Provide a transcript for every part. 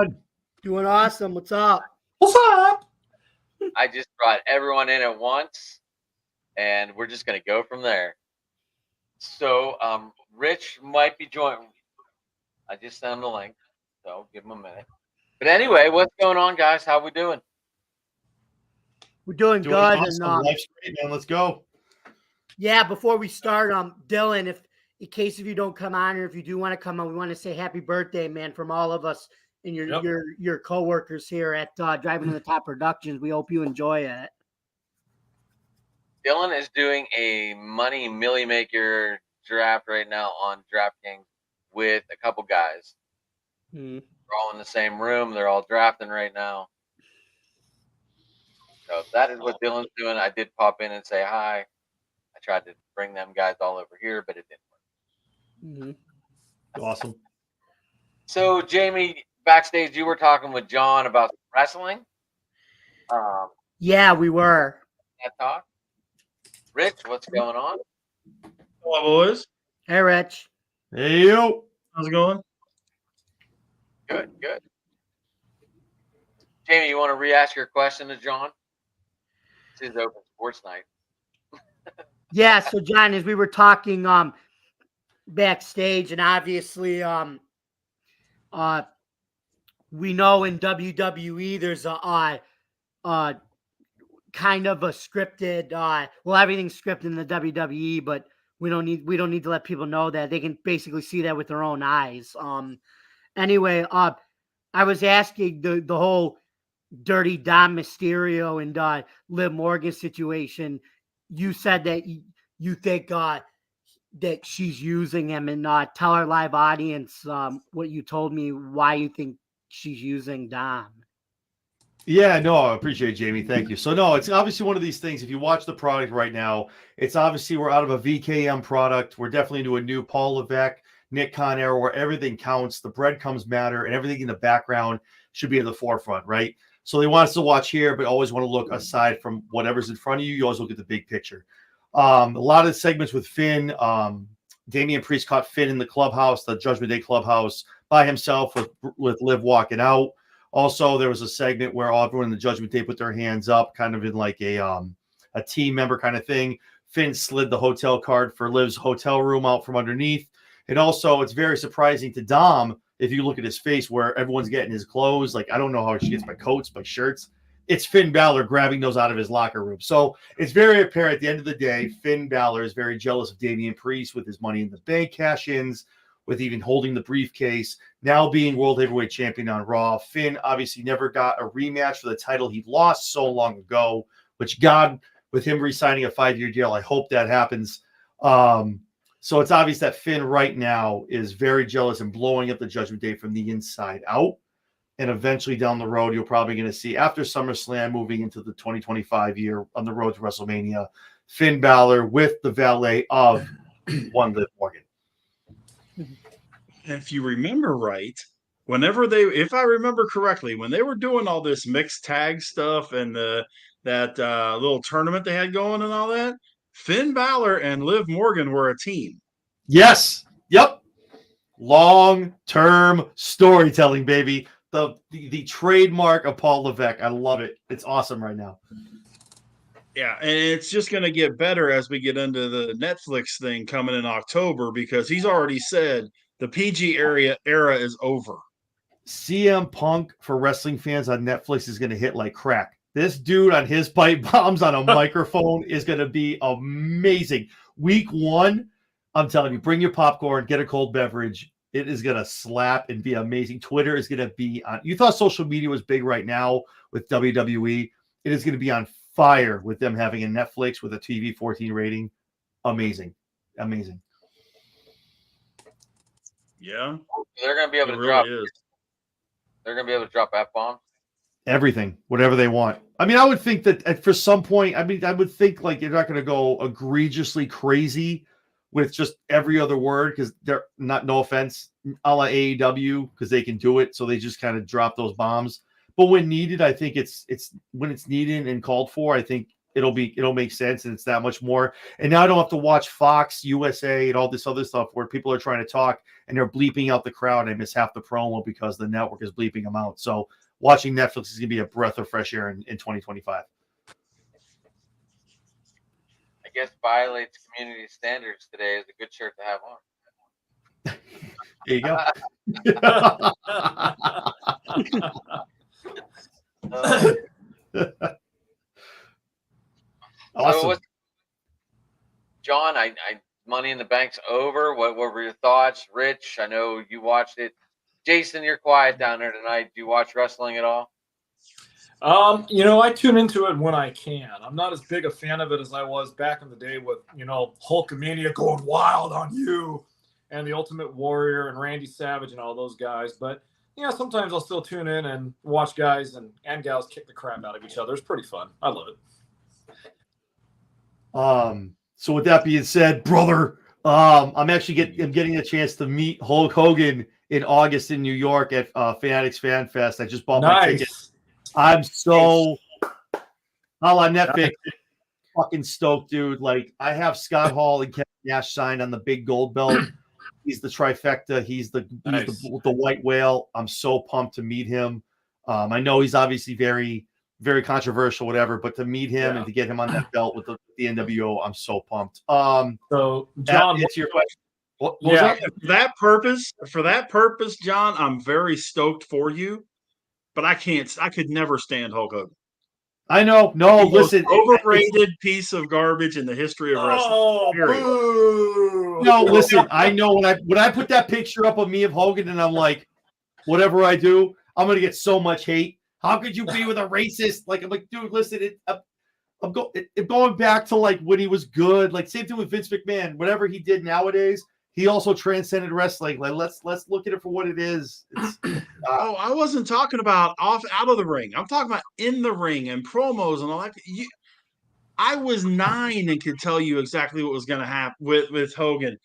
doing? Doing awesome. What's up? What's up? I just brought everyone in at once, and we're just going to go from there. So, Rich might be joining. I just sent him the link, so give him a minute. But anyway, what's going on, guys? How we doing? We're doing good. Awesome. And Life's great, man. Let's go. yeah, before we start, Dylan, if in case if you don't come on, or if you do want to come on, we want to say happy birthday, man, from all of us and your coworkers here at Driving to the Top Productions. We hope you enjoy it. Dylan is doing a money milli maker draft right now on DraftKings with a couple guys. They're all in the same room. They're all drafting right now. So that is what Dylan's doing. I did pop in and say hi. I tried to bring them guys all over here, but it didn't work. Awesome. So, Jamie, backstage, you were talking with John about wrestling. Yeah, we were. That talk. Rich, what's going on? Hello, boys. Hey, Rich. Hey, yo. How's it going? Good, good. Jamie, you want to re-ask your question to John? It's his open sports night. Yeah, so John, as we were talking backstage, and obviously we know in WWE there's a kind of a scripted well, everything's scripted in the WWE, but we don't need to let people know that. They can basically see that with their own eyes. Anyway, I was asking the whole Dirty Dom Mysterio and Liv Morgan situation. You said that you think that she's using him, and tell our live audience what you told me, why you think she's using Dom. Yeah, no, I appreciate it, Jamie. Thank you. So, no, it's obviously one of these things. If you watch the product right now, it's obviously we're out of a VKM product. We're definitely into a new Paul Levesque, Nick Khan era where everything counts, the breadcrumbs matter, and everything in the background should be at the forefront, right? So they want us to watch here, but always want to look aside from whatever's in front of you. You always look at the big picture. A lot of segments with Finn. Damian Priest caught Finn in the clubhouse, the Judgment Day clubhouse, by himself with Liv walking out. Also, there was a segment where everyone in the Judgment Day put their hands up, kind of in like a team member kind of thing. Finn slid the hotel card for Liv's hotel room out from underneath. And also, it's very surprising to Dom, if you look at his face, where everyone's getting his clothes. Like, I don't know how she gets my coats, my shirts. It's Finn Balor grabbing those out of his locker room. So it's very apparent at the end of the day, Finn Balor is very jealous of Damian Priest with his Money in the Bank cash-ins, with even holding the briefcase, now being World Heavyweight Champion on Raw. Finn obviously never got a rematch for the title he lost so long ago, which God, with him re-signing a 5-year deal, I hope that happens. So it's obvious that Finn right now is very jealous and blowing up the Judgment Day from the inside out. And eventually down the road, you're probably going to see, after SummerSlam, moving into the 2025 year on the road to WrestleMania, Finn Balor with the valet of one Liv Morgan. If you remember right, if I remember correctly, when they were doing all this mixed tag stuff and that little tournament they had going and all that, Finn Balor and Liv Morgan were a team. Yes. Yep. Long-term storytelling, baby. The trademark of Paul Levesque. I love it. It's awesome right now. Yeah, and it's just going to get better as we get into the Netflix thing coming in October, because he's already said the PG era is over. CM Punk for wrestling fans on Netflix is going to hit like crack. This dude on his pipe bombs on a microphone is going to be amazing. Week 1, I'm telling you, bring your popcorn, get a cold beverage. It is going to slap and be amazing. Twitter is going to be on. You thought social media was big right now with WWE. It is going to be on fire with them having a Netflix with a TV 14 rating. Amazing. Amazing. Yeah. They're going to be able to drop. They're going to be able to drop F-bombs. Everything, whatever they want. I mean, I would think that for some point, I would think like you're not going to go egregiously crazy with just every other word, because they're not, no offense, a la AEW, because they can do it. So they just kind of drop those bombs. But when needed, I think it's when it's needed and called for, I think it'll make sense, and it's that much more. And now I don't have to watch Fox, USA, and all this other stuff where people are trying to talk and they're bleeping out the crowd. And I miss half the promo because the network is bleeping them out. So watching Netflix is going to be a breath of fresh air in 2025. I guess violates community standards today is a good shirt to have on. There you go. Awesome. So John, I Money in the Bank's over. What were your thoughts? Rich, I know you watched it. Jason, you're quiet down there tonight. Do you watch wrestling at all? I tune into it when I can. I'm not as big a fan of it as I was back in the day with, Hulkamania going wild on you and the Ultimate Warrior and Randy Savage and all those guys. But, sometimes I'll still tune in and watch guys and gals kick the crap out of each other. It's pretty fun. I love it. So with that being said, brother, I'm getting a chance to meet Hulk Hogan in August in New York at Fanatics Fan Fest. I just bought my ticket. I'm so on Netflix, fucking stoked, dude. Like, I have Scott Hall and Kevin Nash signed on the big gold belt. He's the trifecta. He's the white whale. I'm so pumped to meet him. I know he's obviously very, very controversial, whatever, but to meet him and to get him on that belt with the NWO, I'm so pumped. So, John, answer your question. What yeah, For that purpose, John, I'm very stoked for you. But I could never stand Hulk Hogan. I know. No, listen. Overrated piece of garbage in the history of wrestling. No, listen. I know when I put that picture up of me of Hogan and I'm like, whatever I do, I'm going to get so much hate. How could you be with a racist? Like, I'm like, dude, listen, I'm going back to like when he was good. Like, same thing with Vince McMahon. Whatever he did nowadays, he also transcended wrestling. Like, let's look at it for what it is. I wasn't talking about out of the ring. I'm talking about in the ring and promos and all that. I was 9 and could tell you exactly what was going to happen with Hogan.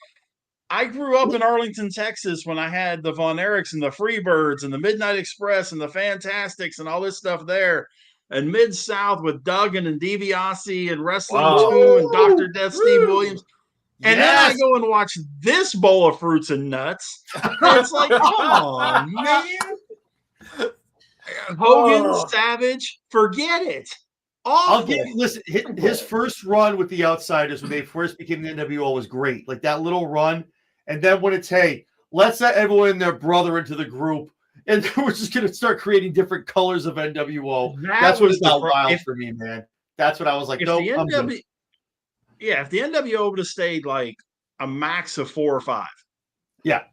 I grew up in Arlington, Texas when I had the Von Erichs and the Freebirds and the Midnight Express and the Fantastics and all this stuff there. And Mid-South with Duggan and DiBiase and Wrestling 2 and Dr. Death Steve Williams. And then I go and watch this bowl of fruits and nuts. It's like, come on, man. Hogan, Savage, forget it. Listen, his first run with the Outsiders when they first became the NWO was great. Like that little run. And then when it's, hey, let's let everyone and their brother into the group. And then we're just going to start creating different colors of NWO. That's what got wild for me, man. That's what I was like, no, I'm good. Yeah, if the NWO would have stayed like a max of 4 or 5. Yeah.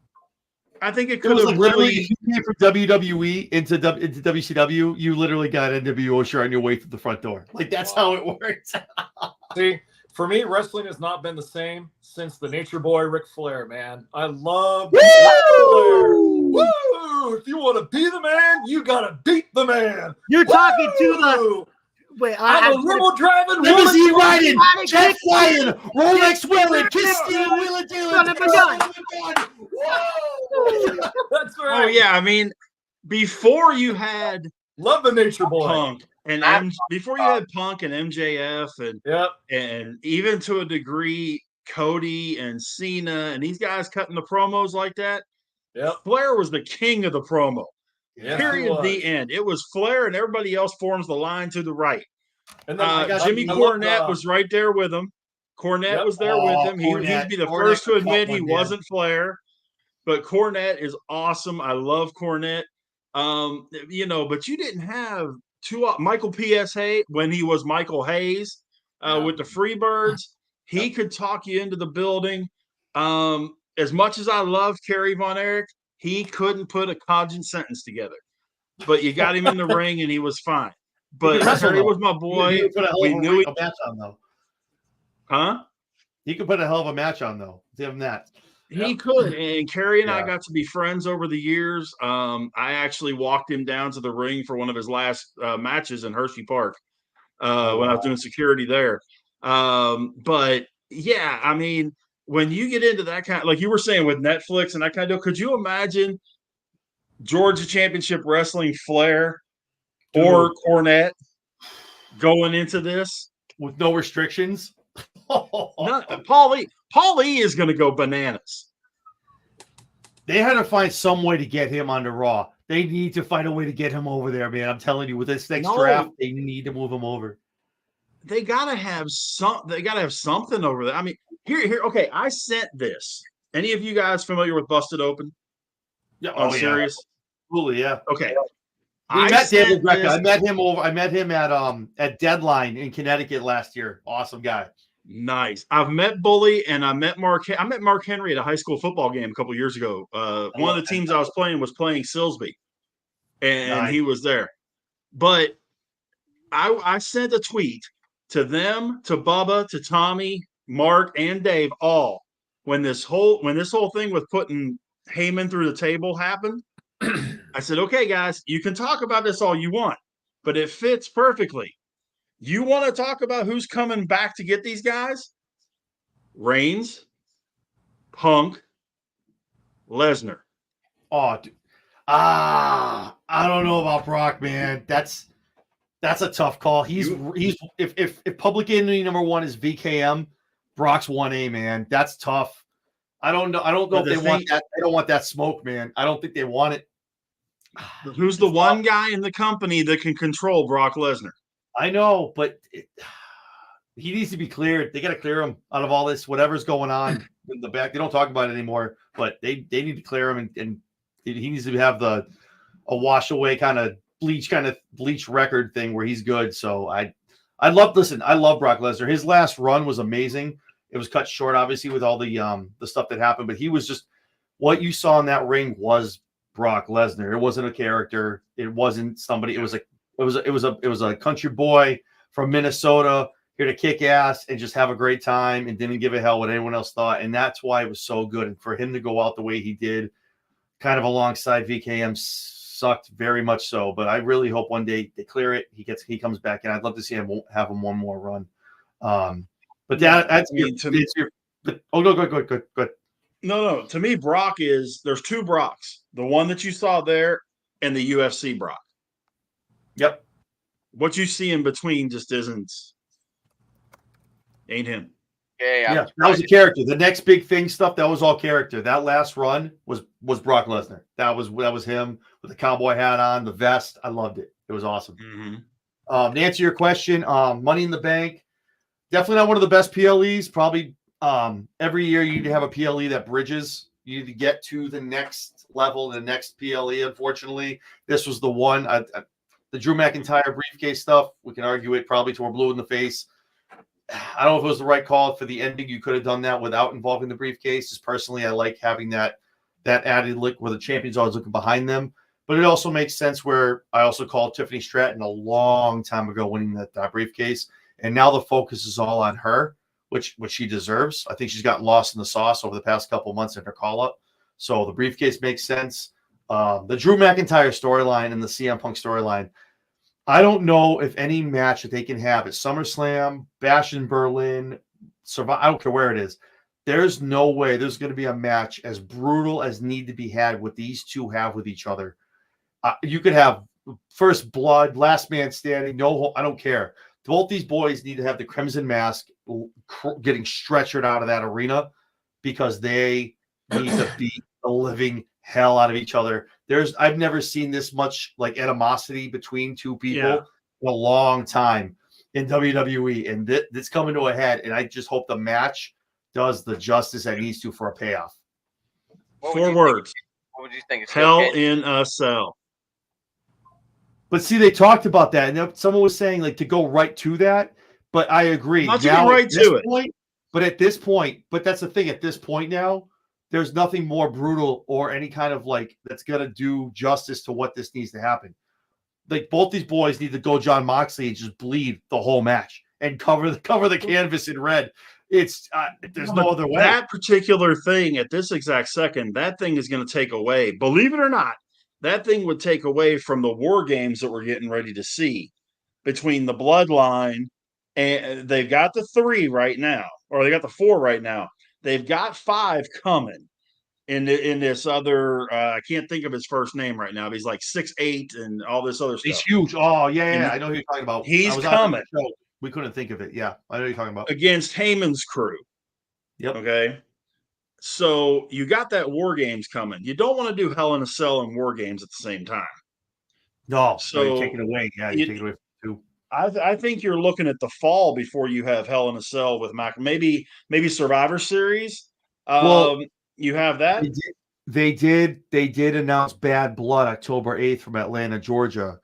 I think it could have literally, if you came from WWE into WCW, you literally got NWO shirt on your way through the front door. Like, that's how it works. See, for me, wrestling has not been the same since the Nature Boy Ric Flair, man. I love Ric Flair. Woo! If you want to be the man, you got to beat the man. You're talking to the... Wait, I'm a limo driving, limousine riding, jet flying, Rolex wearing, kiss stealing, wheeling dealing. That's right. Oh yeah, I mean, before you had love the Nature Boy Punk and before you had Punk and MJF and even to a degree Cody and Cena and these guys cutting the promos like that. Flair was the king of the promo. Yes, period. The end. It was Flair, and everybody else forms the line to the right. And then Jimmy Cornette was right there with him. Cornette was there with him. He'd be the first to admit he wasn't Flair, but Cornette is awesome. I love Cornette. But you didn't have Michael P.S. Hayes when he was Michael Hayes with the Freebirds. He could talk you into the building. As much as I love Kerry Von Erich, he couldn't put a cogent sentence together, but you got him in the ring and he was fine. But Kerry was my boy. We knew a match on though. Huh? He could put a hell of a match on though. Give him that. He could. And Kerry and I got to be friends over the years. I actually walked him down to the ring for one of his last matches in Hershey Park when I was doing security there. But yeah, I mean, when you get into that kind, like you were saying with Netflix and that kind of deal, could you imagine Georgia Championship Wrestling Flair or Cornette going into this? with no restrictions. No, Paul E is going to go bananas. They had to find some way to get him onto Raw. They need to find a way to get him over there, man. I'm telling you, with this next draft, they need to move him over. They gotta have something over there. I mean, here. Okay, I sent this. Any of you guys familiar with Busted Open? Yeah, On Sirius? Absolutely, yeah. Okay. We met Daniel Greca. I met him at Deadline in Connecticut last year. Awesome guy. Nice. I've met Bully and I met Mark Henry at a high school football game a couple years ago. One of the teams I was playing Silsby, and he was there. But I sent a tweet to them, to Bubba, to Tommy, Mark, and Dave, all when this whole thing with putting Heyman through the table happened. I said, okay, guys, you can talk about this all you want, but it fits perfectly. You want to talk about who's coming back to get these guys? Reigns, Punk, Lesnar. Oh, dude. I don't know about Brock, man. That's a tough call. He's if Public Enemy number 1 is VKM, Brock's 1A, man. That's tough. I don't know if they want that. They don't want that smoke, man. I don't think they want it. Who's the one guy in the company that can control Brock Lesnar? I know, but he needs to be cleared. They got to clear him out of all this, whatever's going on in the back. They don't talk about it anymore, but they need to clear him, and he needs to have a wash away kind of bleach record thing where he's good. So I love Brock Lesnar. His last run was amazing. It was cut short, obviously, with all the stuff that happened, but he was just what you saw in that ring was Brock Lesnar. It wasn't a character. It wasn't somebody. It was a country boy from Minnesota here to kick ass and just have a great time and didn't give a hell what anyone else thought. And that's why it was so good. And for him to go out the way he did, kind of alongside VKM, sucked very much so. But I really hope one day they clear it. He comes back, and I'd love to see him have him one more run. But that's good. No. To me, Brock there's two Brocks. The one that you saw there and the UFC Brock. Yep. What you see in between just ain't him. Yeah, that was a character. The next big thing stuff, that was all character. That last run was Brock Lesnar. That was him with the cowboy hat on, the vest. I loved it. It was awesome. Mm-hmm. To answer your question, Money in the Bank, definitely not one of the best PLEs. Probably every year you need to have a PLE that bridges. You need to get to the next level, the next PLE. Unfortunately, this was the one. The Drew McIntyre briefcase stuff, we can argue it probably till we're blue in the face. I don't know if it was the right call for the ending. You could have done that without involving the briefcase. Just personally, I like having that added look where the champion's always looking behind them. But it also makes sense where I also called Tiffany Stratton a long time ago winning that briefcase. And now the focus is all on her, which she deserves. I think she's gotten lost in the sauce over the past couple of months in her call-up. So the briefcase makes sense. The Drew McIntyre storyline and the CM Punk storyline, I don't know if any match that they can have at SummerSlam, Bash in Berlin, Survive, I don't care where it is. There's no way there's going to be a match as brutal as need to be had what these two have with each other. You could have first blood, last man standing, I don't care. Both these boys need to have the Crimson Mask getting stretchered out of that arena because they need to beat the living hell out of each other. I've never seen this much like animosity between two people in a long time in WWE, and this coming to a head. And I just hope the match does the justice that needs to for a payoff. 4 words. What would you think? Hell in a Cell. But see, they talked about that, and someone was saying like to go right to that. But I agree. Not to go right to it. But that's the thing. At this point now, there's nothing more brutal or any kind of like that's gonna do justice to what this needs to happen. Like both these boys need to go John Moxley and just bleed the whole match and cover the canvas in red. It's there's no other way. That particular thing at this exact second, that thing is going to take away. Believe it or not, that thing would take away from the war games that we're getting ready to see between the Bloodline, and they've got the 3 right now, or they got the 4 right now. They've got 5 coming in this other. I can't think of his first name right now. But he's like 6'8" and all this other stuff. He's huge. Oh yeah. I know who you're talking about. He's coming. We couldn't think of it. Yeah, I know what you're talking about. against Heyman's crew. Yep. Okay. So you got that War Games coming. You don't want to do Hell in a Cell and War Games at the same time. No, So you take it away. Yeah, you take it away from 2. I think you're looking at the fall before you have Hell in a Cell with Mac. Maybe Survivor Series. Well, you have that. They did announce Bad Blood October 8th from Atlanta, Georgia.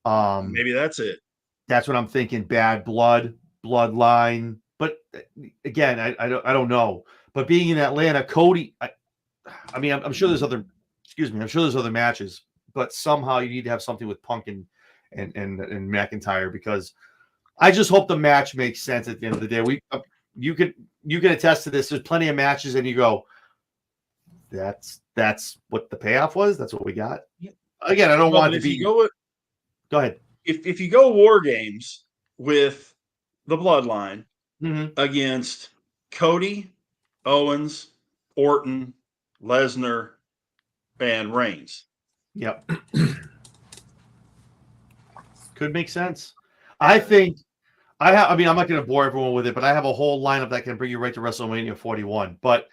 Maybe that's it. That's what I'm thinking. Bad Blood, Bloodline. But again, I don't know. But being in Atlanta, Cody, I mean, I'm sure there's other. Excuse me. I'm sure there's other matches, but somehow you need to have something with Punk and McIntyre, because I just hope the match makes sense at the end of the day. You can attest to this. There's plenty of matches, and you go, that's what the payoff was. That's what we got. Again, I don't want to be. Go ahead. If you go War Games with the Bloodline Mm-hmm. against Cody, Owens, Orton, Lesnar, and Reigns. Yep. Could make sense. I think I mean, I'm not going to bore everyone with it, but I have a whole lineup that can bring you right to WrestleMania 41. But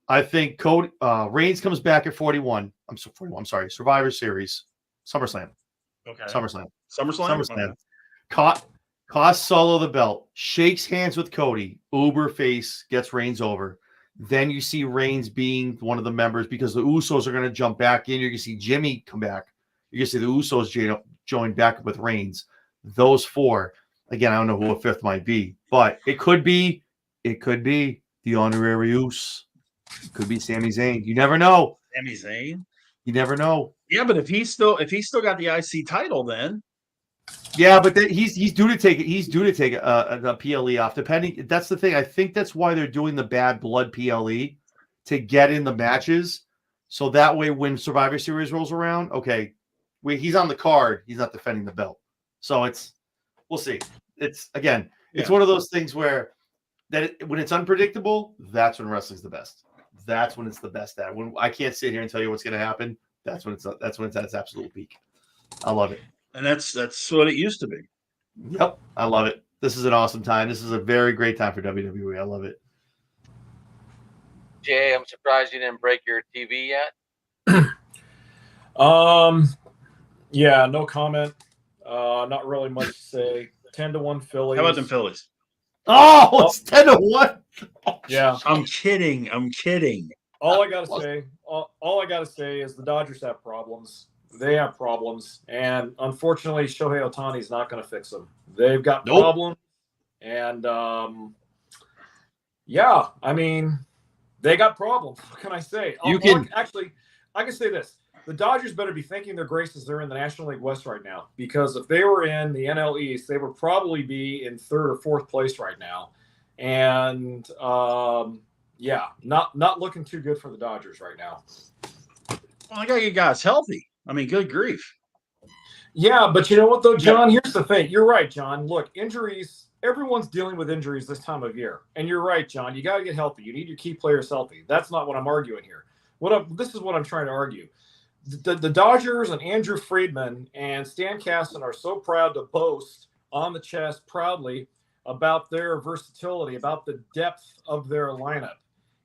I think Cody Reigns comes back at 41. I'm sorry, Survivor Series, SummerSlam. Okay. SummerSlam. Costs Solo the belt, shakes hands with Cody, Uber face, gets Reigns over. Then you see Reigns being one of the members, because the Usos are going to jump back in. You're going to see Jimmy come back. You're going to see the Usos join back up with Reigns. Those 4. Again, I don't know who a 5th might be, but it could be the Honorary Uso. It could be Sami Zayn. You never know. Sami Zayn? You never know. Yeah, but if he's still got the IC title, then yeah, but he's due to take it. He's due to take a PLE off. Depending, that's the thing. I think that's why they're doing the Bad Blood PLE, to get in the matches, so that way when Survivor Series rolls around, okay, he's on the card. He's not defending the belt. So we'll see. It's one of those things where when it's unpredictable, that's when wrestling's the best. That's when it's the best at. When I can't sit here and tell you what's going to happen, that's when it's at its absolute peak. I love it. And that's what it used to be. Yep, I love it. This is an awesome time. This is a very great time for WWE. I love it. Jay, I'm surprised you didn't break your TV yet. Yeah, no comment. Not really much to say. 10-1 Phillies. How about them Phillies? Oh, it's 10-1. Yeah, I'm kidding. all I gotta say is the Dodgers have problems. They have problems, and unfortunately, Shohei Ohtani is not going to fix them. They've got problems, and yeah, I mean, they got problems. What can I say? I can say this: the Dodgers better be thanking their graces they're in the National League West right now, because if they were in the NL East, they would probably be in 3rd or 4th place right now, and yeah, not looking too good for the Dodgers right now. Well, I got to get guys healthy. I mean, good grief. Yeah, but you know what, though, John? Here's the thing. You're right, John. Look, injuries, everyone's dealing with injuries this time of year. And you're right, John. You got to get healthy. You need your key players healthy. That's not what I'm arguing here. This is what I'm trying to argue. The Dodgers and Andrew Friedman and Stan Kasten are so proud to boast on the chest proudly about their versatility, about the depth of their lineup.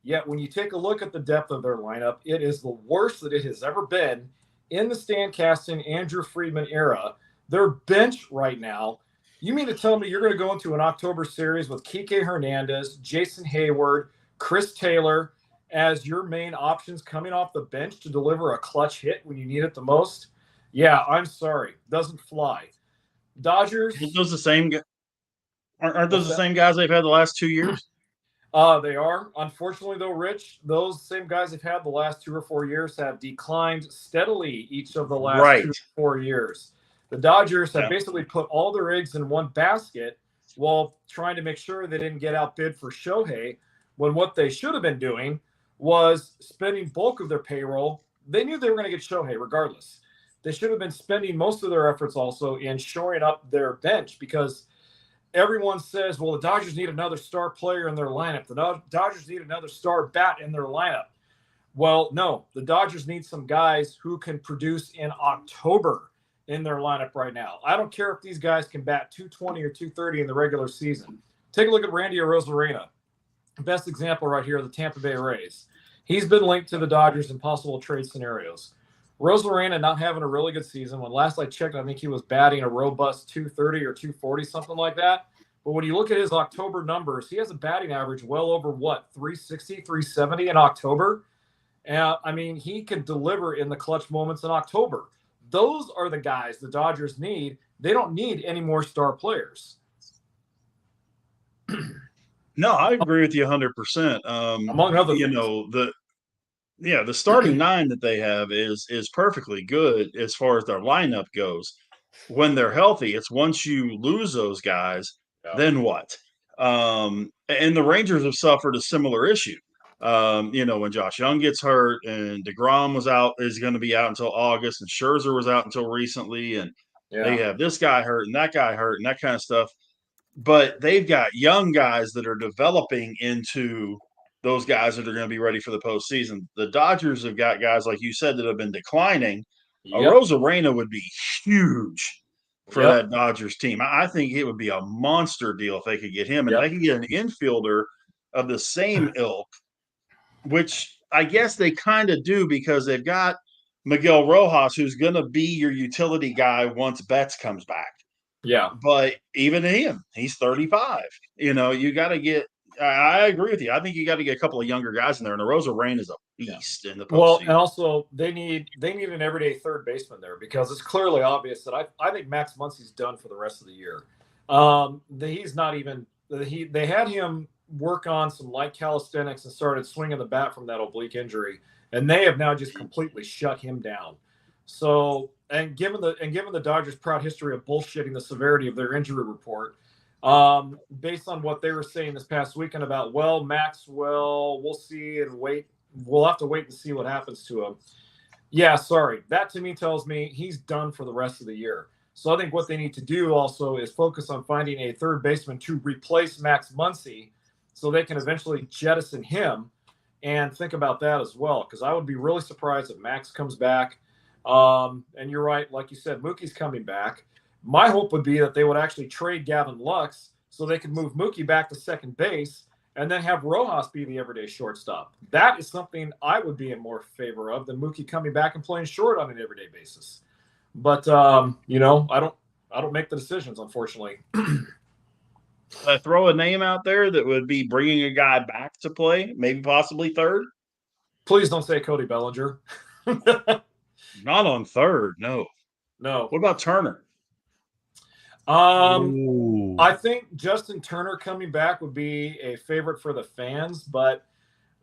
Yet when you take a look at the depth of their lineup, it is the worst that it has ever been in the Stan Kasten, Andrew Friedman era. Their bench right now, you mean to tell me you're going to go into an October series with Kike Hernandez, Jason Hayward, Chris Taylor as your main options coming off the bench to deliver a clutch hit when you need it the most? Yeah, I'm sorry. Doesn't fly. Dodgers. Aren't those the same guys they've had the last 2 years? They are. Unfortunately, though, Rich, those same guys have had the last 2 or 4 years have declined steadily each of the last 2 or 4 years. The Dodgers have basically put all their eggs in one basket while trying to make sure they didn't get outbid for Shohei, when what they should have been doing was spending bulk of their payroll. They knew they were going to get Shohei regardless. They should have been spending most of their efforts also in shoring up their bench, because everyone says, well, the Dodgers need another star player in their lineup. The Dodgers need another star bat in their lineup. Well, no, the Dodgers need some guys who can produce in October. in their lineup right now. I don't care if these guys can bat 220 or 230 in the regular season. Take a look at Randy Arozarena. Best example right here, the Tampa Bay Rays. He's been linked to the Dodgers in possible trade scenarios. Arozarena not having a really good season. When last I checked, I think he was batting a robust 230 or 240, something like that. But when you look at his October numbers, he has a batting average well over, 360, 370 in October. And, I mean, he can deliver in the clutch moments in October. Those are the guys the Dodgers need. They don't need any more star players. No, I agree with you 100%. Among other you things. know, the starting nine that they have is perfectly good as far as their lineup goes. When they're healthy, it's once you lose those guys, then what? And the Rangers have suffered a similar issue. When Josh Young gets hurt and DeGrom is going to be out until August, and Scherzer was out until recently, and they have this guy hurt and that guy hurt and that kind of stuff. But they've got young guys that are developing into those guys that are going to be ready for the postseason. The Dodgers have got guys, like you said, that have been declining. Arozarena would be huge for that Dodgers team. I think it would be a monster deal if they could get him. And they could get an infielder of the same ilk, which I guess they kind of do because they've got Miguel Rojas, who's going to be your utility guy once Betts comes back. Yeah. But even him, he's 35. You got to get – I agree with you. I think you got to get a couple of younger guys in there. And Arozarena is a beast in the postseason. Well, and also they need an everyday third baseman there because it's clearly obvious that I think Max Muncy's done for the rest of the year. He's not even – they had him work on some light calisthenics and started swinging the bat from that oblique injury, and they have now just completely shut him down. So – And given the Dodgers' proud history of bullshitting the severity of their injury report, based on what they were saying this past weekend about, Maxwell, we'll see and wait. We'll have to wait and see what happens to him. Yeah, sorry. That to me tells me he's done for the rest of the year. So I think what they need to do also is focus on finding a third baseman to replace Max Muncy so they can eventually jettison him and think about that as well. Because I would be really surprised if Max comes back. And you're right, like you said, Mookie's coming back. My hope would be that they would actually trade Gavin Lux so they could move Mookie back to second base and then have Rojas be the everyday shortstop. That is something I would be in more favor of than Mookie coming back and playing short on an everyday basis. But I don't make the decisions, unfortunately. I throw a name out there that would be bringing a guy back to play, maybe possibly third. Please don't say Cody Bellinger. Not on third, no. No. What about Turner? I think Justin Turner coming back would be a favorite for the fans, but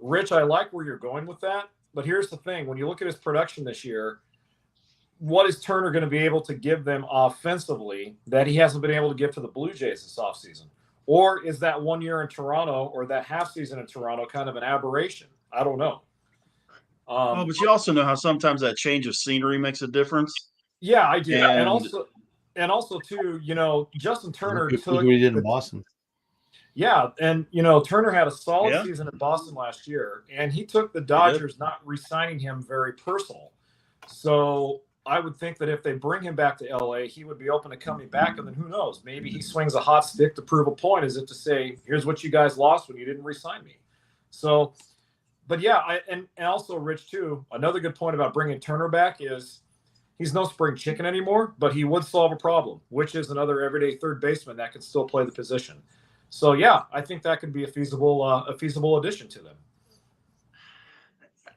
Rich, I like where you're going with that. But here's the thing. When you look at his production this year, what is Turner going to be able to give them offensively that he hasn't been able to give to the Blue Jays this offseason? Or is that 1 year in Toronto or that half season in Toronto kind of an aberration? I don't know. But you also know how sometimes that change of scenery makes a difference. Yeah, I do. And also too, Justin Turner took what he did in Boston. Yeah, and Turner had a solid season in Boston last year, and he took the Dodgers not re-signing him very personal. So I would think that if they bring him back to LA, he would be open to coming back, and then who knows? Maybe he swings a hot stick to prove a point, as if to say, "Here's what you guys lost when you didn't re-sign me." So. But yeah, and also Rich too. Another good point about bringing Turner back is he's no spring chicken anymore, but he would solve a problem, which is another everyday third baseman that can still play the position. So yeah, I think that could be a feasible addition to them.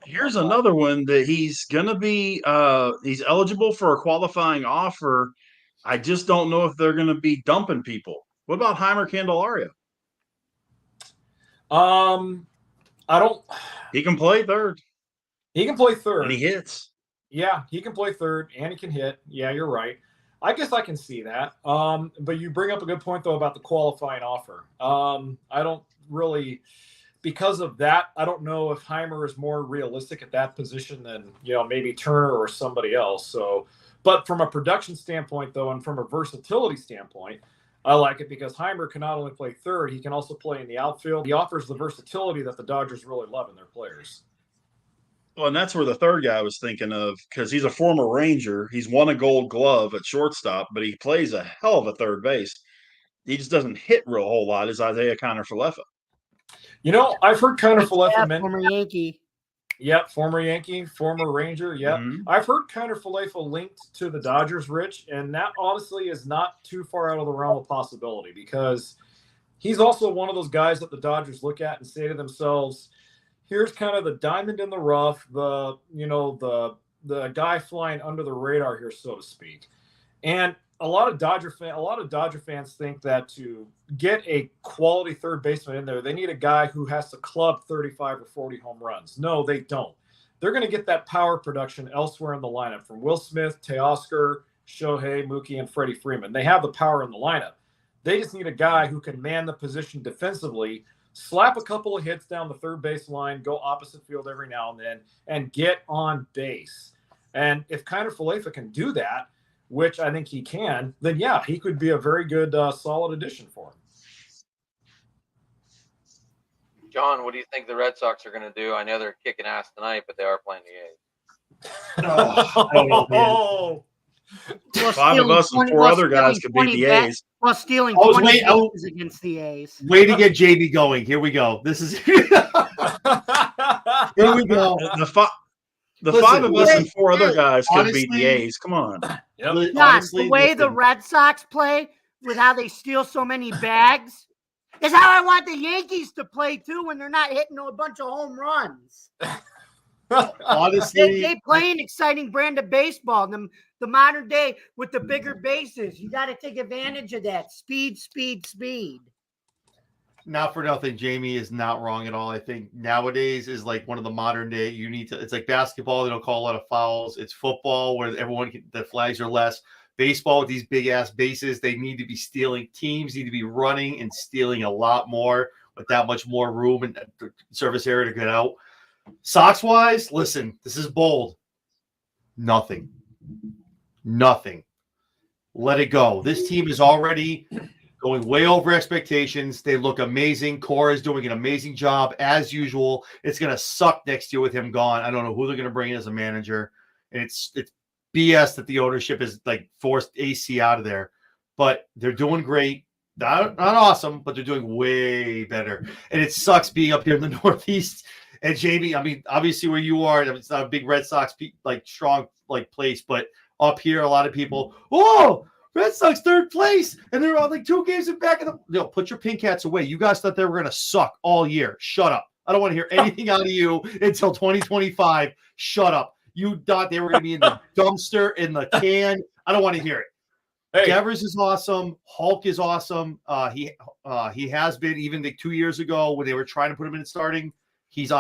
Here's another one that he's gonna be he's eligible for a qualifying offer. I just don't know if they're gonna be dumping people. What about Heimer Candelario? I don't. He can play third. He can play third. And he hits. Yeah, he can play third and he can hit. Yeah, you're right. I guess I can see that. But you bring up a good point, though, about the qualifying offer. I don't really, because of that, I don't know if Heimer is more realistic at that position than, maybe Turner or somebody else. So, but from a production standpoint, though, and from a versatility standpoint, I like it because Heimer can not only play third, he can also play in the outfield. He offers the versatility that the Dodgers really love in their players. Well, and that's where the third guy I was thinking of, because he's a former Ranger. He's won a Gold Glove at shortstop, but he plays a hell of a third base. He just doesn't hit real whole lot. Is Isaiah Kiner-Falefa? You know, I've heard Kiner-Falefa Yeah, former Yankee. Yep, former Yankee, former Ranger. Yep. Mhm. I've heard Kiner-Falefa linked to the Dodgers, Rich, and that honestly is not too far out of the realm of possibility because he's also one of those guys that the Dodgers look at and say to themselves, here's kind of the diamond in the rough, the guy flying under the radar here, so to speak. And a lot of Dodger fans think that to get a quality third baseman in there, they need a guy who has to club 35 or 40 home runs. No, they don't. They're going to get that power production elsewhere in the lineup from Will Smith, Teoscar, Shohei, Mookie, and Freddie Freeman. They have the power in the lineup. They just need a guy who can man the position defensively, slap a couple of hits down the third base line, go opposite field every now and then, and get on base. And if Kiner-Falefa can do that, which I think he can, then yeah, he could be a very good, solid addition for him. John, what do you think the Red Sox are going to do? I know they're kicking ass tonight, but they are playing the A's. I don't know, man. Oh, Well, 5 of us and 4 other guys could beat the A's. While stealing I was 20 waiting- I was- bases against the A's. Way to get JB going. Here we go. This is here we go. The Listen, 5 of us and wait, 4 other guys could beat honestly- the A's. Come on. yep. John, Honestly, the way the listen, Red Sox play with how they steal so many bags is how I want the Yankees to play too when they're not hitting a bunch of home runs. honestly, They play an exciting brand of baseball. The modern day with the bigger bases. You got to take advantage of that. Speed, speed, speed. not for nothing, Jamie is not wrong at all. I think nowadays is like one of the modern day. You need to. It's like basketball; they don't call a lot of fouls. It's football where the flags are less. Baseball with these big ass bases, they need to be stealing. Teams need to be running and stealing a lot more with that much more room and surface area to get out. Sox wise, listen, this is bold. Nothing. Let it go. This team is already going way over expectations. They look amazing. Cora is doing an amazing job as usual. It's going to suck next year with him gone. I don't know who they're going to bring in as a manager. And it's BS that the ownership is like forced AC out of there. But they're doing great. Not awesome, but they're doing way better. And it sucks being up here in the Northeast. And Jamie, I mean, obviously where you are, it's not a big Red Sox like strong like place, but up here, a lot of people, Red Sox third place, and they're on like 2 games in back of the. Put your pink hats away. You guys thought they were going to suck all year. Shut up. I don't want to hear anything out of you until 2025. Shut up. You thought they were going to be in the dumpster, in the can. I don't want to hear it. Hey, Devers is awesome. Hulk is awesome. He has been even like 2 years ago when they were trying to put him in starting. He's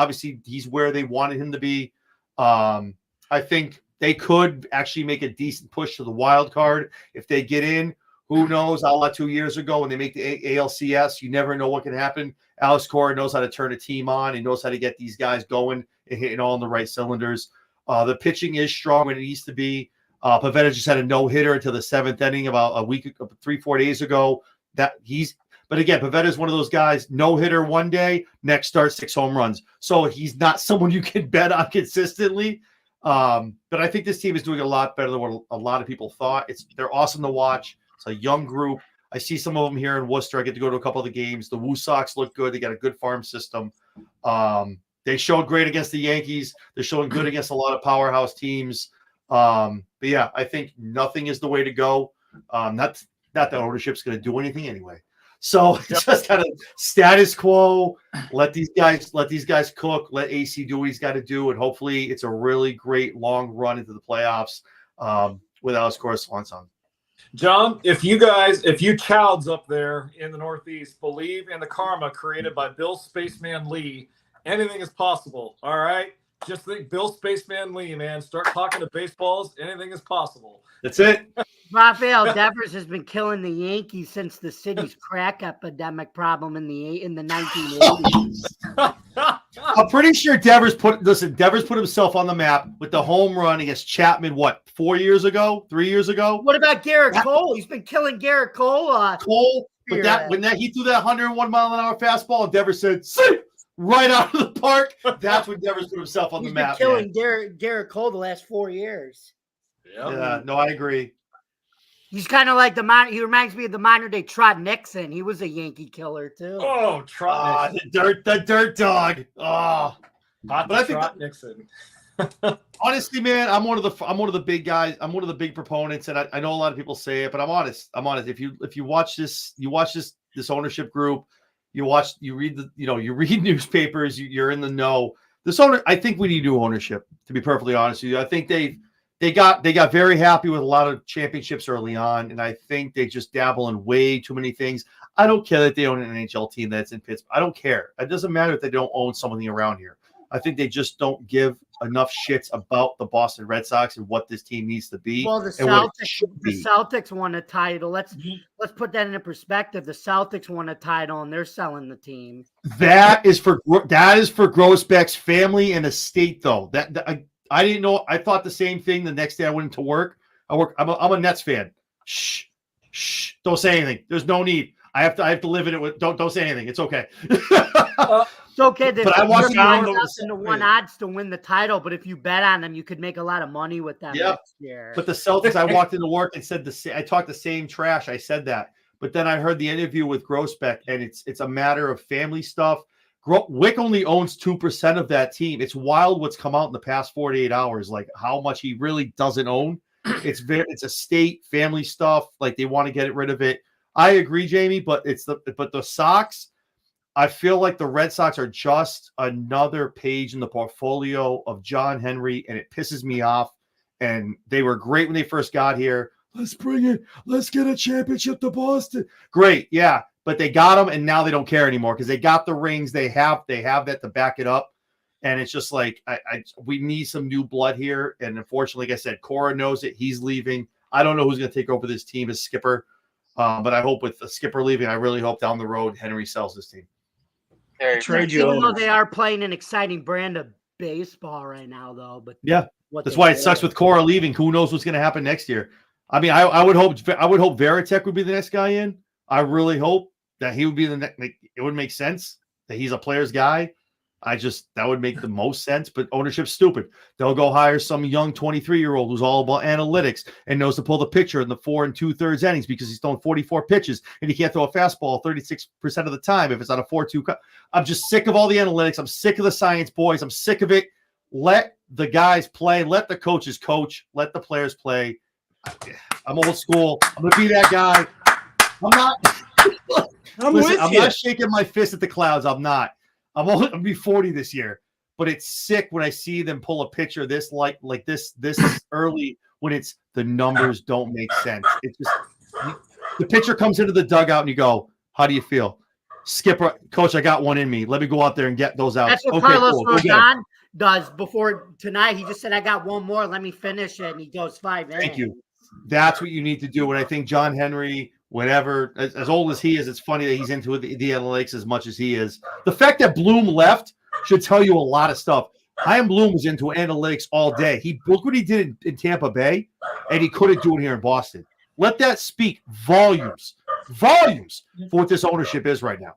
where they wanted him to be. I think they could actually make a decent push to the wild card if they get in. Who knows? A la 2 years ago when they make the ALCS, you never know what can happen. Alex Cora knows how to turn a team on. He knows how to get these guys going and hitting all in the right cylinders. The pitching is strong when it needs to be. Pivetta just had a no-hitter until the 7th inning about a week, 3-4 days ago. But again, Pivetta is one of those guys, no-hitter one day, next start 6 home runs. So he's not someone you can bet on consistently. But I think this team is doing a lot better than what a lot of people thought. They're awesome to watch. It's a young group. I see some of them here in Worcester. I get to go to a couple of the games. The Woo Sox look good. They got a good farm system. They showed great against the Yankees. They're showing good against a lot of powerhouse teams. But yeah, I think nothing is the way to go. Not that ownership's going to do anything anyway. So just kind of status quo. Let these guys cook. Let AC do what he's got to do, and hopefully it's a really great long run into the playoffs with Alex Cora Swanson. John, if you chowds up there in the Northeast believe in the karma created by Bill Spaceman Lee, anything is possible. All right. Just think Bill Spaceman Lee, man. Start talking to baseballs. Anything is possible. That's it. Rafael Devers has been killing the Yankees since the city's crack epidemic problem in the 1980s. I'm pretty sure Devers put himself on the map with the home run against Chapman, 3 years ago? What about Garrett Cole? He's been killing Garrett Cole. Cole, but he threw that 101 mile an hour fastball, and Devers said, "See, right out of the park. That's when Devers put himself on He's the been map. killing Garrett Cole the last 4 years. Yeah, no, I agree. He's kind of like he reminds me of the modern day Trot Nixon. He was a Yankee killer too. Oh, Trot Nixon. The dirt dog. Oh, Hot but I think Trot Nixon. honestly, man, I'm one of the big guys. I'm one of the big proponents, and I know a lot of people say it, but I'm honest. If you watch this, this ownership group, you read you read newspapers, you're in the know. I think we need new ownership. To be perfectly honest with you, I think they got very happy with a lot of championships early on, and I think they just dabble in way too many things. I don't care that they own an NHL team that's in Pittsburgh. I don't care. It doesn't matter if they don't own something around here. I think they just don't give enough shits about the Boston Red Sox and what this team needs to be. Well, the Celtics won a title. Let's put that into perspective. The Celtics won a title, and they're selling the team. That is for Grossbeck's family and estate, though. I didn't know. I thought the same thing. The next day I went into work. I'm a Nets fan. Shh. Don't say anything. There's no need. I have to live in it. Don't say anything. It's okay. It's okay. But I watched the one odds to win the title. But if you bet on them, you could make a lot of money with them next year. But the Celtics, I walked into work and said I talked the same trash. I said that. But then I heard the interview with Grossbeck, and it's a matter of family stuff. Wick only owns 2% of that team. It's wild what's come out in the past 48 hours, like how much he really doesn't own. It's estate, family stuff. Like they want to get rid of it. I agree, Jamie, but the Sox, I feel like the Red Sox are just another page in the portfolio of John Henry, and it pisses me off. And they were great when they first got here. Let's bring it. Let's get a championship to Boston. Great, yeah. But they got them, and now they don't care anymore because they got the rings. They have that to back it up. And it's just like we need some new blood here. And unfortunately, like I said, Cora knows it. He's leaving. I don't know who's going to take over this team as skipper. But I hope with the skipper leaving, I really hope down the road Henry sells this team. Even though they are playing an exciting brand of baseball right now, though. But yeah, that's why it sucks with Cora leaving. Who knows what's going to happen next year? I mean, I would hope Varitek would be the next guy in. I really hope that he would be the next. It would make sense that he's a player's guy. That would make the most sense, but ownership's stupid. They'll go hire some young 23-year-old who's all about analytics and knows to pull the picture in the 4 2/3 innings because he's throwing 44 pitches and he can't throw a fastball 36% of the time if it's on a 4-2 cut. I'm just sick of all the analytics. I'm sick of the science boys. I'm sick of it. Let the guys play. Let the coaches coach. Let the players play. I'm old school. I'm going to be that guy. I'm not. I'm not shaking my fist at the clouds. I'm not. I'm going to be 40 this year, but it's sick when I see them pull a picture this this early when the numbers don't make sense. It's just the pitcher comes into the dugout and you go, "How do you feel, skipper? Coach, I got one in me. Let me go out there and get those out." That's what Carlos Rodon does before tonight. He just said, "I got one more. Let me finish it," and he goes 5 innings. Thank you. That's what you need to do. And I think John Henry, whatever, as old as he is, it's funny that he's into the analytics as much as he is. The fact that Bloom left should tell you a lot of stuff. Chaim Bloom was into analytics all day. Look what he did in Tampa Bay, and he couldn't do it here in Boston. Let that speak volumes for what this ownership is right now.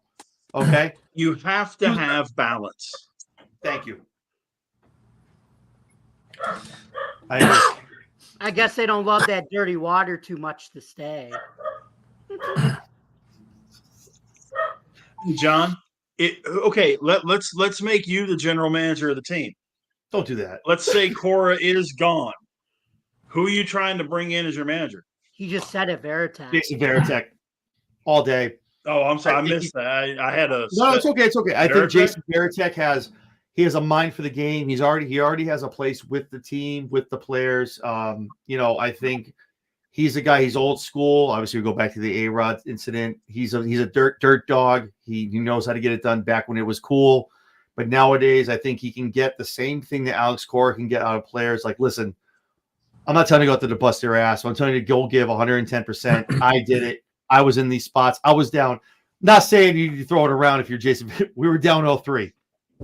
Okay? You have to have balance. Thank you. I agree. I guess they don't love that dirty water too much to stay. John, let's make you the general manager of the team. Don't do that. Let's say Cora is gone. Who are you trying to bring in as your manager? He just said it, Varitek. Jason Varitek, all day. Oh, I'm sorry, I missed that. I had a. No, it's okay. It's okay. I think Jason Varitek has a mind for the game. He already has a place with the team, with the players. I think he's a guy. He's old school. Obviously, we go back to the A-Rod incident. He's a dirt dog. He knows how to get it done back when it was cool. But nowadays, I think he can get the same thing that Alex Cora can get out of players. Like, listen, I'm not telling you to bust their ass. I'm telling you to go give 110%. I did it. I was in these spots. I was down. Not saying you throw it around if you're Jason. We were down 0-3.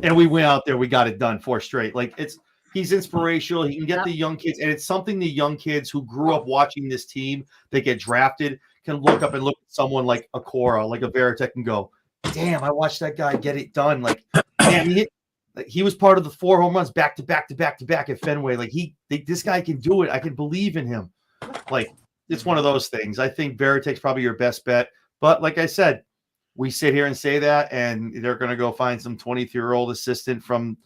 And we went out there, we got it done 4 straight. Like he's inspirational. He can get the young kids, and it's something the young kids who grew up watching this team that get drafted can look up and look at someone like a Cora, like a Varitek, and go, "Damn, I watched that guy get it done." Like, damn, Man, he was part of the 4 home runs back to back to back to back at Fenway. Like this guy can do it. I can believe in him. Like it's one of those things. I think Varitek's probably your best bet. But like I said, we sit here and say that, and they're going to go find some 23-year-old assistant from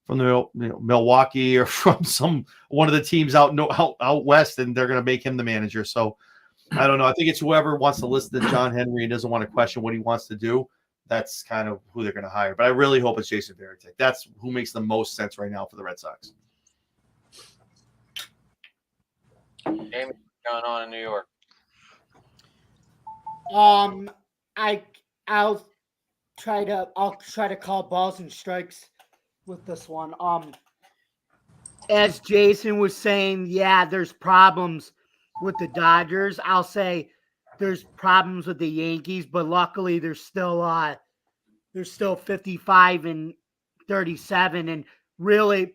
the Milwaukee or from one of the teams out west, and they're going to make him the manager. So I don't know. I think it's whoever wants to listen to John Henry and doesn't want to question what he wants to do. That's kind of who they're going to hire. But I really hope it's Jason Varitek. That's who makes the most sense right now for the Red Sox. Jamie, what's going on in New York? I'll try to call balls and strikes with this one. As Jason was saying, yeah, there's problems with the Dodgers. I'll say there's problems with the Yankees, but luckily they're still 55 and 37. And really,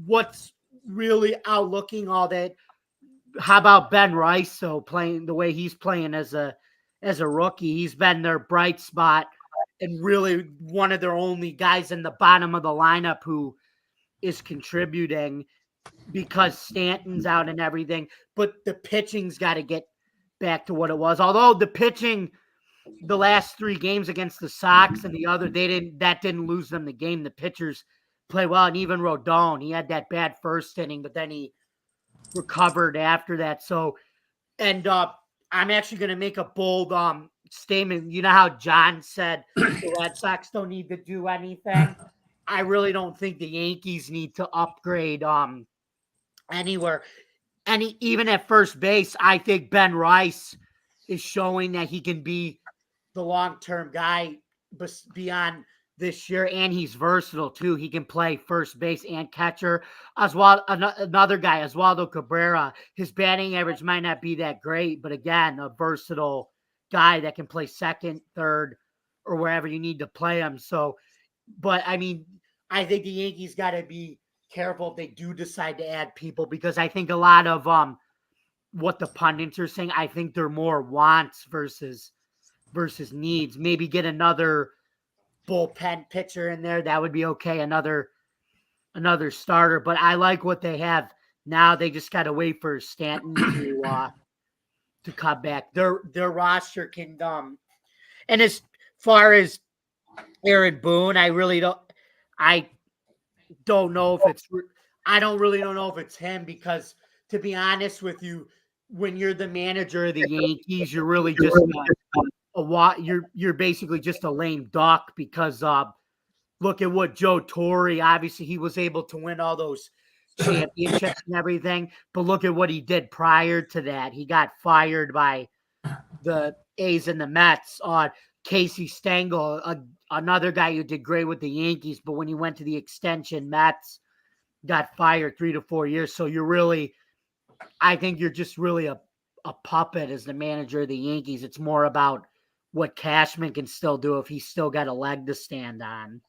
what's really outlooking all that? How about Ben Rice? So playing the way he's playing as a rookie, he's been their bright spot and really one of their only guys in the bottom of the lineup who is contributing because Stanton's out and everything. But the pitching's got to get back to what it was. Although the pitching, the last 3 games against the Sox and that didn't lose them the game. The pitchers play well, and even Rodon, he had that bad first inning, but then he recovered after that. So, and I'm actually going to make a bold statement. You know how John said the Red Sox don't need to do anything? I really don't think the Yankees need to upgrade anywhere. And even at first base, I think Ben Rice is showing that he can be the long-term guy beyond this year, and he's versatile too. He can play first base and catcher. Another guy, Oswaldo Cabrera, his batting average might not be that great, but again, a versatile guy that can play second, third, or wherever you need to play him. So, but I mean, I think the Yankees got to be careful if they do decide to add people, because I think a lot of what the pundits are saying, I think they're more wants versus needs. Maybe get another bullpen pitcher in there, that would be okay. Another starter, but I like what they have now. They just got to wait for Stanton to come back. Their roster can and as far as Aaron Boone, I don't know if it's him, because to be honest with you, when you're the manager of the Yankees, you're really just you're basically just a lame duck, because look at what Joe Torre, obviously he was able to win all those championships and everything, but look at what he did prior to that. He got fired by the A's and the Mets. Casey Stengel, another guy who did great with the Yankees, but when he went to the extension, Mets got fired 3 to 4 years. So I think you're just really a puppet as the manager of the Yankees. It's more about what Cashman can still do if he's still got a leg to stand on.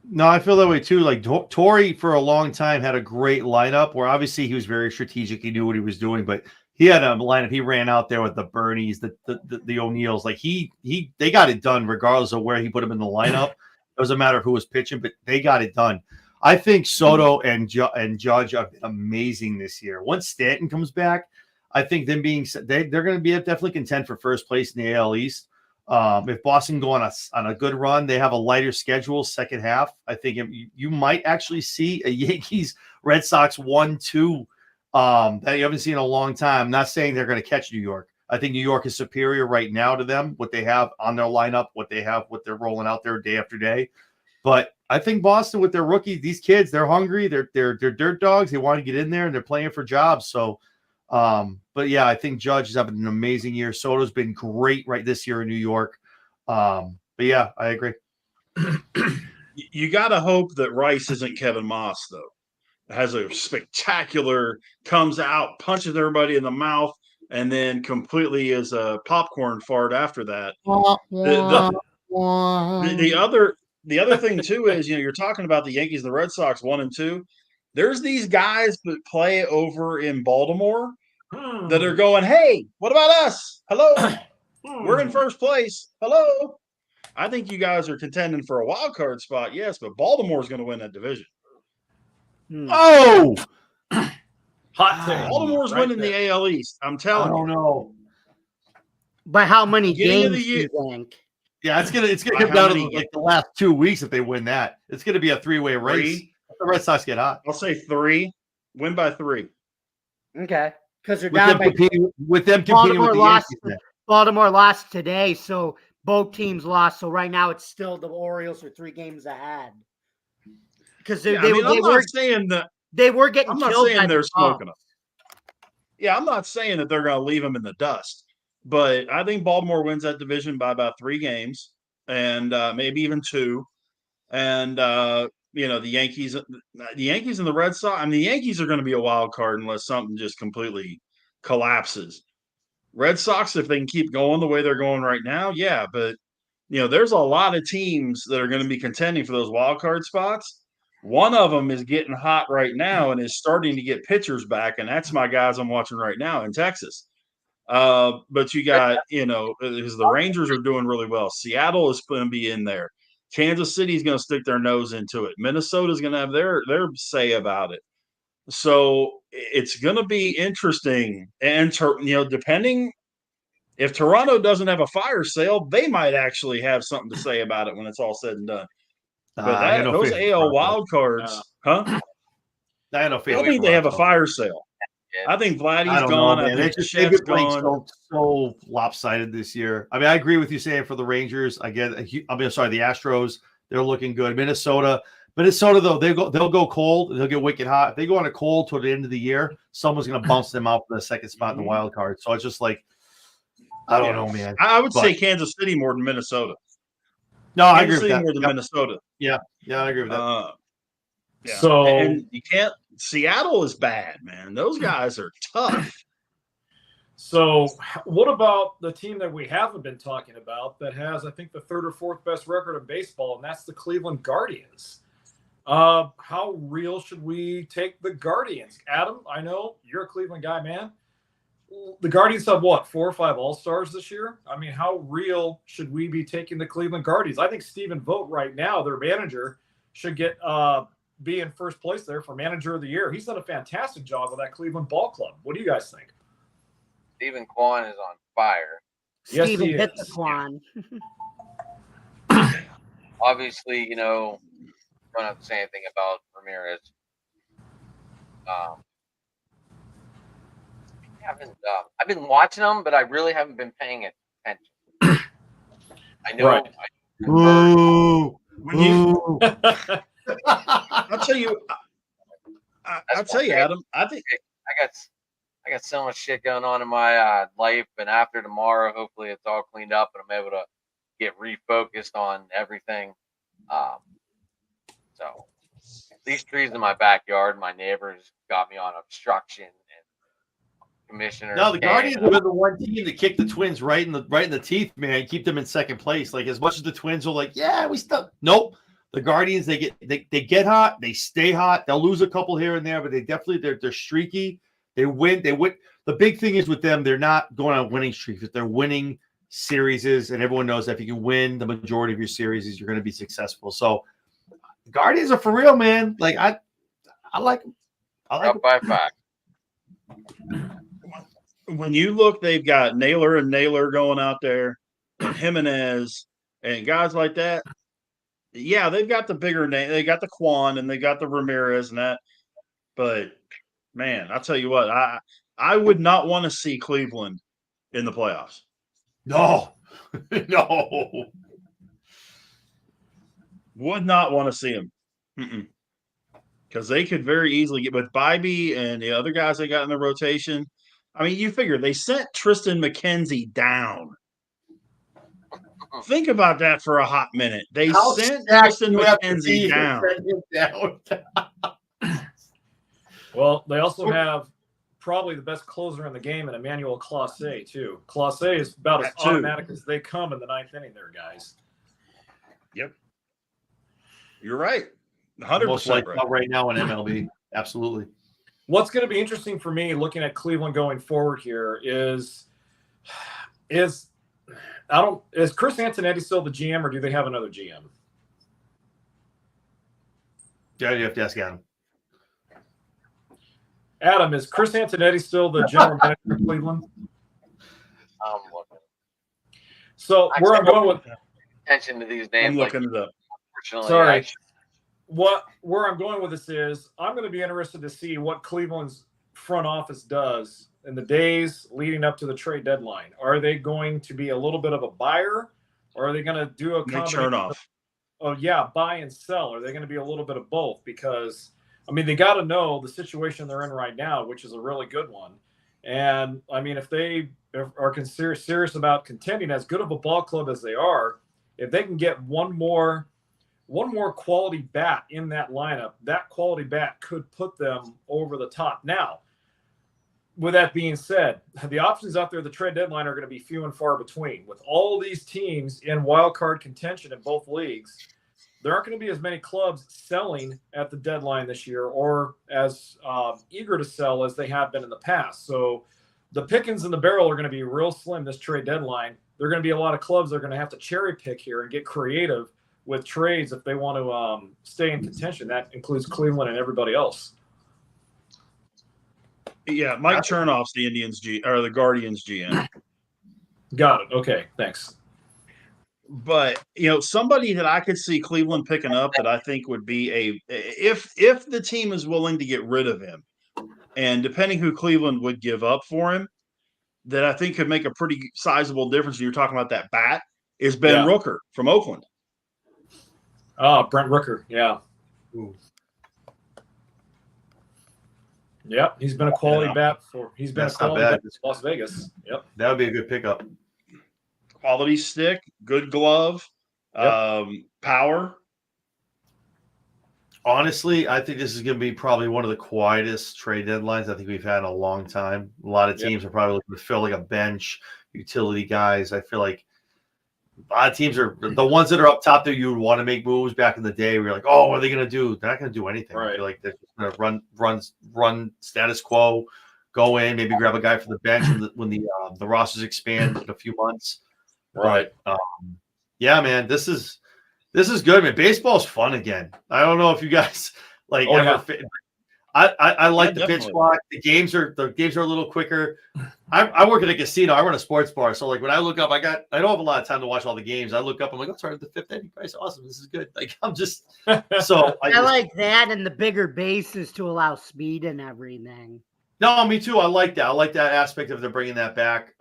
No, I feel that way too. Like Torrey for a long time had a great lineup where obviously he was very strategic. He knew what he was doing, but he had a lineup. He ran out there with the Bernies, the O'Neills. Like they got it done regardless of where he put them in the lineup. It doesn't matter who was pitching, but they got it done. I think Soto and Judge have been amazing this year. Once Stanton comes back, I think them they're going to be definitely contend for first place in the AL East. If Boston go on a good run, they have a lighter schedule second half. I think you might actually see a Yankees Red Sox 1-2 that you haven't seen in a long time. I'm not saying they're going to catch New York. I think New York is superior right now to them, what they have on their lineup, what they're rolling out there day after day. But I think Boston with their rookies, these kids, they're hungry. They're dirt dogs. They want to get in there and they're playing for jobs. So, but yeah, I think Judge is having an amazing year. Soto's been great right this year in New York. But yeah, I agree. You got to hope that Rice isn't Kevin Moss, though. Has a spectacular, comes out, punches everybody in the mouth, and then completely is a popcorn fart after that. The other thing too is, you're talking about the Yankees, the Red Sox 1-2. There's these guys that play over in Baltimore that are going, hey, what about us? Hello, we're in first place. Hello. I think you guys are contending for a wild card spot, yes, but Baltimore's going to win that division. Oh, Hot take. Baltimore's right winning there. the AL East. I'm I telling don't you. know. By how many Beginning of games the do you year- think? Yeah, it's gonna By come how down to many like the last 2 weeks if they win that. It's gonna be a 3-way race. Three. If the Red Sox get hot. I'll say 3. Win by 3. Okay, because they're With down them, by competing, with them competing Baltimore with the lost. Yankees. then. Baltimore lost today, so both teams lost. So right now it's still the Orioles are 3 games ahead. Because Yeah, I mean, I'm not saying that. they were getting I'm not killed saying by they're the smoking Cubs. them. Yeah, I'm not saying that they're going to leave them in the dust, but I think Baltimore wins that division by about 3 games and maybe even 2. And the Yankees and the Red Sox. I mean, the Yankees are going to be a wild card unless something just completely collapses. Red Sox, if they can keep going the way they're going right now, yeah. But there's a lot of teams that are going to be contending for those wild card spots. One of them is getting hot right now and is starting to get pitchers back, and that's my guys I'm watching right now in Texas. But you got, because the Rangers are doing really well. Seattle is going to be in there. Kansas City is going to stick their nose into it. Minnesota is going to have their say about it. So it's going to be interesting. And, depending if Toronto doesn't have a fire sale, they might actually have something to say about it when it's all said and done. But I got no those faith in AL Toronto. wild cards, huh? I got no faith I in think they have a Toronto. fire sale. Yeah. I think I Vladdy's don't gone. know, I man. think They've Chet's been playing gone. so lopsided this year. I mean, I agree with you saying for the Rangers. The Astros, they're looking good. Minnesota though, they'll go cold. They'll get wicked hot. If they go on a cold toward the end of the year, someone's going to bounce them out for the second spot in the wild card. So it's just like, I don't know, man. I would say Kansas City more than Minnesota. No, I Kansas agree with City that. more than Minnesota. Yeah, I agree with that. Yeah. So- and you can't. Seattle is bad, man. Those guys are tough. So, what about the team that we haven't been talking about that has, I think, the 3rd or 4th best record in baseball, and that's the Cleveland Guardians? How real should we take the Guardians? Adam, I know you're a Cleveland guy, man. The Guardians have what, 4 or 5 All-Stars this year? I mean, how real should we be taking the Cleveland Guardians? I think Stephen Vogt right now, their manager, should get be in first place there for Manager of the Year. He's done a fantastic job with that Cleveland ball club. What do you guys think? Stephen Kwan is on fire. Yes, Steven he hit the is. Kwan. Obviously, don't have to say anything about Ramirez. I've been watching them, but I really haven't been paying attention. I know. Right. Ooh, When you, ooh. I'll tell you, Adam. I think I got so much shit going on in my life, and after tomorrow, hopefully it's all cleaned up and I'm able to get refocused on everything. So these trees in my backyard, my neighbors got me on obstruction and commissioner. No, the Guardians have been the one team to kick the Twins right in the teeth, man. Keep them in second place. Like as much as the Twins are like, yeah, we still nope. The Guardians, they get hot, they stay hot. They'll lose a couple here and there, but they're streaky. They win. The big thing is with them, they're not going on winning streaks. If they're winning series, and everyone knows that if you can win the majority of your series, you're going to be successful. So the Guardians are for real, man. Like I like them. I like up by 5. when you look, they've got Naylor going out there, and Jimenez, and guys like that. Yeah, they've got the bigger name. They got the Kwan and they got the Ramirez and that. But man, I'll tell you what, I would not want to see Cleveland in the playoffs. No, no. Would not want to see them. Because they could very easily get with Bybee and the other guys they got in the rotation. I mean, you figure they sent Tristan McKenzie down. Think about that for a hot minute. They sent Tristan McKenzie down. Well, they also have probably the best closer in the game in Emmanuel Clase, too. Clase is about as automatic as they come in the 9th inning there, guys. Yep. You're right. 100% Most likely right. right now in MLB. Absolutely. What's going to be interesting for me looking at Cleveland going forward here is Is Chris Antonetti still the GM, or do they have another GM? Yeah, you have to ask Adam. Adam, is Chris Antonetti still the general manager of Cleveland? I'm looking. So where I'm going with Attention to these names. I'm looking it up. Unfortunately, Sorry. Where I'm going with this is I'm going to be interested to see what Cleveland's front office does in the days leading up to the trade deadline. Are they going to be a little bit of a buyer, or are they going to do a Nick combination Chernoff. buy and sell? Are they going to be a little bit of both? Because I mean, they got to know the situation they're in right now, which is a really good one. And I mean, if they are serious about contending, as good of a ball club as they are, if they can get one more quality bat in that lineup, that quality bat could put them over the top. Now, with that being said, the options out there at the trade deadline are going to be few and far between. With all these teams in wild card contention in both leagues, there aren't going to be as many clubs selling at the deadline this year, or as eager to sell as they have been in the past. So the pickings in the barrel are going to be real slim this trade deadline. There are going to be a lot of clubs that are going to have to cherry pick here and get creative with trades if they want to stay in contention. That includes Cleveland and everybody else. Yeah, Mike Chernoff's the the Guardians GM. Got it. Okay, thanks. But somebody that I could see Cleveland picking up that I think would be if the team is willing to get rid of him, and depending who Cleveland would give up for him, that I think could make a pretty sizable difference. You're talking about that bat is Ben Rooker from Oakland. Oh, Brent Rooker, yeah. Ooh. Yep, he's been a quality bat for Las Vegas. Yep, that would be a good pickup. Quality stick, good glove, power. Honestly, I think this is going to be probably one of the quietest trade deadlines I think we've had in a long time. A lot of teams are probably looking to fill like a bench, utility guys. I feel like a lot of teams are the ones that are up top there. You would want to make moves back in the day. Where you're like, oh, what are they going to do? They're not going to do anything. Right. I feel like they're just going to run status quo, go in, maybe grab a guy from the bench when the rosters expand in a few months. Right. But, yeah, man, this is good, man. Baseball's fun again. I don't know if you guys like I like the pitch clock. The games are a little quicker. I work at a casino. I run a sports bar, so like when I look up, I don't have a lot of time to watch all the games. I look up, I'm like, oh, sorry, the fifth inning price, awesome. This is good. Like I'm just so I like that and the bigger bases to allow speed and everything. No, me too. I like that. I like that aspect of they're bringing that back.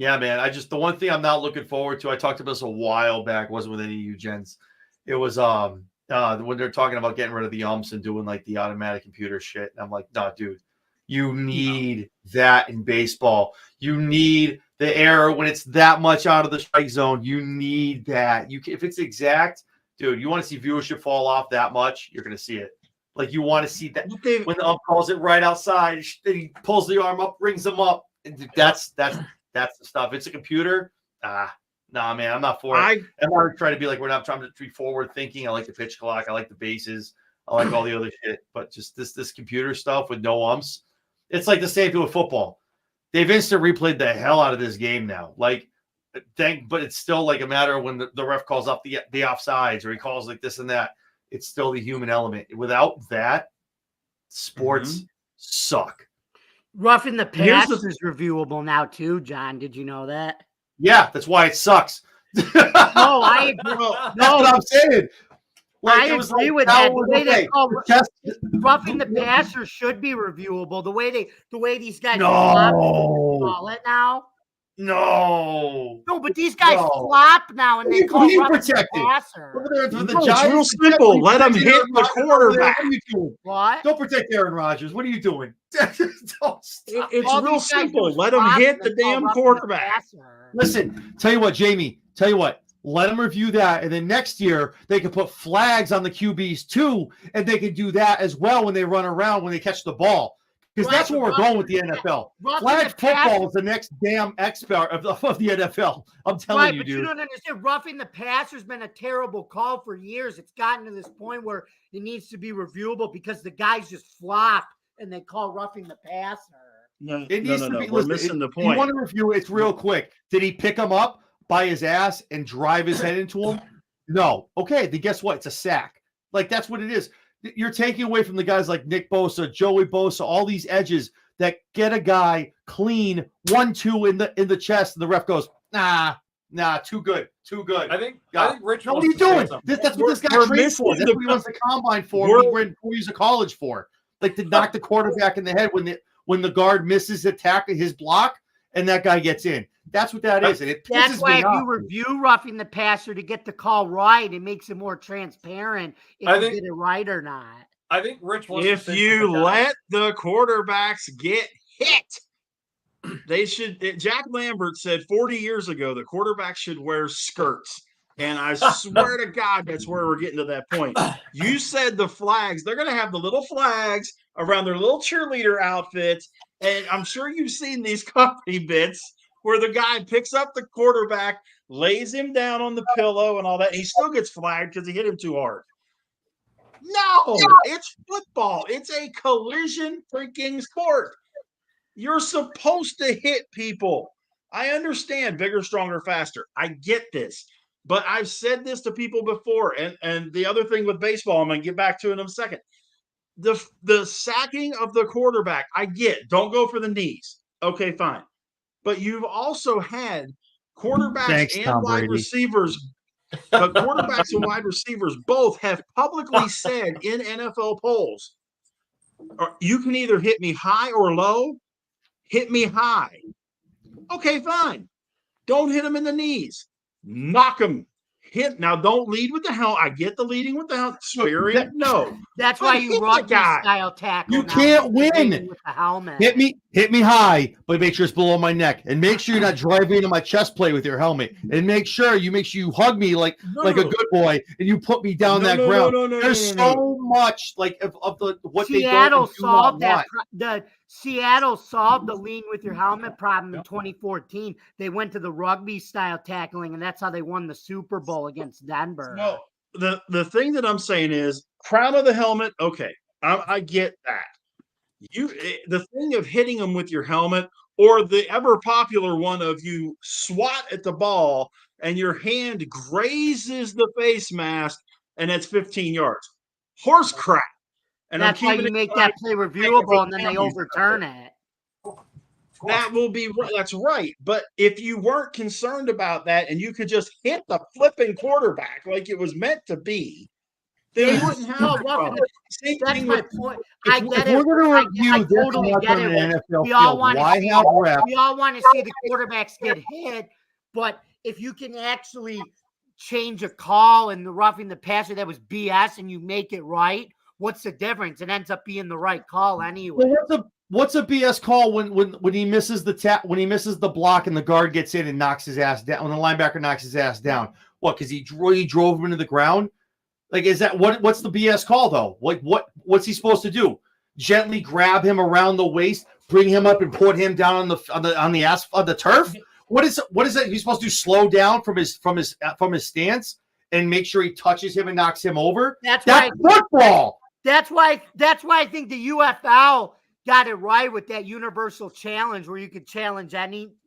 Yeah, man. The one thing I'm not looking forward to, I talked about this a while back, wasn't with any of you gents. It was when they're talking about getting rid of the umps and doing like the automatic computer shit. And I'm like, no, dude, you need that in baseball. You need the error when it's that much out of the strike zone. You need that. If it's exact, dude, you want to see viewership fall off that much, you're going to see it. Like you want to see that when the ump calls it right outside, he pulls the arm up, brings them up. And that's the stuff. It's a computer. Nah, man, I'm not for it. I'm not trying to be like, we're not trying to be forward thinking. I like the pitch clock. I like the bases. I like all the other shit. But just this computer stuff with no umps, it's like the same thing with football. They've instant replayed the hell out of this game now. Like, but it's still like a matter of when the ref calls off the offsides or he calls like this and that. It's still the human element. Without that, sports suck. Roughing the Pass is reviewable now too, John. Did you know that? Yeah, that's why it sucks. No, I agree. That's what I'm saying. Like, I agree with that. The way they call Roughing the Passer should be reviewable. The way these guys call it now. No, but these guys flop now and they call Roughing the Passer. It's real simple. Let them hit the quarterback. What? Don't protect Aaron Rodgers. What are you doing? It's real simple. Let them hit the damn quarterback. Listen, tell you what, Jamie. Tell you what. Let them review that, and then next year they can put flags on the QBs too, and they can do that as well when they run around when they catch the ball. Because that's where we're going with the NFL. Flag football is the next damn expert of the NFL. I'm telling you, dude. You don't understand. Roughing the Passer has been a terrible call for years. It's gotten to this point where it needs to be reviewable because the guys just flop and they call roughing the passer. No. We're missing the point. You want to review it? It's real quick. Did he pick him up? by his ass and drive his head into him? No. Okay, then guess what? It's a sack. Like, that's what it is. You're taking away from the guys like Nick Bosa, Joey Bosa, all these edges that get a guy clean 1-2 in the chest, and the ref goes, nah, too good. I think Rich. What are you doing? That's what this guy trained for. That's what he runs the combine for. He was a college for, like, to knock the quarterback in the head when the guard misses attack his block and that guy gets in. That's what that is. And it That's pisses why me if off. you review roughing the passer to get the call right, it makes it more transparent if you get it right or not. I think Rich wants If to say you something let the quarterbacks get hit, they should. Jack Lambert said 40 years ago the quarterbacks should wear skirts. And I swear to God, that's where we're getting to that point. You said the flags, they're going to have the little flags around their little cheerleader outfits. And I'm sure you've seen these comedy bits where the guy picks up the quarterback, lays him down on the pillow and all that. And he still gets flagged because he hit him too hard. No, it's football. It's a collision freaking sport. You're supposed to hit people. I understand bigger, stronger, faster. I get this. But I've said this to people before. And the other thing with baseball, I'm going to get back to it in a second. The sacking of the quarterback, I get. Don't go for the knees. Okay, fine. But you've also had quarterbacks and wide receivers. But quarterbacks and wide receivers both have publicly said in NFL polls, you can either hit me high or low. Hit me high. Okay, fine. Don't hit him in the knees. Knock him. Hit. Now, don't lead with the helmet. I get the leading with the helmet. Spearing, no. That's why you rugby style tackle. You can't win with the helmet. Hit me high, but make sure it's below my neck, and make sure you're not driving into my chest plate with your helmet, and make sure you hug me like a good boy, and you put me down that ground. There's so much like of the what Seattle they solved that. The Seattle solved the lean with your helmet problem in 2014. They went to the rugby style tackling, and that's how they won the Super Bowl against Denver. No, the thing that I'm saying is crown of the helmet. Okay, I get that. The thing of hitting them with your helmet, or the ever popular one of you swat at the ball and your hand grazes the face mask, and it's 15 yards. Horse crap. And that's why you make that play reviewable, and then they overturn it. That will be that's right. But if you weren't concerned about that and you could just hit the flipping quarterback like it was meant to be, then you wouldn't have that's my point. I get it. We're going to review this totally get it. We field. all want to see the quarterbacks get hit, but if you can actually change a call in the roughing the passer that was BS and you make it right, what's the difference? It ends up being the right call anyway. Well, what's a BS call when he misses when he misses the block and the guard gets in and knocks his ass down? When the linebacker knocks his ass down, what? Because he drove him into the ground. Like, is that what's the BS call though? Like, what's he supposed to do? Gently grab him around the waist, bring him up, and put him down on the turf? What is that? He's supposed to slow down from his stance and make sure he touches him and knocks him over. That's football. That's why I think the UFL got it right with that universal challenge where you could challenge anything.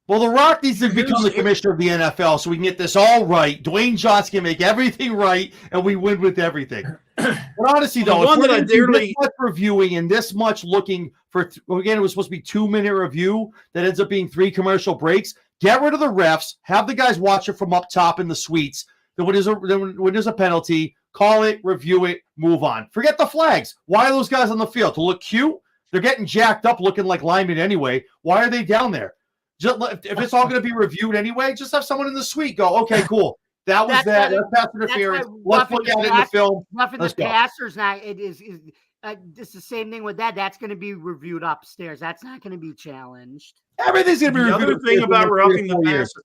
Well, The Rock needs to become the commissioner of the NFL so we can get this all right. Dwayne Johnson can make everything right, and we win with everything. But honestly, though, if we're going to do this much reviewing and this much looking for, again, it was supposed to be 2-minute review that ends up being 3 commercial breaks. Get rid of the refs. Have the guys watch it from up top in the suites. Then when there's a penalty, call it, review it, move on. Forget the flags. Why are those guys on the field? To look cute? They're getting jacked up looking like linemen anyway. Why are they down there? Just if it's all going to be reviewed anyway, just have someone in the suite go, okay, cool. That was that. That's pass interference. Let's look at it in the film. Roughing the passers now, it's the same thing with that. That's going to be reviewed upstairs. That's not going to be challenged. Everything's going to be reviewed. The other thing about roughing the passer.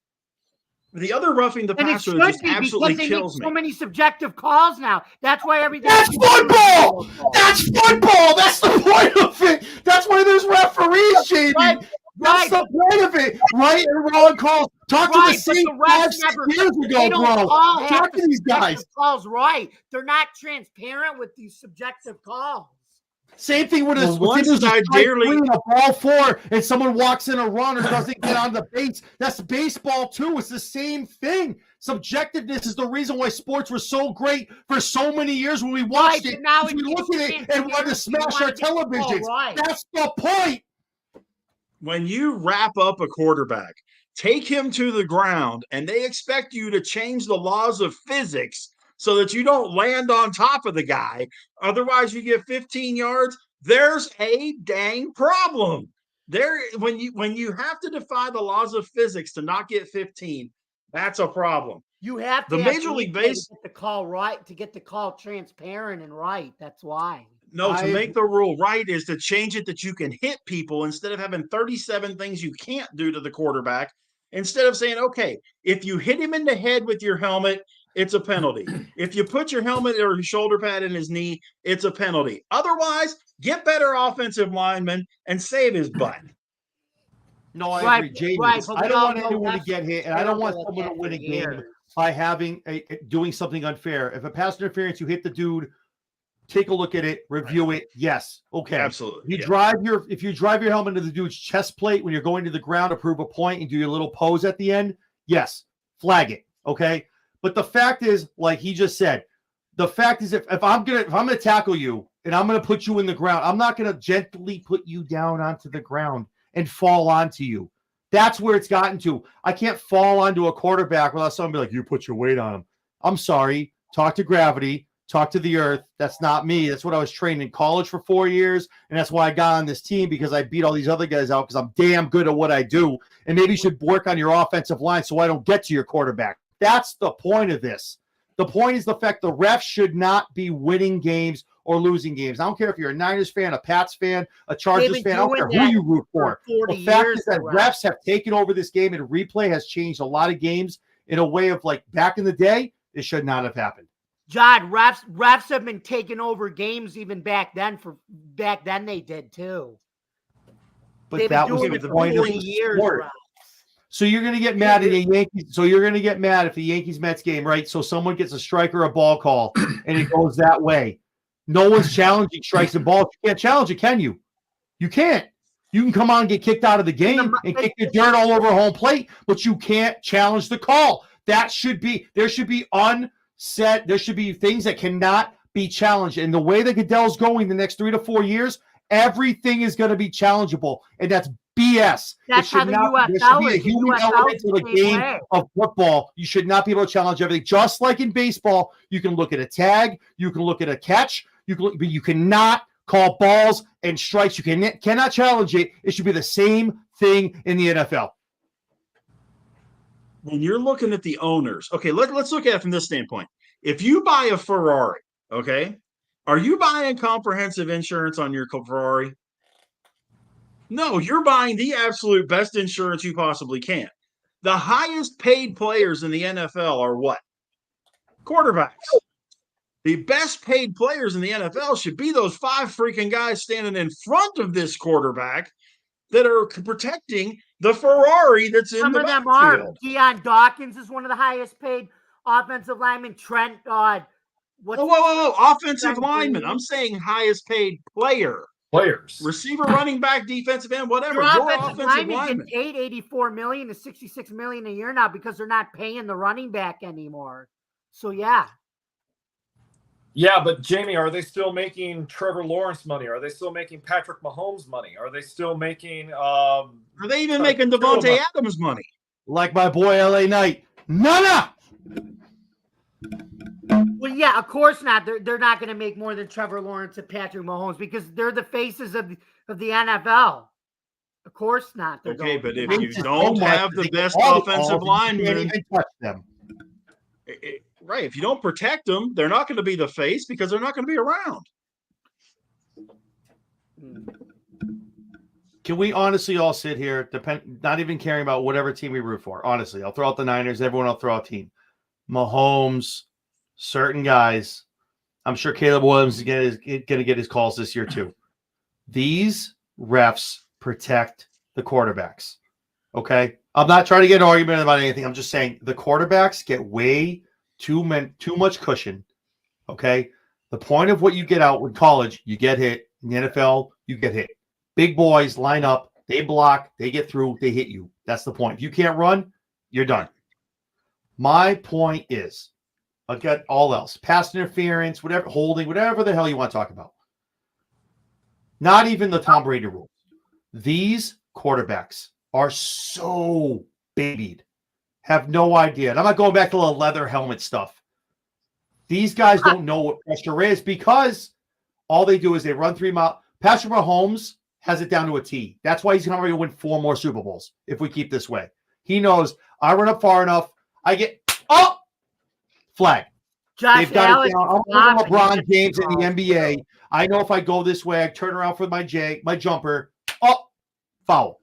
The other roughing the passer that just absolutely kills me. So many subjective calls now. That's why everything. That's football. That's football. That's the point of it. That's why there's referees, Jamie. That's the point of it. Right and wrong calls. Talk to the same 5-6 years ago, bro. Talk to these guys. Calls right. They're not transparent with these subjective calls. Same thing with Well, with once there's a I strike dearly- three and a ball 4, and someone walks in a run or doesn't get on the base. That's baseball too. It's the same thing. Subjectiveness is the reason why sports were so great for so many years when we watched Right, it. but now because we it's look at it and want to transparency. You smash wanna our get the ball televisions. right. That's the point. When you wrap up a quarterback, take him to the ground, and they expect you to change the laws of physics so that you don't land on top of the guy. Otherwise, you get 15 yards. There's a dang problem. There, when you have to defy the laws of physics to not get 15, that's a problem. You have to The have Major League gameplay Base- to get the call right, to get the call transparent and right. That's why. No, I to make the rule right is to change it that you can hit people instead of having 37 things you can't do to the quarterback. Instead of saying, okay, if you hit him in the head with your helmet, it's a penalty. If you put your helmet or your shoulder pad in his knee, it's a penalty. Otherwise, get better offensive linemen and save his butt. No, I Right, agree, Jamie. right, but I we don't all want know anyone to refs get are hit, and I don't want terrible at someone to that win for a game years. by having doing something unfair. If a pass interference, you hit the dude, take a look at it, review it. Yes, okay. Absolutely. You yeah. if you drive your helmet into the dude's chest plate when you're going to the ground to prove a point and do your little pose at the end, yes, flag it. Okay. But the fact is, like he just said, the fact is if I'm gonna tackle you and I'm gonna put you in the ground, I'm not gonna gently put you down onto the ground and fall onto you. That's where it's gotten to. I can't fall onto a quarterback without someone be like, you put your weight on him. I'm sorry. Talk to gravity. Talk to the earth. That's not me. That's what I was trained in college for 4 years. And that's why I got on this team, because I beat all these other guys out because I'm damn good at what I do. And maybe you should work on your offensive line so I don't get to your quarterback. That's the point of this. The point is the fact the refs should not be winning games or losing games. I don't care if you're a Niners fan, a Pats fan, a Chargers been fan. I don't care doing who that you root for. for 40 The fact years, is that the refs have taken over this game, and replay has changed a lot of games in a way of like back in the day, it should not have happened. John, refs have been taking over games even back then. Back then they did too. But They've that been was doing the it for point of 40 the years. sport. Refs. So you're going to get mad at the Yankees. So you're going to get mad if the Yankees-Mets game, right? So someone gets a strike or a ball call, and it goes that way. No one's challenging strikes and balls. You can't challenge it, can you? You can't. You can come on and get kicked out of the game and kick the dirt all over home plate, but you can't challenge the call. There should be unset. There should be things that cannot be challenged. And the way that Goodell's going the next 3 to 4 years, everything is going to be challengeable, and that's BS. That's how the there should UFL be a is. The human UFL element is to the the same game way. of football. You should not be able to challenge everything. Just like in baseball, you can look at a tag, you can look at a catch, but you cannot call balls and strikes. You cannot challenge it. It should be the same thing in the NFL. When you're looking at the owners, okay, let's look at it from this standpoint. If you buy a Ferrari, okay, are you buying comprehensive insurance on your Ferrari? No, you're buying the absolute best insurance you possibly can. The highest paid players in the NFL are what? Quarterbacks. The best paid players in the NFL should be those 5 freaking guys standing in front of this quarterback that are protecting the Ferrari that's in Some the of them are. backfield. Deion Dawkins is one of the highest paid offensive linemen. Trent, Whoa. Offensive Trent lineman. Green. I'm saying highest paid player. Players. Receiver, running back, defensive end, whatever. Your Your offensive offensive linemen lineman. get paid $84 million to $66 million a year now because they're not paying the running back anymore. So yeah. Yeah, but Jamie, are they still making Trevor Lawrence money? Are they still making Patrick Mahomes money? Are they still making Are they even making Devontae Adams money? Like my boy LA Knight. None. Well, yeah, of course not. They're not going to make more than Trevor Lawrence and Patrick Mahomes because they're the faces of the NFL. Of course not. They're Okay, going but to. if It's you just don't so much have the that best they all offensive balls and you can't linemen, even touch them. right? If you don't protect them, they're not going to be the face because they're not going to be around. Can we honestly all sit here, not even caring about whatever team we root for? Honestly, I'll throw out the Niners. Everyone, I'll throw out team. Mahomes, certain guys. I'm sure Caleb Williams is going to get his calls this year too. These refs protect the quarterbacks. Okay, I'm not trying to get an argument about anything. I'm just saying the quarterbacks get way too much cushion. Okay, the point of what you get out with college, you get hit, In the NFL, you get hit. Big boys line up, they block, they get through, they hit you. That's the point. If you can't run, you're done. My point is, I've got all else. Pass interference, whatever, holding, whatever the hell you want to talk about. Not even the Tom Brady rules. These quarterbacks are so babied. Have no idea. And I'm not going back to the leather helmet stuff. These guys don't know what pressure is because all they do is they run 3 miles. Patrick Mahomes has it down to a T. That's why he's going to win 4 more Super Bowls if we keep this way. He knows I run up far enough. I get flag. Josh They've got Allen it down. I'm stopping LeBron it. James in the NBA. I know if I go this way, I turn around for my jumper. Foul.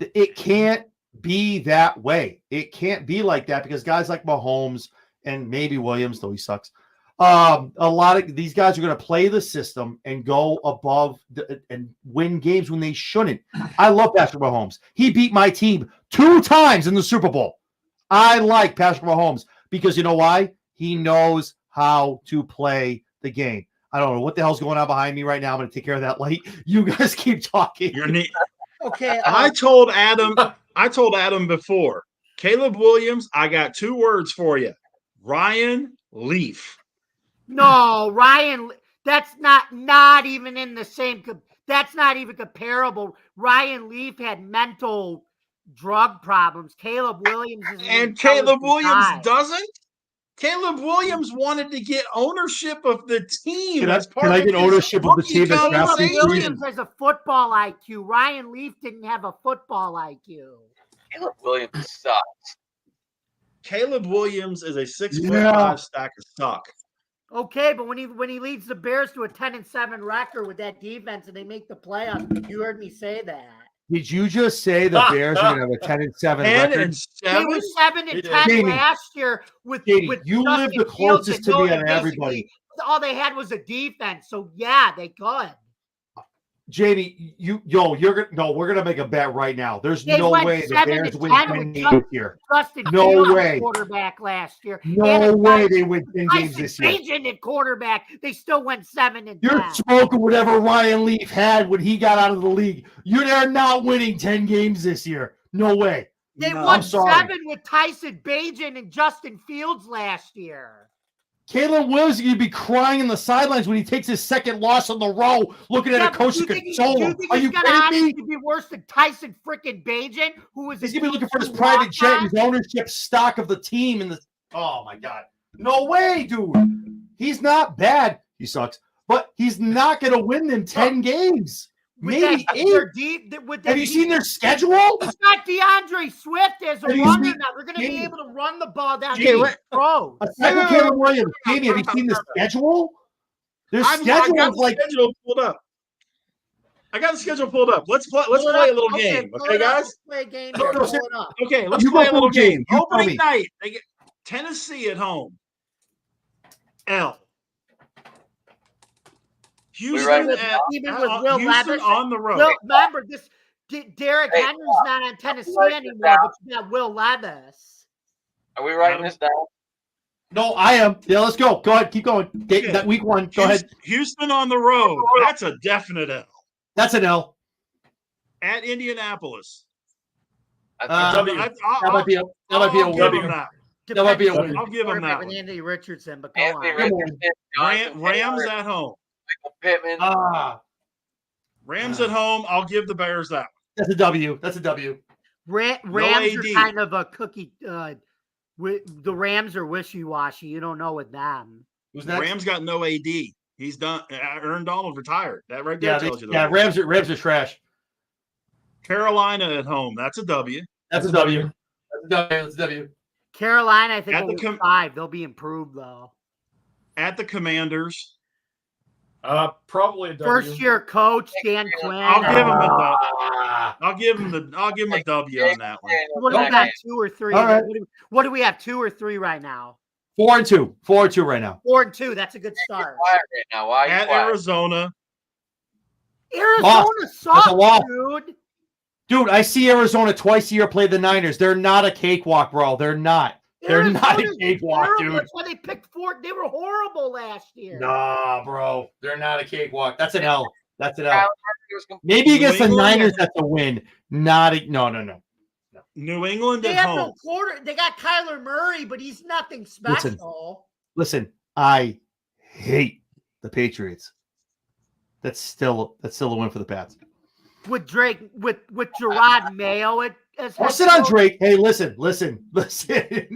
It can't be that way. It can't be like that because guys like Mahomes and maybe Williams, though he sucks. A lot of these guys are going to play the system and go above and win games when they shouldn't. I love Patrick Mahomes. He beat my team 2 times in the Super Bowl. I like Patrick Mahomes because you know why? He knows how to play the game. I don't know what the hell's going on behind me right now. I'm going to take care of that light. You guys keep talking. Okay. I told Adam before. Caleb Williams, I got 2 words for you. Ryan Leaf. No, Ryan, that's not even in the same. That's not even comparable. Ryan Leaf had mental drug problems. Caleb Williams is an And Caleb intelligent Williams guy. doesn't? Caleb Williams wanted to get ownership of the team. Can I- as part can I of get his ownership of the rookie team that's Caleb drafted conversation. Williams has a football IQ. Ryan Leaf didn't have a football IQ. Caleb Williams sucks. Caleb Williams is a 6'5" Yeah. stack of stock. Okay, but when he leads the Bears to a 10-7 record with that defense and they make the playoffs, you heard me say that. Did you just say the Bears are going to have a 10-7 10 record? and They 7. were 7-10 Jamie, last year with Jamie, you Justin live the Fields closest and to me Miller. on Basically, everybody. all they had was a defense. So yeah, they could. Jamie, we're gonna make a bet right now. There's They no went way the 7-10 Bears win with 10 games Justin- this year. Justin No Fields way. quarterback last year. No way they win 10 games Tyson this year. Bagent at quarterback. They still went 7-10. You're smoking whatever Ryan Leaf had when he got out of the league. They're not winning 10 games this year. No way. They No, won I'm sorry. 7 with Tyson Bagent and Justin Fields last year. Caleb Williams is going to be crying in the sidelines when he takes his second loss in the row, looking at a coach do that you can think console do you him. think Are he's you gonna kidding me? honestly be worse than Tyson freaking Bagent, who was He's a going to be looking for his D2 private jet, walk-on? his ownership stock of the team. Oh, my God. No way, dude. He's not bad. He sucks. But he's not going to win them 10 games. With Maybe that- 8. their deep- with that Have you deep- seen their schedule? It's got DeAndre Swift as a Have you runner seen- now. They're going to be Jamie. able to run the ball down Jamie. the throw. Aside from Caleb Williams, Jamie, have you seen the schedule? Their I schedule got is the like schedule pulled up. I got the schedule pulled up. Let's play. Let's Pull it play a up. little Okay, game, pull okay, it up. guys? Let's play a game No, here. no, Pull sir. it up. Okay, let's You play go a little full game. game. You tell Opening me. night, they get Tennessee at home. L. Houston, right with at, Even at- with Will Houston Levis. on the road. Well, remember this. Derrick Hey, Henry's not on Tennessee write this anymore, down. but you got Will Levis. Are we writing this down? no, I am. Yeah, let's go. Go ahead, keep going. Okay. That week 1. Go ahead. Houston on the road. That's a definite L. That's an L. At Indianapolis. I think W. That might be a I'll give win. them that. That might be a Depends win. on I'll give him quarterback that with one. Anthony Richardson, but go Anthony on. Richardson, Jonathan Rams Taylor, at home. Michael Pittman. Rams at home. I'll give the Bears that. That's a W. That's a W. Rams AD. are kind of a cookie. The Rams are wishy-washy. You don't know with them. Who's next? Rams got no AD. He's done. Aaron Donald retired. That right there Yeah, tells you. yeah. Rams are trash. Carolina at home. That's a W. That's a W. That's a W. That's a W. Carolina, I think, At the will win 5. They'll be improved, though. At the Commanders. Probably a W. First-year coach, Dan Quinn. I'll give him a W. Ah, I'll give him a W on that one. What do we got, 2 or 3? All right. What do we have, 2 or 3 right now? 4-2. 4-2 right now. 4-2. That's a good start. Quiet right now. Why are you At quiet? Arizona. Arizona That's a sucks, loss. dude. Dude, I see Arizona twice a year play the Niners. They're not a cakewalk, bro. They're not. They're not a Arizona's cakewalk, terrible. dude. That's why they picked Fort. They were horrible last year. Nah, bro. They're not a cakewalk. That's an L. That's an Kyler L. Murray was Maybe New against the England Niners, that's a win. Not a no. New England They at have home. no quarter. They got Kyler Murray, but he's nothing special. Listen, I hate the Patriots. That's still a win for the Pats. With Drake, with Gerard Mayo as I'll head sit on coach. Drake. Hey, listen. They're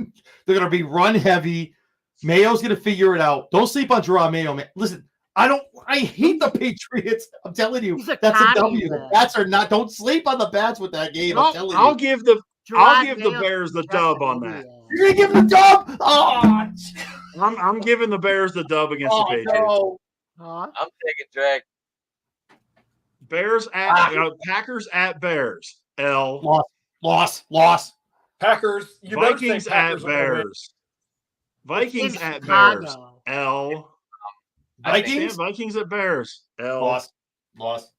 gonna be run heavy. Mayo's gonna figure it out. Don't sleep on Gerard Mayo, man. Listen, I hate the Patriots. I'm telling you, He's a that's a commie, W. The man. Pats are not. Don't sleep on the Pats with that game. I'm telling I'll you. give the Gerard give the Mayo's Bears the just dub an on that. idiot. You're gonna give them the dub. Oh, I'm giving the Bears the dub against the Patriots. no. Huh? I'm taking Drake. Bears at Packers at Bears. L. Loss. Packers. You better say Vikings Packers at are gonna win. Bears. Vikings In at Chicago. Bears. L. Vikings. Vikings at Bears. L. Loss.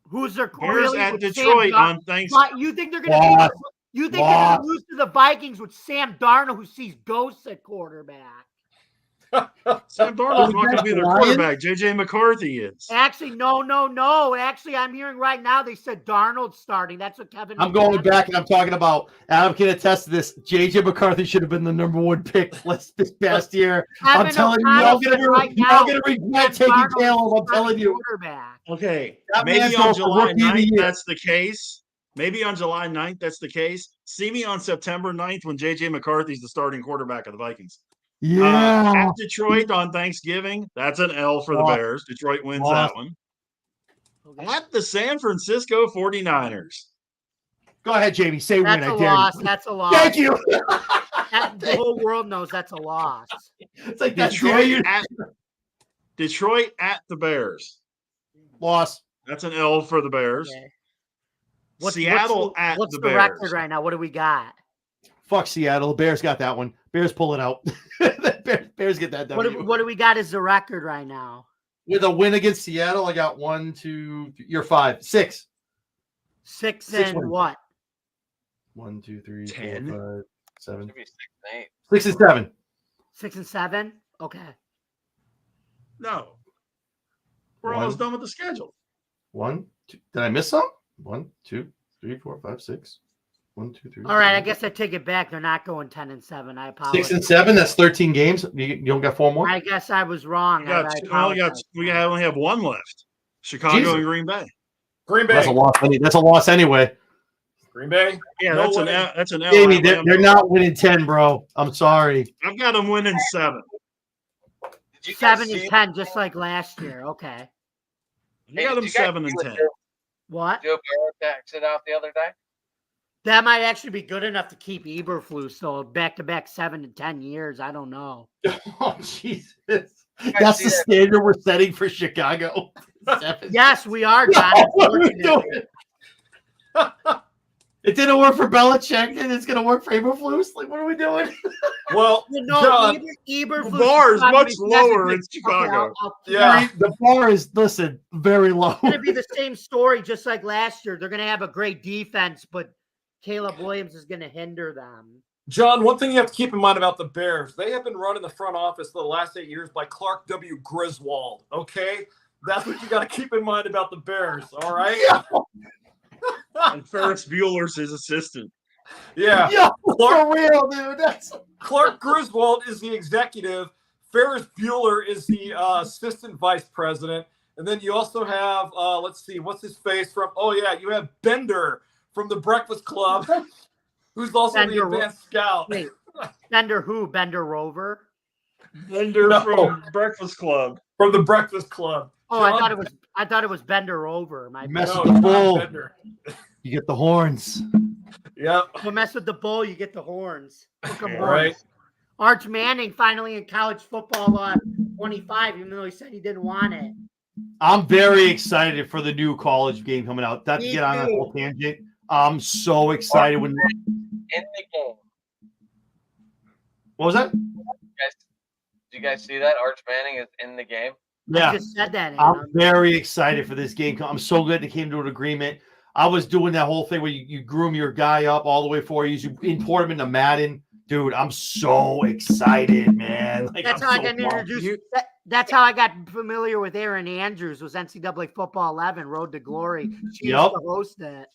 Who's their Bears really at with Sam Detroit Dar- on Thanksgiving. But you think they're gonna Loss. you think they're gonna Loss. lose to the Vikings with Sam Darnold, who sees ghosts at quarterback? Sam Darnold's not going to be their Lions? quarterback. JJ McCarthy is. Actually, no. Actually, I'm hearing right now they said Darnold's starting. That's what Kevin. I'm going back and I'm talking about. Adam can attest to this. JJ McCarthy should have been the number one pick this past year. I'm Kevin telling you, O'Connell y'all said right now, gonna regret Sam taking Darnold's Caleb. I'm the telling you. quarterback. Okay, That maybe man's on going for July rookie of the 9th year. that's the case. Maybe on July 9th that's the case. See me on September 9th when JJ McCarthy's the starting quarterback of the Vikings. Yeah. At Detroit on Thanksgiving, that's an L for the Loss. Bears. Detroit wins Loss. that one. At the San Francisco 49ers. Go ahead, Jamie. Say That's win. a I dare loss. you. That's a loss. Thank you. The whole world knows that's a loss. It's like that. Dare you. Detroit at the Bears. Loss. That's an L for the Bears. Okay. Seattle what's at what's the the Bears. record right now? What do we got? Fuck Seattle. The Bears got that one. Bears pull it out. The Bears get that W. What do we got as the record right now? With a win against Seattle, I got 1, 2. You're 5, 6. Six Six and wins. what? 1, 2, 3, 10. 4, 5, 7. Should be 6 and 8. 6 and 7. 6 and 7. Okay. No. We're One. almost done with the schedule. 1, 2. Did I miss some? 1, 2, 3, 4, 5, 6. 1, 2, 3. All right. I 4. guess I take it back. They're not going 10 and 7. I apologize. 6 and 7. That's 13 games. You don't got 4 more. I guess I was wrong. We only have one left. Chicago Jesus. and Green Bay. Green Bay. That's a loss. That's a loss anyway. Green Bay. Yeah, No that's winning. that's an L. Jamie, they're not winning 10, bro. I'm sorry. I've got them winning 7. Did you guys 7 see and 10, just like last year. Okay. I got them did you guys 7 see and what 10. What? Joe Burrow texted out the other day? That might actually be good enough to keep Eberflus. So back-to-back 7 to 10 years. I don't know. Oh, Jesus. That's the standard we're setting for Chicago. 7. Yes, we are, John. What are we unfortunately. doing? It didn't work for Belichick, and it's going to work for Eberflus. Like, what are we doing? Well, You know, John, Eberflus The bar is probably much has lower to in be- Chicago. Yeah. The bar is, listen, very low. It's going to be the same story, just like last year. They're going to have a great defense, but Caleb Williams is going to hinder them. John, one thing you have to keep in mind about the Bears, they have been running the front office for the last 8 years by Clark W. Griswold. Okay? That's what you got to keep in mind about the Bears. All right? Yeah, And Ferris Bueller's his assistant. Yeah. yeah, for real, dude. That's Clark Griswold is the executive. Ferris Bueller is the assistant vice president. And then you also have, let's see, what's his face from? Oh, yeah, you have Bender from the Breakfast Club, who's also the Bender- advanced scout. Wait, Bender who? Bender Rover? Bender No. from Breakfast Club. From the Breakfast Club. Oh, I John- thought it was Bender Rover. My You mess No, with the John bull, Bender. you get the horns. Yep. You mess with the bull, you get the horns. Look 'em Yeah. horns. Right. Arch Manning finally in college football 25, even though he said he didn't want it. I'm very excited for the new college game coming out. Not to Me get on that too. whole tangent. I'm so excited when. In the game. What was that? Did you guys see that? Arch Manning is in the game. I Yeah, just said that. I'm Adam. very excited for this game. I'm so glad they came to an agreement. I was doing that whole thing where you groom your guy up all the way for you import him into Madden. Dude, I'm so excited, man. Like, That's I'm how I so got pumped. introduced. That's how I got familiar with Aaron Andrews. Was NCAA Football 11 Road to Glory? She used Yep. to host that.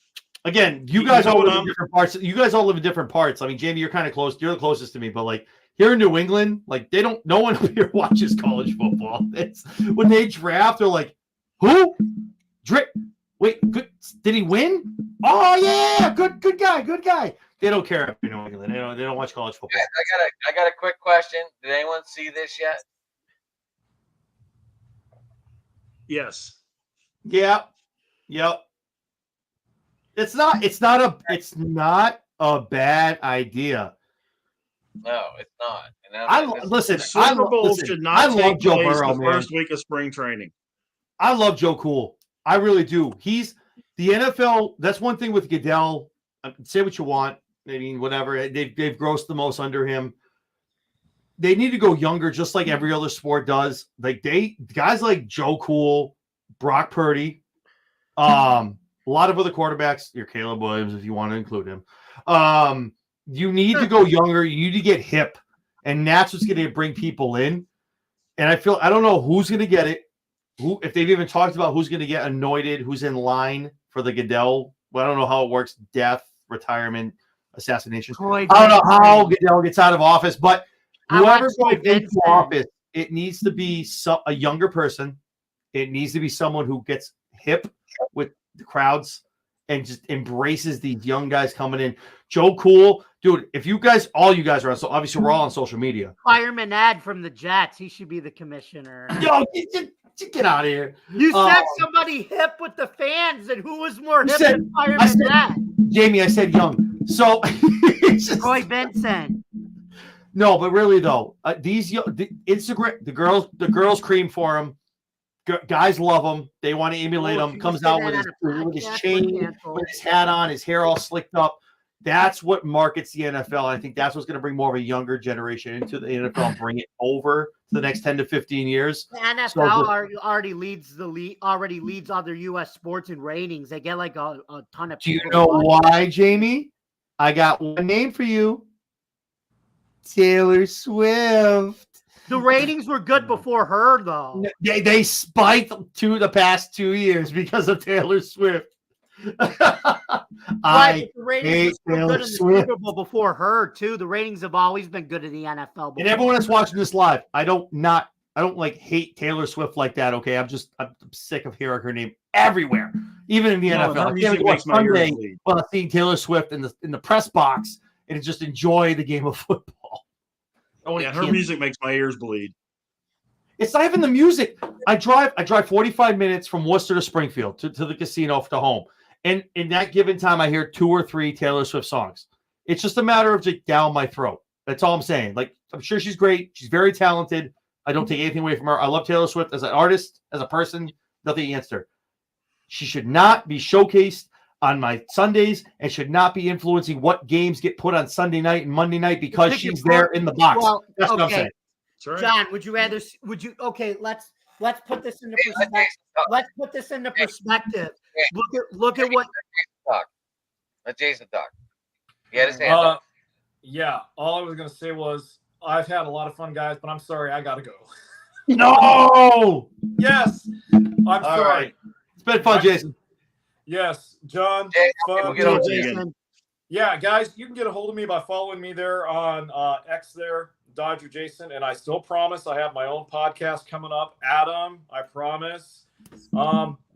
Again, you You guys know all what live in I'm- different parts. You guys all live in different parts. I mean, Jamie, you're kind of close. You're the closest to me, but like here in New England, like no one up here watches college football. It's when they draft, they're like, who? Wait, good. Did he win? Oh yeah, good guy. They don't care if you're New England. They don't watch college football. I got a quick question. Did anyone see this yet? Yes. Yeah. Yep. It's not a bad idea. No, it's not. And Listen, The Super Bowl should not I love take Joe place Burrow, the man. first week of spring training. I love Joe Cool. I really do. He's the NFL. That's one thing with Goodell. Say what you want. I mean, whatever. They've grossed the most under him. They need to go younger, just like every other sport does. Like guys like Joe Cool, Brock Purdy, a lot of other quarterbacks. Your Caleb Williams, if you want to include him. You need to go younger. You need to get hip, and that's what's going to bring people in. And I don't know who's going to get it. If they've even talked about who's going to get anointed, who's in line for the Goodell. Well, I don't know how it works. Death, retirement, assassination. Troy I don't know how Vincent. Goodell gets out of office, but I whoever want Troy goes into Vincent. office, it needs to be a younger person. It needs to be someone who gets hip with the crowds and just embraces these young guys coming in. Joe Cool, dude. If all you guys are on, so obviously we're all on social media. Fireman Ed from the Jets. He should be the commissioner. Yo, get out of here. You said somebody hip with the fans, and who was more hip said- than Fireman Ed? Jamie, I said young. So it's just- Troy Vincent. no, but really though, Instagram, the girls cream for him. Guys love him. They want to emulate Oh, him. you Comes said out that with his, on a with his podcast, chain, cancel. with his hat on, his hair all slicked up. That's what markets the NFL. I think that's what's going to bring more of a younger generation into the NFL and bring it over to the next 10 to 15 years. The NFL So already leads other U.S. sports in ratings. They get like a ton of Do you people. know watching. why, Jamie? I got one name for you. Taylor Swift. The ratings were good before her, though. They spiked to the past 2 years because of Taylor Swift. Right, but the ratings hate were still Taylor good in the Swift. Super Bowl before her too. The ratings have always been good in the NFL. And before. everyone that's watching this live, I don't like hate Taylor Swift like that. Okay, I'm sick of hearing her name everywhere, even in the NFL. Her I music can't go on makes my ears Sunday bleed. while seeing Taylor Swift in the press box and just enjoy the game of football. Yeah, her music makes my ears bleed. It's not even the music. I drive 45 minutes from Worcester to Springfield to the casino to home. And in that given time, I hear 2 or 3 Taylor Swift songs. It's just a matter of just down my throat. That's all I'm saying. Like, I'm sure she's great. She's very talented. I don't take anything away from her. I love Taylor Swift as an artist, as a person, nothing against her. She should not be showcased on my Sundays and should not be influencing what games get put on Sunday night and Monday night because Pick your she's there in the box. Well, That's what I'm okay. saying. That's right. John, okay, let's put this into Jason, perspective. talk. Let's put this into perspective. Look at what Let Jason talk. He had his hand up. Yeah, all I was gonna say was I've had a lot of fun, guys, but I'm sorry, I gotta go. No! Yes, I'm All sorry. right. It's been fun, Jason. Yes, John. Jason, fun. we'll get on Jason. Yeah, guys, you can get a hold of me by following me there on X there, Dodger Jason, and I still promise I have my own podcast coming up. Adam, I promise.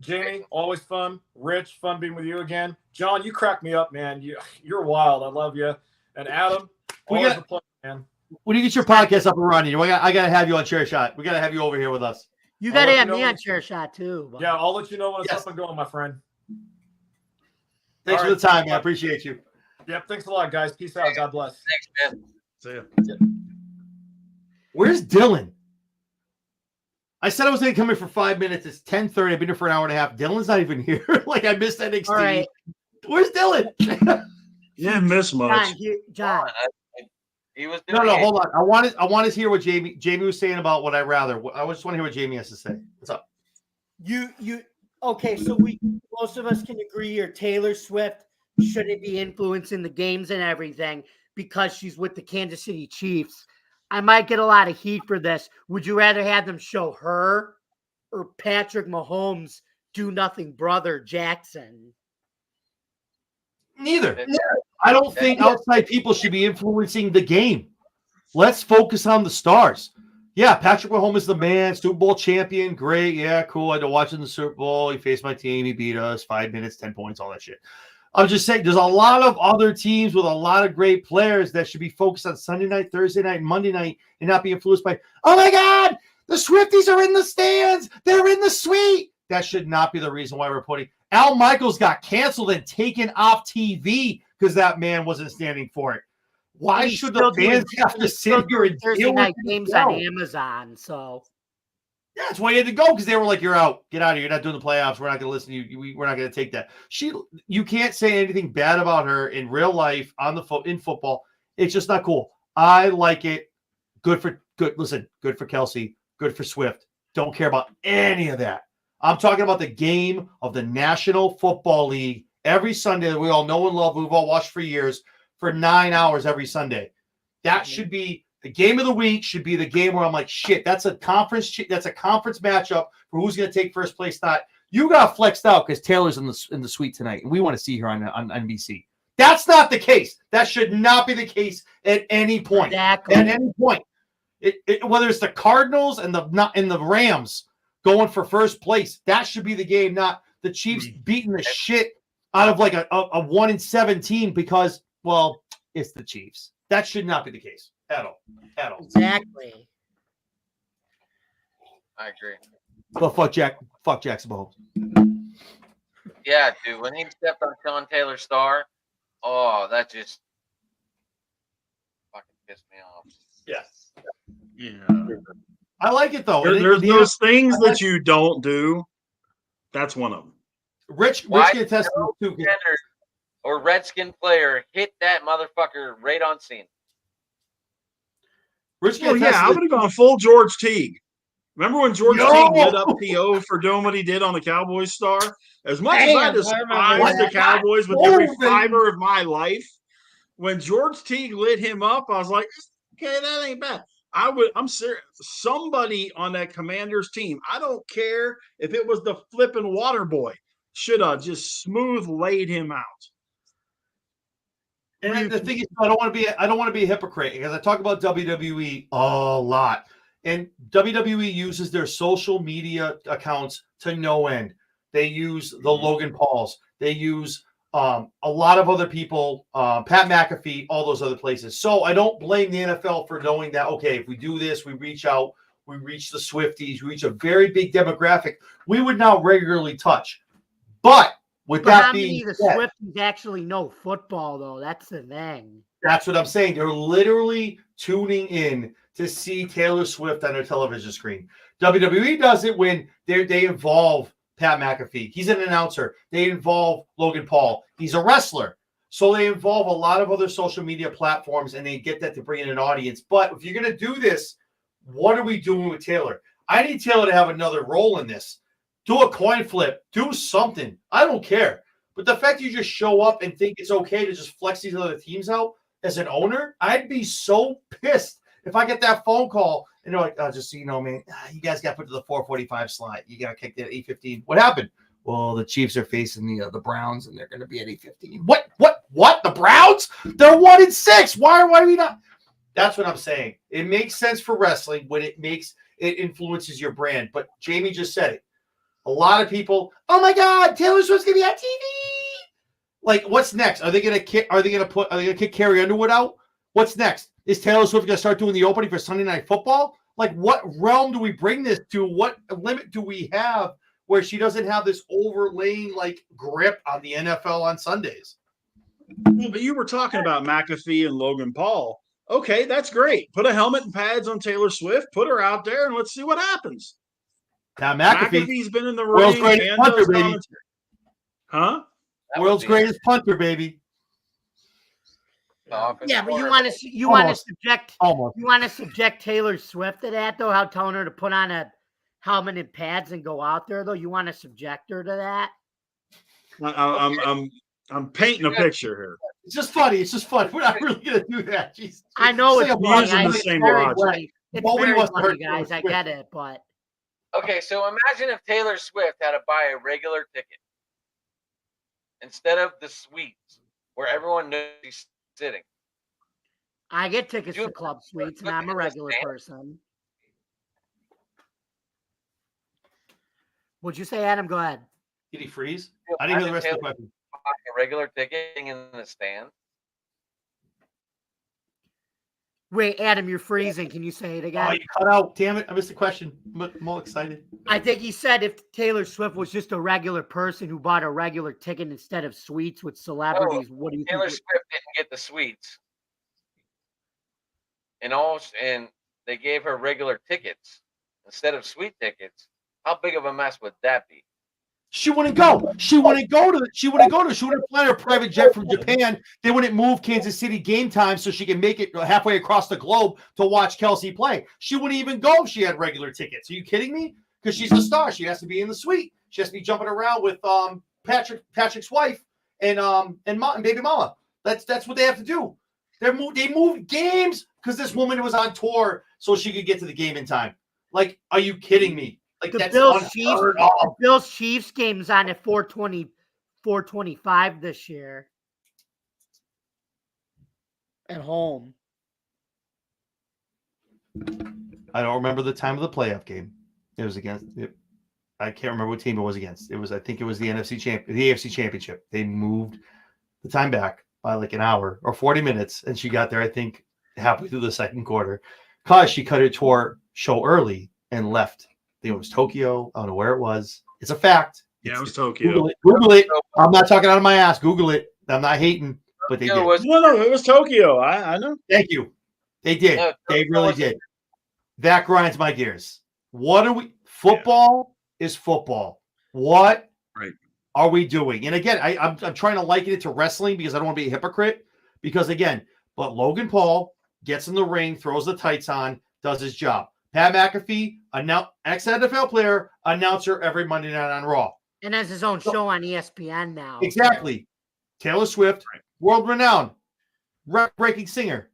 Jamie, always fun. Rich, fun being with you again. John, you crack me up, man. You're wild. I love you. And Adam, We always got- a pleasure, man. When you get your podcast up and running, I got to have you on Chair Shot. We got to have you over here with us. you I'll got to let have you me know on when- chair shot too. but- Yeah, I'll let you know when it's Yes. up and going, my friend. Thanks All for right. the time, man. I appreciate you. Yep, thanks a lot, guys. Peace out. God bless. Thanks, man. See ya. Where's Dylan? I said I was going to come in for 5 minutes. It's 10:30. I've been here for an hour and a half. Dylan's not even here. Like, I missed NXT. All right, Where's Dylan? You didn't miss much. John. He was No, doing it. hold on. I want to hear what Jamie was saying about what I rather. I just want to hear what Jamie has to say. What's up? You okay? So most of us can agree here. Taylor Swift shouldn't be influencing the games and everything. because she's with the Kansas City Chiefs. I might get a lot of heat for this. Would you rather have them show her or Patrick Mahomes' do nothing brother Jackson? Neither. I don't think outside people should be influencing the game. Let's focus on the stars. Yeah, Patrick Mahomes is the man, Super Bowl champion. Great. Yeah, cool. I had to watch in the Super Bowl. He faced my team. He beat us 5 minutes, 10 points, all that shit. I'm just saying there's a lot of other teams with a lot of great players that should be focused on Sunday night, Thursday night, Monday night, and not be influenced by, oh my God, the Swifties are in the stands. They're in the suite. That should not be the reason why we're putting. Al Michaels got canceled and taken off TV because that man wasn't standing for it. Why should the fans have to sit here and Thursday deal night with games it? on Amazon? So Yeah, that's why you had to go, because they were like, "You're out. Get out of here. You're not doing the playoffs. We're not going to listen to you. We're not going to take that." You can't say anything bad about her in real life in football. It's just not cool. I like it. Good for Kelsey. Good for Swift. Don't care about any of that. I'm talking about the game of the National Football League every Sunday that we all know and love. We've all watched for years for 9 hours every Sunday. That should be the game of the week. Should be the game where I'm like, shit, that's a conference matchup for who's going to take first place. Not you got flexed out because Taylor's in the suite tonight, and we want to see her on NBC. That's not the case. That should not be the case at any point. Exactly. At any point, whether it's the Cardinals and the Rams going for first place, that should be the game, not the Chiefs beating the shit out of like a 1-7 team because, well, it's the Chiefs. That should not be the case at all. Exactly. I agree. But fuck Jackson Mahomes. Yeah, dude. When he stepped on Sean Taylor's star, that just fucking pissed me off. Yeah. I like it though. There's those things that you don't do. That's one of them. Rich Why can attest to no too. defender or Redskin player hit that motherfucker right on scene. Rich Oh can yeah, attest I to would have gone full George Teague. Remember when George Yo! Teague lit up T.O. for doing what he did on the Cowboys star? As much as I Damn, I remember despise the that. Cowboys with Oh, every baby. fiber of my life, when George Teague lit him up, I was like, okay, that ain't bad. I'm serious. Somebody on that Commanders team, I don't care if it was the flipping water boy, should have just smooth laid him out. And the thing is, I don't want to be a hypocrite because I talk about WWE a lot, and WWE uses their social media accounts to no end. They use the Logan Pauls. They use a lot of other people, Pat McAfee, all those other places. So I don't blame the NFL for knowing that, okay, if we do this, we reach out, we reach the Swifties, we reach a very big demographic we would now regularly touch. But with But that how being many of the said, Swifties actually know football, though? That's the thing. that's what I'm saying. They're literally tuning in to see Taylor Swift on their television screen. WWE does it when they involve Pat McAfee. He's an announcer. They involve Logan Paul. He's a wrestler. So they involve a lot of other social media platforms, and they get that to bring in an audience. But if you're going to do this, what are we doing with Taylor? I need Taylor to have another role in this. Do a coin flip. Do something. I don't care. But the fact you just show up and think it's okay to just flex these other teams out as an owner, I'd be so pissed if I get that phone call and they're like, just so you know, man, you guys got put to the 4:45 slot. You got to kick that at 8:15. What happened? Well, the Chiefs are facing the Browns, and they're going to be at 8:15. What? The Browns? They're 1-6. Why are we not? That's what I'm saying. It makes sense for wrestling when it influences your brand. But Jamie just said it. A lot of people, oh my God, Taylor Swift's going to be on TV. Like, what's next? Are they going to kick Carrie Underwood out? What's next? Is Taylor Swift going to start doing the opening for Sunday Night Football? Like, what realm do we bring this to? What limit do we have where she doesn't have this overlaying like grip on the NFL on Sundays? But you were talking about McAfee and Logan Paul. Okay, that's great. Put a helmet and pads on Taylor Swift. Put her out there, and let's see what happens. Now, McAfee, McAfee's been in the world's ring greatest and punter, does baby. commentary. Huh? That World's would be greatest punter, baby. the offensive Yeah, but you coordinator. want to subject Taylor Swift to that, though? How telling her to put on a helmet and pads and go out there, though? You want to subject her to that? I'm painting a picture here. It's just funny. It's just fun. We're not really gonna do that. Jeez. I know Say it's a We're funny. using I the know it's same very logic. funny. It's Nobody very wants to funny, hurt Taylor guys. I Swift. get it, but Okay, so imagine if Taylor Swift had to buy a regular ticket instead of the suites where everyone knows she's sitting. I get tickets You- to club suites, and Look I'm a at this regular man. person. What'd you say, Adam? Go ahead. Did he freeze? You I didn't hear the imagine rest of the Taylor question. buying a regular ticket in the stand. Wait, Adam, you're freezing. Can you say it Oh, again? you cut out. Damn it. I missed the question. I'm all excited. I think he said if Taylor Swift was just a regular person who bought a regular ticket instead of suites with celebrities, what do you Taylor think? Swift didn't get the suites, and they gave her regular tickets instead of suite tickets. How big of a mess would that be? She wouldn't go. She wouldn't fly her private jet from Japan. They wouldn't move Kansas City game time so she can make it halfway across the globe to watch Kelsey play. She wouldn't even go if she had regular tickets. Are you kidding me? Because she's a star. She has to be in the suite. She has to be jumping around with Patrick's wife and baby mama. That's what they have to do. They moved games because this woman was on tour so she could get to the game in time. Like, are you kidding me? Like, The that's Bills-Chiefs unheard of. Chiefs game's on at 4:25 this year at home. I don't remember the time of the playoff game. It was against. I can't remember what team it was against. I think it was the AFC Championship. They moved the time back by like an hour or 40 minutes, and she got there, I think, halfway through the second quarter, because she cut her tour show early and left. I think it was Tokyo. I don't know where it was. It's a fact. Yeah, it was Google Tokyo. it. Google it. I'm not talking out of my ass. Google it. I'm not hating, but they Tokyo did. was No, it was Tokyo. I know. Thank you. They did. No, They Tokyo really was- did. That grinds my gears. What are we? Football is football. What Right. are we doing? And again, I'm trying to liken it to wrestling because I don't want to be a hypocrite. Because again, but Logan Paul gets in the ring, throws the tights on, does his job. Pat McAfee, ex-NFL player, announcer every Monday night on Raw. And has his own show on ESPN now. Exactly. Taylor Swift, world-renowned, record-breaking singer.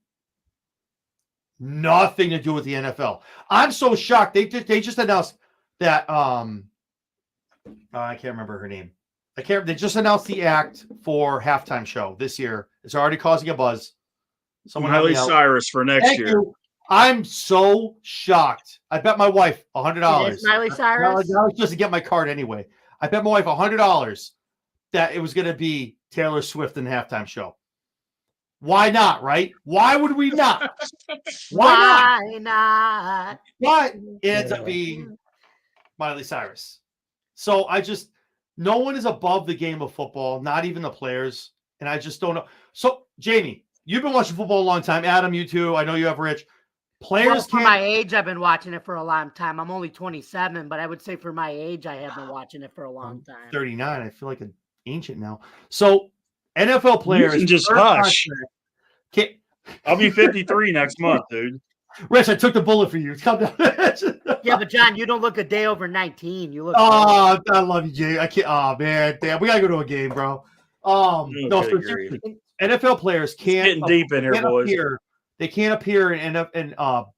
Nothing to do with the NFL. I'm so shocked. They just announced that I can't remember her name. They just announced the act for halftime show this year. It's already causing a buzz. Someone help Miley me out. Cyrus for next Thank year. you. I'm so shocked. I bet my wife $100. It is Miley Cyrus? I was just to get my card anyway. I bet my wife $100 that it was going to be Taylor Swift in the halftime show. Why not, right? Why would we not? Why not? But it ends up being Miley Cyrus. So no one is above the game of football, not even the players. And I just don't know. So, Jamie, you've been watching football a long time. Adam, you too. I know you have, Rich. Well, Players for can't. my age, I've been watching it for a long time. I'm only 27, but I would say for my age, I have been watching it for a long time. 39. I feel like an ancient now. So, NFL players. can just first hush. contract can't- I'll be 53 next month, dude. Rich, I took the bullet for you. Come down. Yeah, but John, you don't look a day over 19. You look. Oh, I love you, Jay. I can't. Oh man, damn, we gotta go to a game, bro. No, Okay, so great. seriously, NFL players It's can't getting deep in here, can't boys. appear. They can't appear in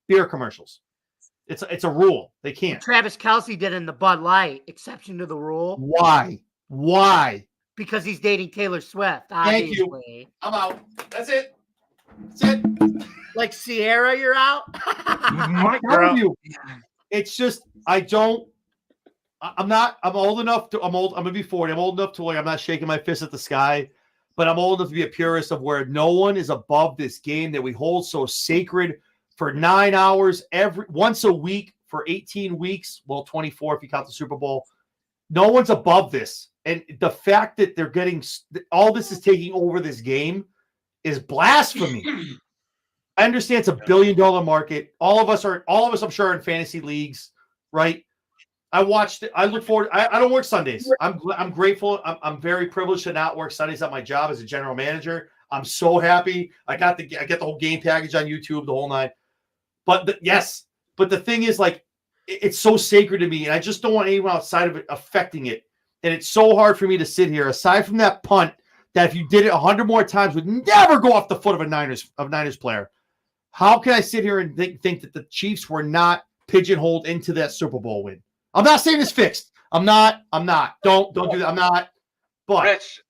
beer commercials. It's a rule. They can't. Travis Kelce did in the Bud Light, exception to the rule, Why? Why? because he's dating Taylor Swift. Thank you. Obviously, I'm out. That's it. That's it. like Sierra, you're out. I'm telling you. It's just I'm old enough to I'm gonna be 40. I'm old enough to I'm not shaking my fist at the sky, but I'm old enough to be a purist of where no one is above this game that we hold so sacred for 9 hours once a week for 18 weeks. Well, 24 if you count the Super Bowl. No one's above this. And the fact that they're getting all this is taking over this game is blasphemy. I understand it's $1 billion market. All of us, I'm sure, are in fantasy leagues, right? I watched it. I look forward. I don't work Sundays. I'm grateful. I'm very privileged to not work Sundays at my job as a general manager. I'm so happy. I get the whole game package on YouTube, the whole nine. But the thing is, like, it's so sacred to me, and I just don't want anyone outside of it affecting it. And it's so hard for me to sit here, aside from that punt that if you did it 100 more times would never go off the foot of a Niners player. How can I sit here and think that the Chiefs were not pigeonholed into that Super Bowl win? I'm not saying it's fixed. I'm not. Don't do that. I'm not. But Rich,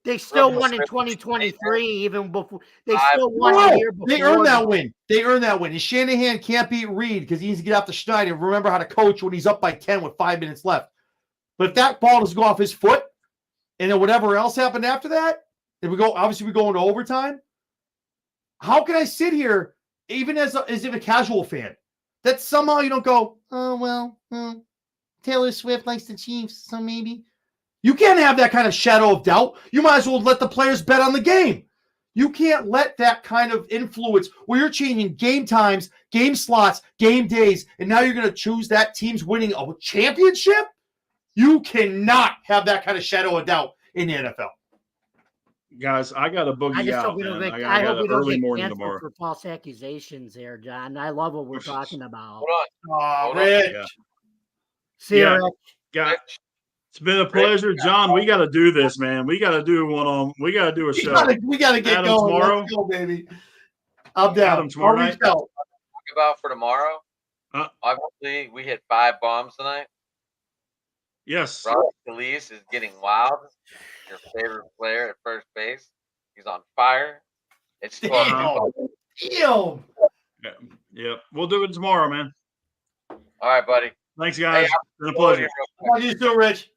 They still Rich, won in Rich, 2023, even before they I- still won no, the year before. they earned that win. They earned that win. And Shanahan can't beat Reed because he needs to get off the schneid and remember how to coach when he's up by 10 with 5 minutes left. But if that ball doesn't go off his foot, and then whatever else happened after that, and we go into overtime. How can I sit here, even as if a casual fan, that somehow you don't go, oh well, Taylor Swift likes the Chiefs, so maybe. You can't have that kind of shadow of doubt. You might as well let the players bet on the game. You can't let that kind of influence where you're changing game times, game slots, game days, and now you're going to choose that team's winning a championship. You cannot have that kind of shadow of doubt in the NFL. Guys, I got to I boogie just hope out, we don't man. get, I I got hope we an don't early get morning canceled tomorrow. for false accusations there, John. I love what we're talking about. hold on. Oh, Hold on. Rich. Yeah. See you, Yeah. Rick. Guys, Rich, it's been a pleasure, John. We got to do this, man. We got to do We got to do a We show. gotta get Adam, going. tomorrow? Let's go, baby. I'm down. Adam, tomorrow I'll reach out. talk about for tomorrow. Huh? Obviously, we hit 5 bombs tonight. Yes. Robert Scalise is getting wild. Your favorite player at first base. He's on fire. It's 12 Damn. Damn. Yeah. Yep. We'll do it tomorrow, man. All right, buddy. Thanks, guys. Hey, been a Hold pleasure. you real quick. How you doing, Rich?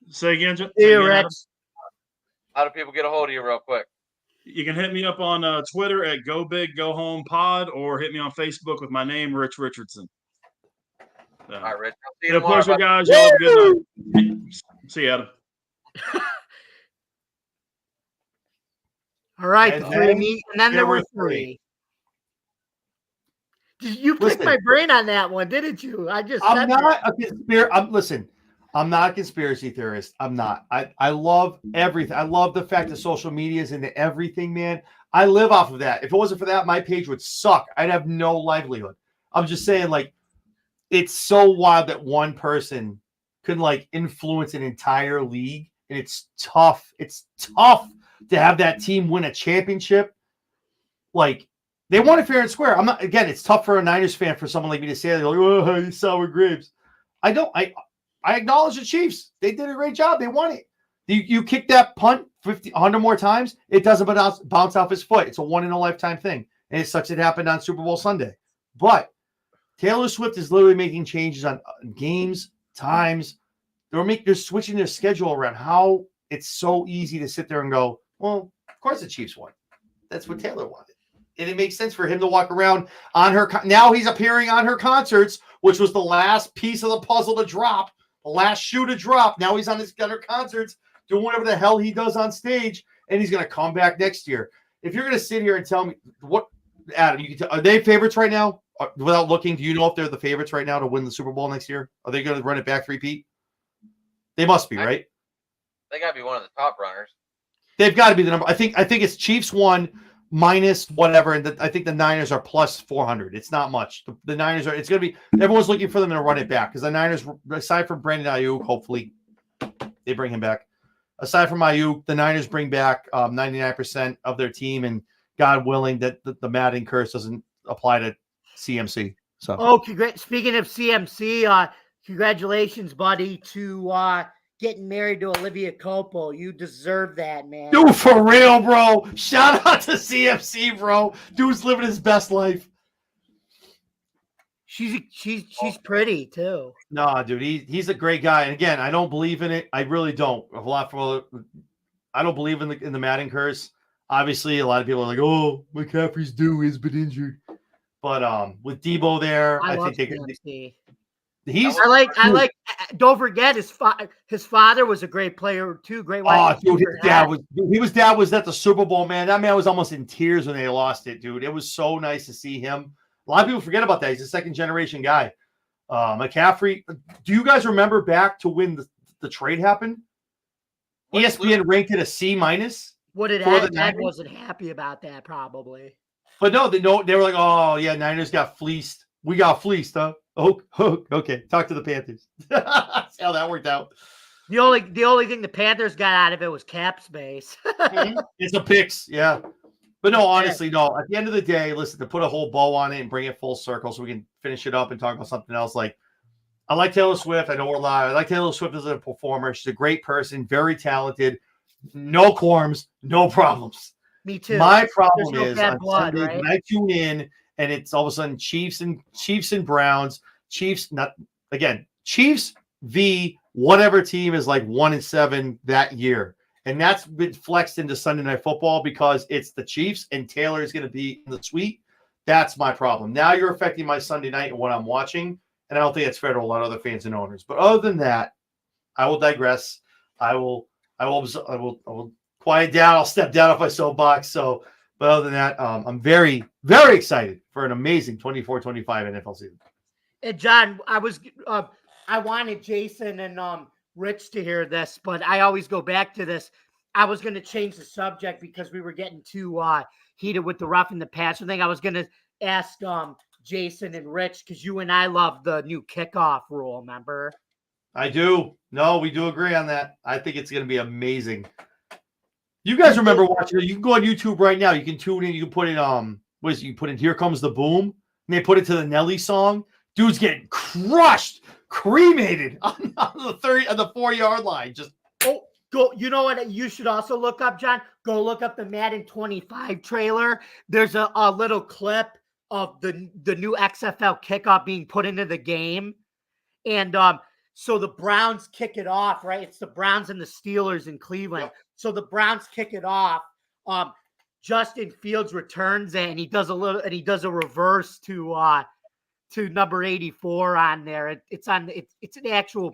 Say again, John. See Say you, again, Rick. Adam? How do people get a hold of you real quick? You can hit me up on Twitter at Go Big Go Home Pod, or hit me on Facebook with my name, Rich Richardson. All right, Rich. I'll see you Been a tomorrow. pleasure, buddy. guys. Y'all have a good night. See you, Adam. All right, And the three then meet, and then there there were were three. You picked Listen. my brain on that one, didn't you? I just I'm said not a conspiracy. Listen, I'm not a conspiracy theorist. I'm not. I love everything. I love the fact that social media is into everything, man. I live off of that. If it wasn't for that, my page would suck. I'd have no livelihood. I'm just saying, like, it's so wild that one person could like influence an entire league, and it's tough. It's tough to have that team win a championship. Like, they won it fair and square. I'm not. Again, it's tough for a Niners fan, for someone like me to say that. They're like, oh, you sour grapes. I don't. I acknowledge the Chiefs. They did a great job. They won it. You kick that punt 100 more times, it doesn't bounce off his foot. It's a one-in-a-lifetime thing. And it sucks it happened on Super Bowl Sunday. But Taylor Swift is literally making changes on games, times. They're switching their schedule around. How it's so easy to sit there and go, well, of course the Chiefs won. That's what Taylor wanted. And it makes sense for him to walk around on her. Now he's appearing on her concerts, which was the last piece of the puzzle to drop, the last shoe to drop. Now he's on her concerts, doing whatever the hell he does on stage, and he's going to come back next year. If you're going to sit here and tell me what, Adam, you can tell, are they favorites right now? Without looking, do you know if they're the favorites right now to win the Super Bowl next year? Are they going to run it back 3-peat? They must be, right? They got to be one of the top runners. They've got to be the number. I think it's Chiefs 1 minus whatever, and I think the Niners are plus 400. It's not much. The Niners are. It's going to be. Everyone's looking for them to run it back because the Niners, aside from Brandon Ayuk, hopefully they bring him back. Aside from Ayuk, the Niners bring back 99% of their team, and God willing that the Madden curse doesn't apply to CMC. So, Oh, speaking of CMC, congratulations, buddy, to getting married to Olivia Copo. You deserve that, man. dude, for real, bro. Shout out to CMC, bro. Dude's living his best life. She's pretty too. No, dude, he's a great guy. And again, I don't believe in it. I really don't. I don't believe in the Madden curse. Obviously, a lot of people are like, "Oh, McCaffrey's due. He's been injured." But with Debo there, I love think CMC. I like. Don't forget his father was a great player too. Great wide Oh, dude, receiver. his dad was at the Super Bowl, man. That man was almost in tears when they lost it, dude. It was so nice to see him. A lot of people forget about that. He's a second-generation guy. McCaffrey, do you guys remember back to when the trade happened? ESPN ranked it a C minus. What did for the Ed Niners? wasn't happy about that probably. But no, they were like, oh, yeah, Niners got fleeced. We got fleeced, huh? Oh, okay. Talk to the Panthers. See how that worked out. The only thing the Panthers got out of it was cap space. It's a picks, yeah. But no, honestly, no. At the end of the day, listen, to put a whole bow on it and bring it full circle so we can finish it up and talk about something else. Like, I like Taylor Swift. I know we're live. I like Taylor Swift as a performer. She's a great person, very talented. No qualms, no problems. Me too. My problem There's no is bad on blood, Sunday right? when I tune in and it's all of a sudden Chiefs and Browns. Chiefs v whatever team is like 1-7 that year. And that's been flexed into Sunday Night Football because it's the Chiefs and Taylor is going to be in the suite. That's my problem. Now you're affecting my Sunday night and what I'm watching, and I don't think it's fair to a lot of other fans and owners. But other than that, I will digress. I will quiet down. I'll step down off my soapbox. So, but other than that, I'm very, very excited for an amazing 24-25 NFL season. And John, I wanted Jason and Rich to hear this, but I always go back to this. I was going to change the subject because we were getting too heated with the roughing the passer thing. I was going to ask Jason and Rich because you and I love the new kickoff rule. Remember? I do. No, we do agree on that. I think it's going to be amazing. You guys remember watching it? You can go on YouTube right now. You can tune in. You can put in you put in "Here Comes the Boom," and they put it to the Nelly song. Dude's getting crushed, cremated on the 4-yard line. Just go. You know what? You should also look up, John. Go look up the Madden 25 trailer. There's a little clip of the new XFL kickoff being put into the game, and so the Browns kick it off. Right? It's the Browns and the Steelers in Cleveland. Yep. So the Browns kick it off. Justin Fields returns it, and he does a reverse to number 84 on there. It's an actual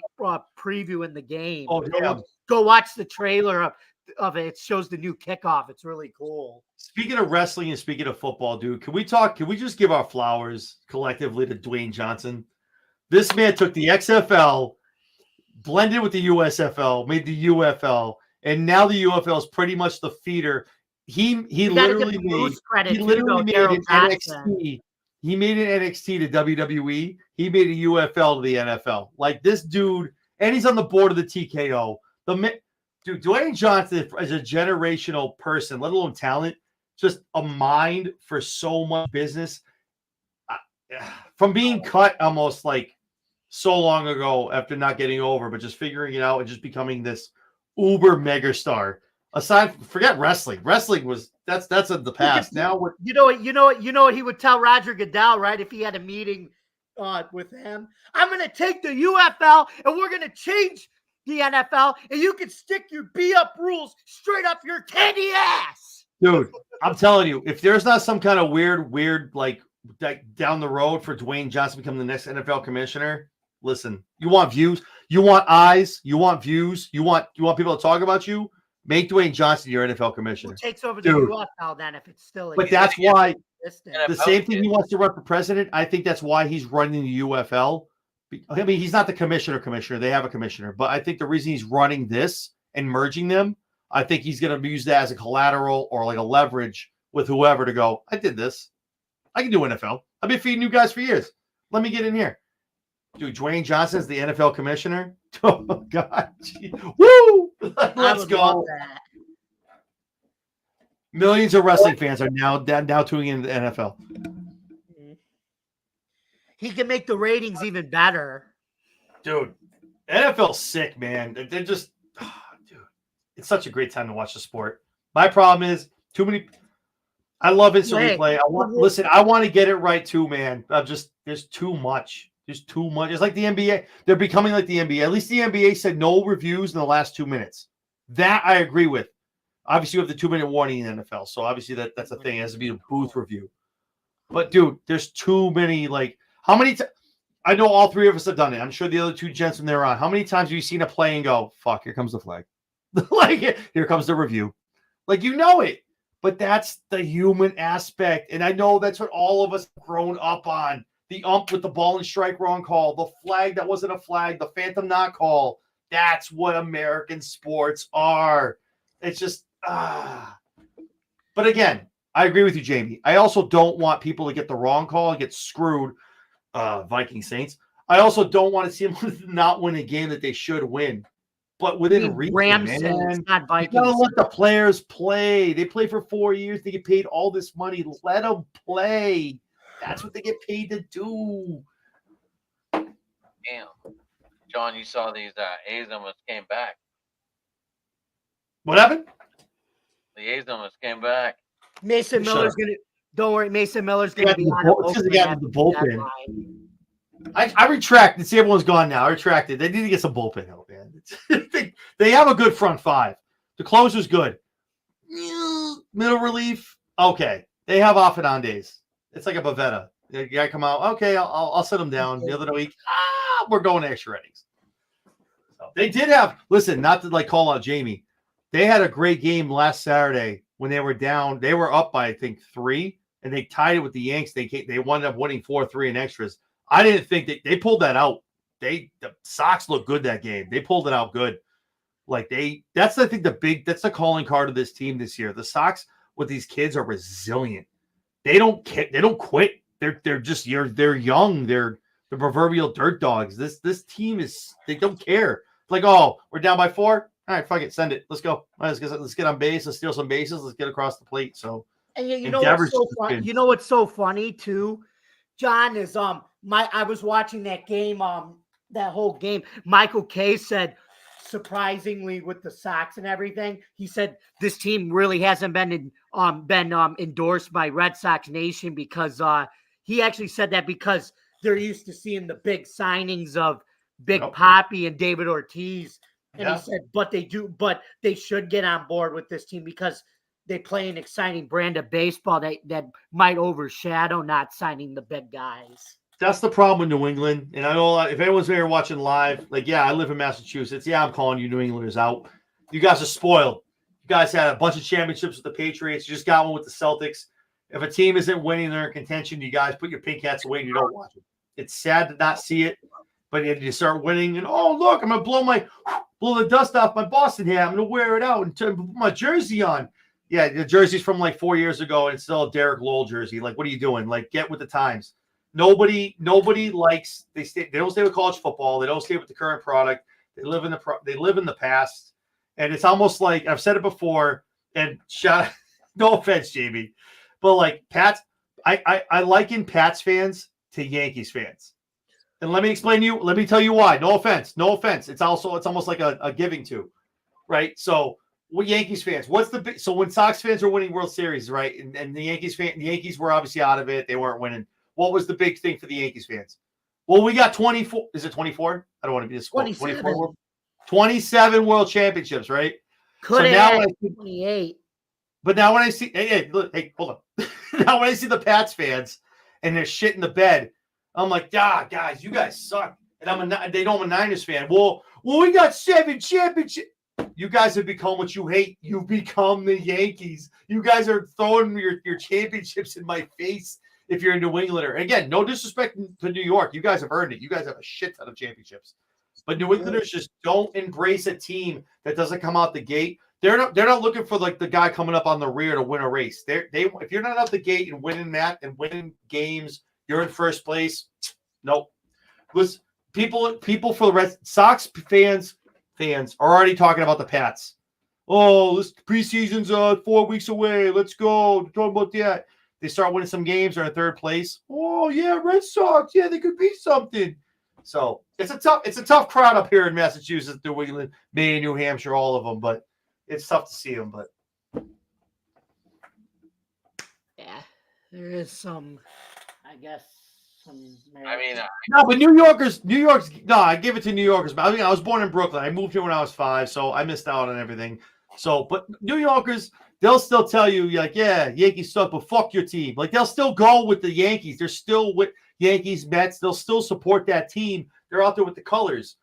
preview in the game. Oh, damn. Go watch the trailer of it. It shows the new kickoff. It's really cool. Speaking of wrestling and speaking of football, dude, can we just give our flowers collectively to Dwayne Johnson? This man took the XFL, blended with the USFL, made the UFL, and now the UFL is pretty much the feeder. He literally made an NXT. He made an NXT to WWE. He made a UFL to the NFL. Like this dude, and he's on the board of the TKO. Dude, Dwayne Johnson is a generational person, let alone talent, just a mind for so much business. From being cut almost like so long ago after not getting over, but just figuring it out and just becoming this uber megastar. Forget wrestling. Wrestling was that's in the past. Now what you know what he would tell Roger Goodell, right? If he had a meeting with him, I'm gonna take the UFL and we're gonna change the NFL, and you can stick your up rules straight up your candy ass. Dude, I'm telling you, if there's not some kind of weird like down the road for Dwayne Johnson to become the next NFL commissioner, listen, you want views, you want eyes, you want views, you want people to talk about you. Make Dwayne Johnson your NFL commissioner. Who takes over the UFL then if it's still But that's why existing. the same thing he wants to run for president. I think that's why he's running the UFL. I mean, he's not the commissioner. They have a commissioner. But I think the reason he's running this and merging them, I think he's going to use that as a collateral or like a leverage with whoever to go, I did this. I can do NFL. I've been feeding you guys for years. Let me get in here. Dude, Dwayne Johnson is the NFL commissioner. Oh, God. Woo! Let's go. Millions of wrestling fans are now tuning into the NFL. He can make the ratings even better. Dude, NFL's sick, man. They're just, dude, it's such a great time to watch the sport. My problem is too many. I love instant replay. I want to get it right too, man. There's too much. There's too much. It's like the NBA. They're becoming like the NBA. At least the NBA said no reviews in the last 2 minutes. That I agree with. Obviously, you have the 2-minute warning in the NFL. So obviously that's a thing. It has to be a booth review. But dude, there's too many. Like, how many times? I know all three of us have done it. I'm sure the other two gents from there on. How many times have you seen a play and go, fuck, here comes the flag? Like, here comes the review. Like, you know it. But that's the human aspect. And I know that's what all of us have grown up on. The ump with the ball and strike wrong call. The flag that wasn't a flag. The phantom not call. That's what American sports are. It's just, But again, I agree with you, Jamie. I also don't want people to get the wrong call and get screwed. Viking Saints. I also don't want to see them not win a game that they should win. but I within mean, reason, Rams, man. it's not You Vikings. gotta let the players play. They play for 4 years. They get paid all this money. Let them play. That's what they get paid to do. Damn. John, you saw these A's almost came back. What happened? The A's almost came back. Mason Shut Miller's up. gonna. Don't worry, Mason Miller's They gonna got be the on bull- it's 'cause they got the bullpen. I retract. See, everyone's gone now. I retracted. They need to get some bullpen help, man. They have a good front five. The closer's good. Middle relief, okay. They have off and on days. It's like a Bavetta. The guy come out, okay, I'll sit him down. The other week, we're going extra innings. So they did have. Listen, not to like call out Jamie. They had a great game last Saturday when they were down. They were up by I think 3, and they tied it with the Yanks. They wound up winning 4-3 in extras. I didn't think they pulled that out. The Sox looked good that game. They pulled it out good. Like that's I think that's the calling card of this team this year. The Sox with these kids are resilient. They don't quit. They're just they're young. They're the proverbial dirt dogs. This team they don't care. It's like, oh, we're down by 4. All right, fuck it, send it. Let's go. All right, let's get on base. Let's steal some bases. Let's get across the plate. So And you know Endeavor's what's so just funny? been- You know what's so funny too, John, is I was watching that game, that whole game. Michael Kay said, surprisingly, with the Sox and everything, he said this team really hasn't been endorsed by Red Sox Nation because he actually said that because they're used to seeing the big signings of Big Yep. Papi and David Ortiz. And Yeah. he said, but they should get on board with this team because they play an exciting brand of baseball that might overshadow not signing the big guys. that's the problem with New England. And I know if anyone's here watching live, like, yeah, I live in Massachusetts. Yeah, I'm calling you New Englanders out. You guys are spoiled. You guys had a bunch of championships with the Patriots. You just got one with the Celtics. If a team isn't winning, they're in contention. You guys put your pink hats away and you don't watch it. It's sad to not see it, but if you start winning and, oh, look, I'm going to blow the dust off my Boston hat. I'm going to wear it out and put my jersey on. Yeah, the jersey's from like 4 years ago, and it's still a Derek Lowell jersey. Like, what are you doing? Like, get with the times. Nobody likes. They don't stay with college football. They don't stay with the current product. They live in the past, and it's almost like I've said it before. And no offense, Jamie, but like Pats, I liken Pats fans to Yankees fans, and let me tell you why. No offense. It's almost like a giving to, right? So. What Yankees fans? So when Sox fans were winning World Series, right? And the Yankees were obviously out of it. They weren't winning. What was the big thing for the Yankees fans? Well, we got 24. Is it 24? I don't want to be this 27 World Championships, right? Could So have now 28. But now when I see, look, hold on. Now when I see the Pats fans and they're shit in the bed, I'm like, guys, you guys suck. And they know I'm a Niners fan. Well, we got 7 championships. You guys have become what you hate. You've become the Yankees. You guys are throwing your championships in my face if you're a New Englander. And again, no disrespect to New York. You guys have earned it. You guys have a shit ton of championships. But New Englanders just don't embrace a team that doesn't come out the gate. They're not looking for like the guy coming up on the rear to win a race. If you're not out the gate and winning games, you're in first place. Nope. Listen, people for the Red Sox fans are already talking about the Pats. Oh, this preseason's 4 weeks away. Let's go. They're talking about that. They start winning some games. They're in third place. Oh yeah, Red Sox. Yeah, they could be something. So it's a tough crowd up here in Massachusetts, New England, Maine, New Hampshire, all of them. But it's tough to see them. But Yeah, there is some, I guess, some. I mean, no, but New York's. No, I give it to New Yorkers. I mean, I was born in Brooklyn. I moved here when I was 5, so I missed out on everything. So, but New Yorkers, they'll still tell you, like, yeah, Yankees suck, but fuck your team. Like, they'll still go with the Yankees. They're still with Yankees, Mets. They'll still support that team. They're out there with the colors.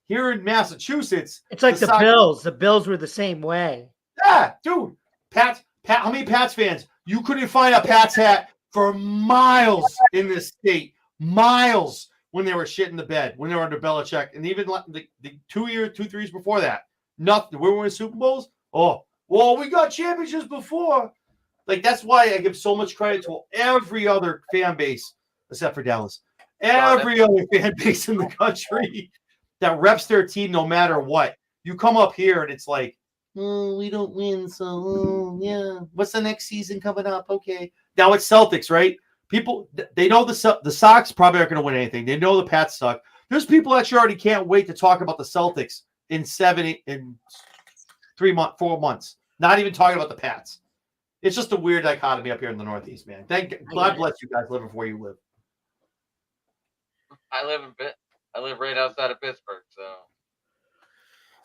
Here in Massachusetts, It's like the Sox- Bills. The Bills were the same way. Yeah, dude. Pat, how many Pats fans? You couldn't find a Pats hat for miles in this state. Miles when they were shit in the bed, when they were under Belichick. And even the 2 years, 2 3 before that. Nothing. We were in Super Bowls. Oh, well, we got championships before. Like, that's why I give so much credit to every other fan base, except for Dallas. Every other fan base in the country that reps their team no matter what. You come up here and it's like, oh, we don't win, so yeah. What's the next season coming up? Okay. Now it's Celtics, right? People, they know the Sox probably aren't going to win anything. They know the Pats suck. There's people that already can't wait to talk about the Celtics in 4 months. Not even talking about the Pats. It's just a weird dichotomy up here in the Northeast, man. God bless you guys living where you live. I live right outside of Pittsburgh, so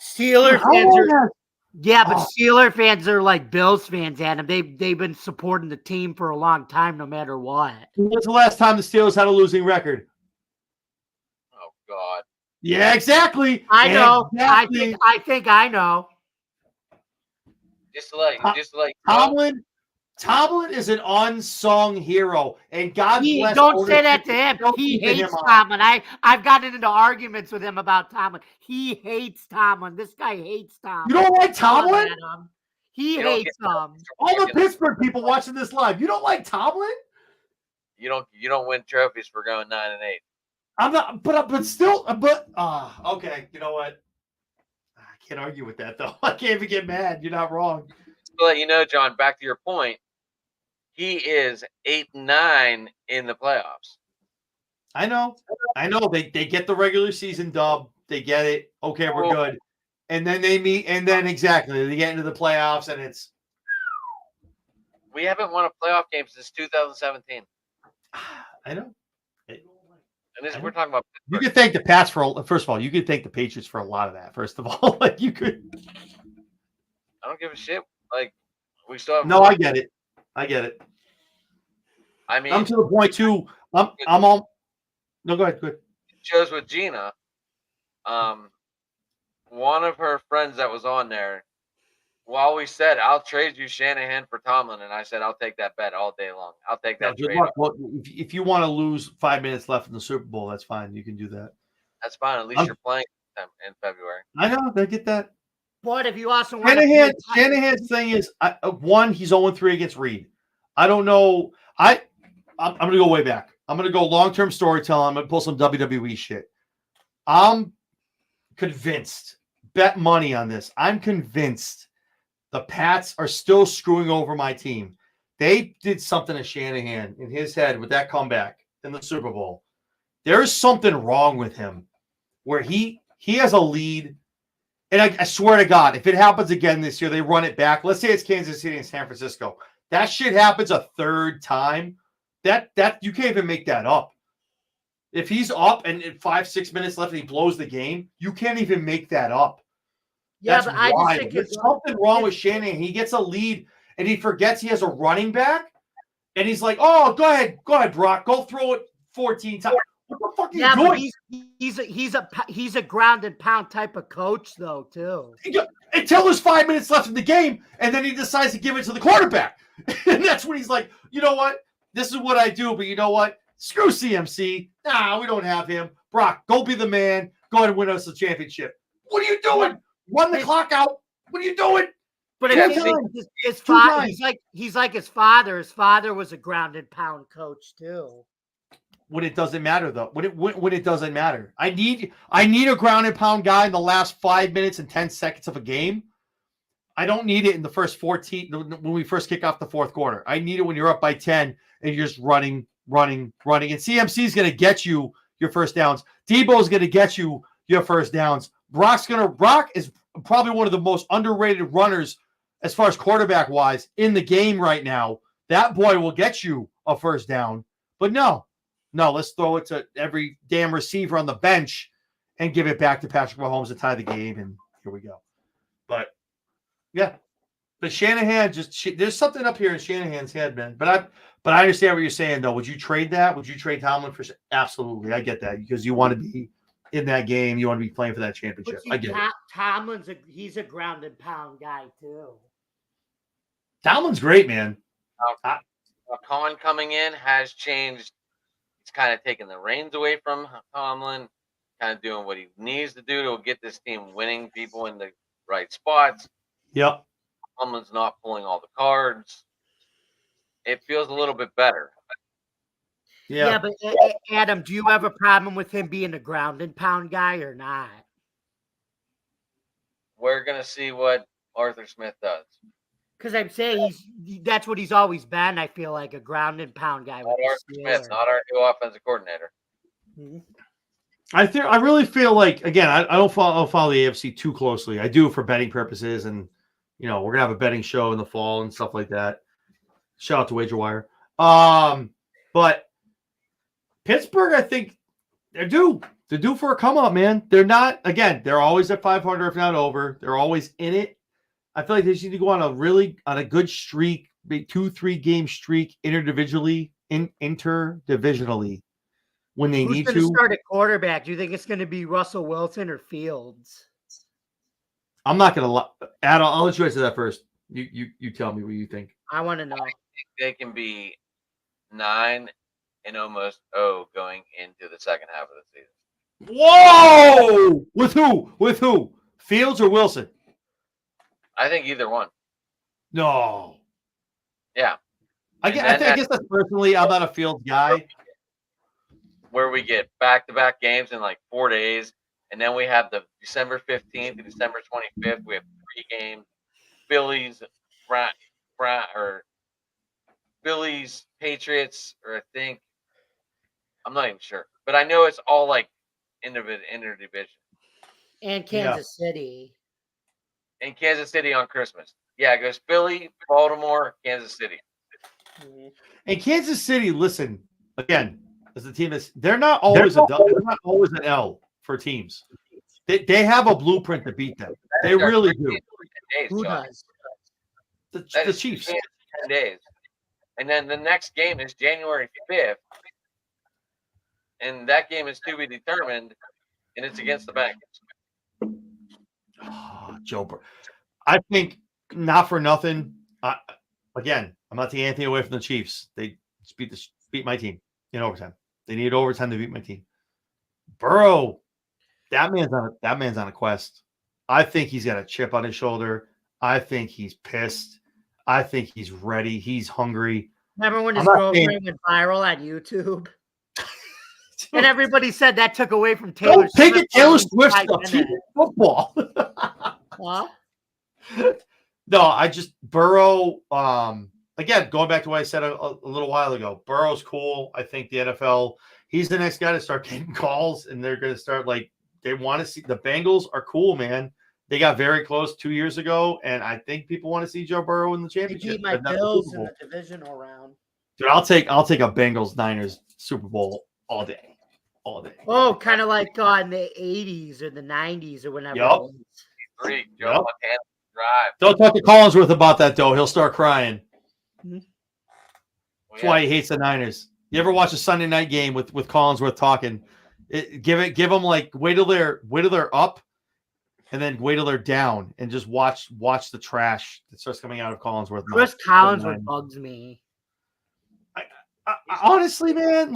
Steeler fans are, but Oh. Steeler fans are like Bills fans, Adam. They've been supporting the team for a long time, no matter what. When's the last time the Steelers had a losing record? oh god. Yeah, exactly. I know. Exactly. I think I know. Just to let you know, Tomlin is an unsung hero, and God bless. Don't say that to him. Don't He keep him hates on. Tomlin. I've gotten into arguments with him about Tomlin. He hates Tomlin. This guy hates Tomlin. You don't like Tomlin? He You don't hates him. All the Pittsburgh people watching this live, you don't like Tomlin? you don't win trophies for going 9-8. I'm not, but still, okay. You know what? I can't argue with that though. I can't even get mad. You're not wrong. To let you know, John, back to your point, he is 8-9 in the playoffs. I know. They get the regular season dub. They get it. Okay, we're good. And then they meet, and then exactly they get into the playoffs, and it's. We haven't won a playoff game since 2017. I know. And this we're talking about. You could thank the Pats first of all. You could thank the Patriots for a lot of that. First of all, like you could. I don't give a shit. Like we still have. No, I get it. I mean, I'm to the point too. I'm on. No, go ahead. Good. Shows with Gina. One of her friends that was on there. While we said, I'll trade you Shanahan for Tomlin, and I said, I'll take that bet all day long. I'll take that trade. Well, if you want to lose 5 minutes left in the Super Bowl, that's fine. You can do that. That's fine. At least you're playing them in February. I know. I get that. But if you also want Shanahan's thing is, one, he's 0-3 against Reed. I don't know. I'm going to go way back. I'm going to go long-term storytelling. I'm going to pull some WWE shit. I'm convinced. Bet money on this. I'm convinced the Pats are still screwing over my team. They did something to Shanahan in his head with that comeback in the Super Bowl. There's something wrong with him where he has a lead. And I swear to God, if it happens again this year, they run it back. Let's say it's Kansas City and San Francisco. That shit happens a third time. That you can't even make that up. If he's up and 5-6 minutes left and he blows the game, you can't even make that up. Yeah, That's but I just think there's something wrong with Shanahan. He gets a lead and he forgets he has a running back, and he's like, "Oh, go ahead, Brock, go throw it 14 times." What the fuck are you doing? He's a ground and pound type of coach though too. Until there's 5 minutes left in the game, and then he decides to give it to the quarterback, and that's when he's like, "You know what? This is what I do, but you know what? Screw CMC. Nah, we don't have him. Brock, go be the man. Go ahead and win us the championship." What are you doing? Run the clock out. What are you doing? But if his father, he's like his father. His father was a ground and pound coach too. When it doesn't matter, though. When it doesn't matter. I need a ground and pound guy in the last 5 minutes and 10 seconds of a game. I don't need it in the first 14 when we first kick off the fourth quarter. I need it when you're up by 10 and you're just running. And CMC is going to get you your first downs. Debo's going to get you your first downs. Brock is probably one of the most underrated runners as far as quarterback wise in the game right now. That boy will get you a first down. But no, let's throw it to every damn receiver on the bench and give it back to Patrick Mahomes to tie the game. And here we go. But yeah, but Shanahan there's something up here in Shanahan's head, man. But I understand what you're saying though. Would you trade that? Would you trade Tomlin for? Absolutely, I get that because you want to be in that game. You want to be playing for that championship. I get it. Tomlin's he's a ground and pound guy too. Tomlin's great, man. Khan coming in has changed. He's kind of taking the reins away from Tomlin, kind of doing what he needs to do to get this team winning people in the right spots. Yep. Tomlin's not pulling all the cards. It feels a little bit better. Yeah, but Adam, do you have a problem with him being a ground and pound guy or not? we're gonna see what Arthur Smith does. Because I'm saying that's what he's always been. I feel like a ground and pound guy Not with Arthur the Smith, Steelers. not our new offensive coordinator. Mhm. I really feel like, again, I don't follow the AFC too closely. I do for betting purposes, and we're gonna have a betting show in the fall and stuff like that. Shout out to WagerWire. But Pittsburgh, I think they're due for a come up, man. They're not, again, they're always at 500 if not over. They're always in it. I feel like they just need to go on a good streak, big 2-3 game streak interdivisionally when they Who's need going to to. start at quarterback? Do you think it's going to be Russell Wilson or Fields? I'm not gonna lie. Adam, I'll let you answer that first. You tell me what you think. I want to know. They can be 9 and almost 0 going into the second half of the season. Whoa! With who? Fields or Wilson? I think either one. No. Yeah. I guess that's personally, I'm not a Fields guy. Where we get back-to-back games in like 4 days, and then we have the December 15th and December 25th. We have 3 games. Phillies, Phillies, Patriots, or I think I'm not even sure, but I know it's all like interdivision. And Kansas City. And Kansas City on Christmas. Yeah, it goes Philly, Baltimore, Kansas City. Mhm. And Kansas City, listen, again, as a team they're not always an L for teams. They have a blueprint to beat them. They really do. Who does? The Chiefs. 10 days. And then the next game is January 5th. And that game is to be determined, and it's against the Bengals. Oh, Joe Burrow. I think, not for nothing. Again, I'm not taking anything away from the Chiefs. They just beat my team in overtime. They needed overtime to beat my team. Burrow, that man's on a quest. I think he's got a chip on his shoulder. I think he's pissed. I think he's ready. He's hungry. Remember when his girlfriend went viral on YouTube? And everybody said that took away from Taylor Swift. Take it, Taylor Swift stuff. Keep it football. Huh? No, I just Burrow. Again, going back to what I said a little while ago, Burrow's cool. I think the NFL, he's the next guy to start getting calls, and they're going to start they want to see the Bengals are cool, man. They got very close 2 years ago, and I think people want to see Joe Burrow in the They championship. beat my Bills in the divisional round. Dude, I'll take a Bengals-Niners Super Bowl all day. Oh, kind of like in the 80s or the 90s or whenever. Yep. it was. 3, Joe Yep. Montana drive. Don't talk to Collinsworth about that, though. He'll start crying. Well, That's why he hates the Niners. You ever watch a Sunday night game with Collinsworth talking? Give them wait till they're up, and then wait till they're down, and just watch the trash that starts coming out of Collinsworth. Chris Collinsworth bugs me. I honestly, man,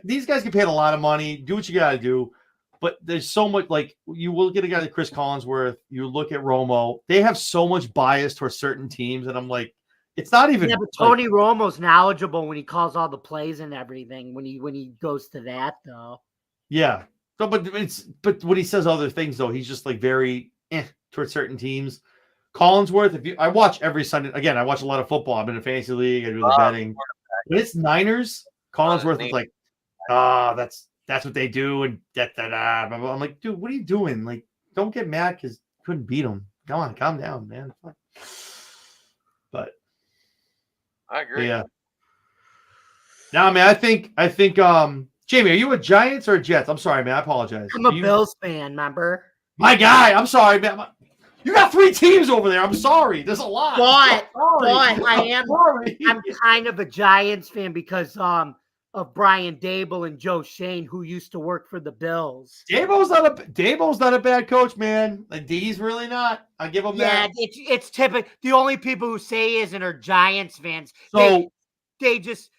these guys get paid a lot of money. Do what you got to do, but there's so much. You will get a guy like Chris Collinsworth. You look at Romo; they have so much bias towards certain teams, and I'm like, it's not even. Yeah, but Tony Romo's knowledgeable when he calls all the plays and everything. When he goes to that, though. Yeah. No, but when he says other things though, he's just very towards certain teams. Collinsworth, I watch every Sunday. Again, I watch a lot of football. I'm in a fantasy league. I do the betting. When it's Niners, Collinsworth is that's what they do, and da. I'm like, dude, what are you doing? Don't get mad because you couldn't beat them. Come on, calm down, man. But I agree. yeah. Now, man, I think Jamie, are you a Giants or a Jets? I'm sorry, man. I apologize. I'm a Bills fan, remember? My guy, I'm sorry, man. You got 3 teams over there. I'm sorry. There's a lot. But I'm I'm kind of a Giants fan because of Brian Dable and Joe Shane, who used to work for the Bills. Dabo's not a bad coach, man. D's really not. I give him that. Yeah, it's typical. The only people who say isn't are Giants fans. So they just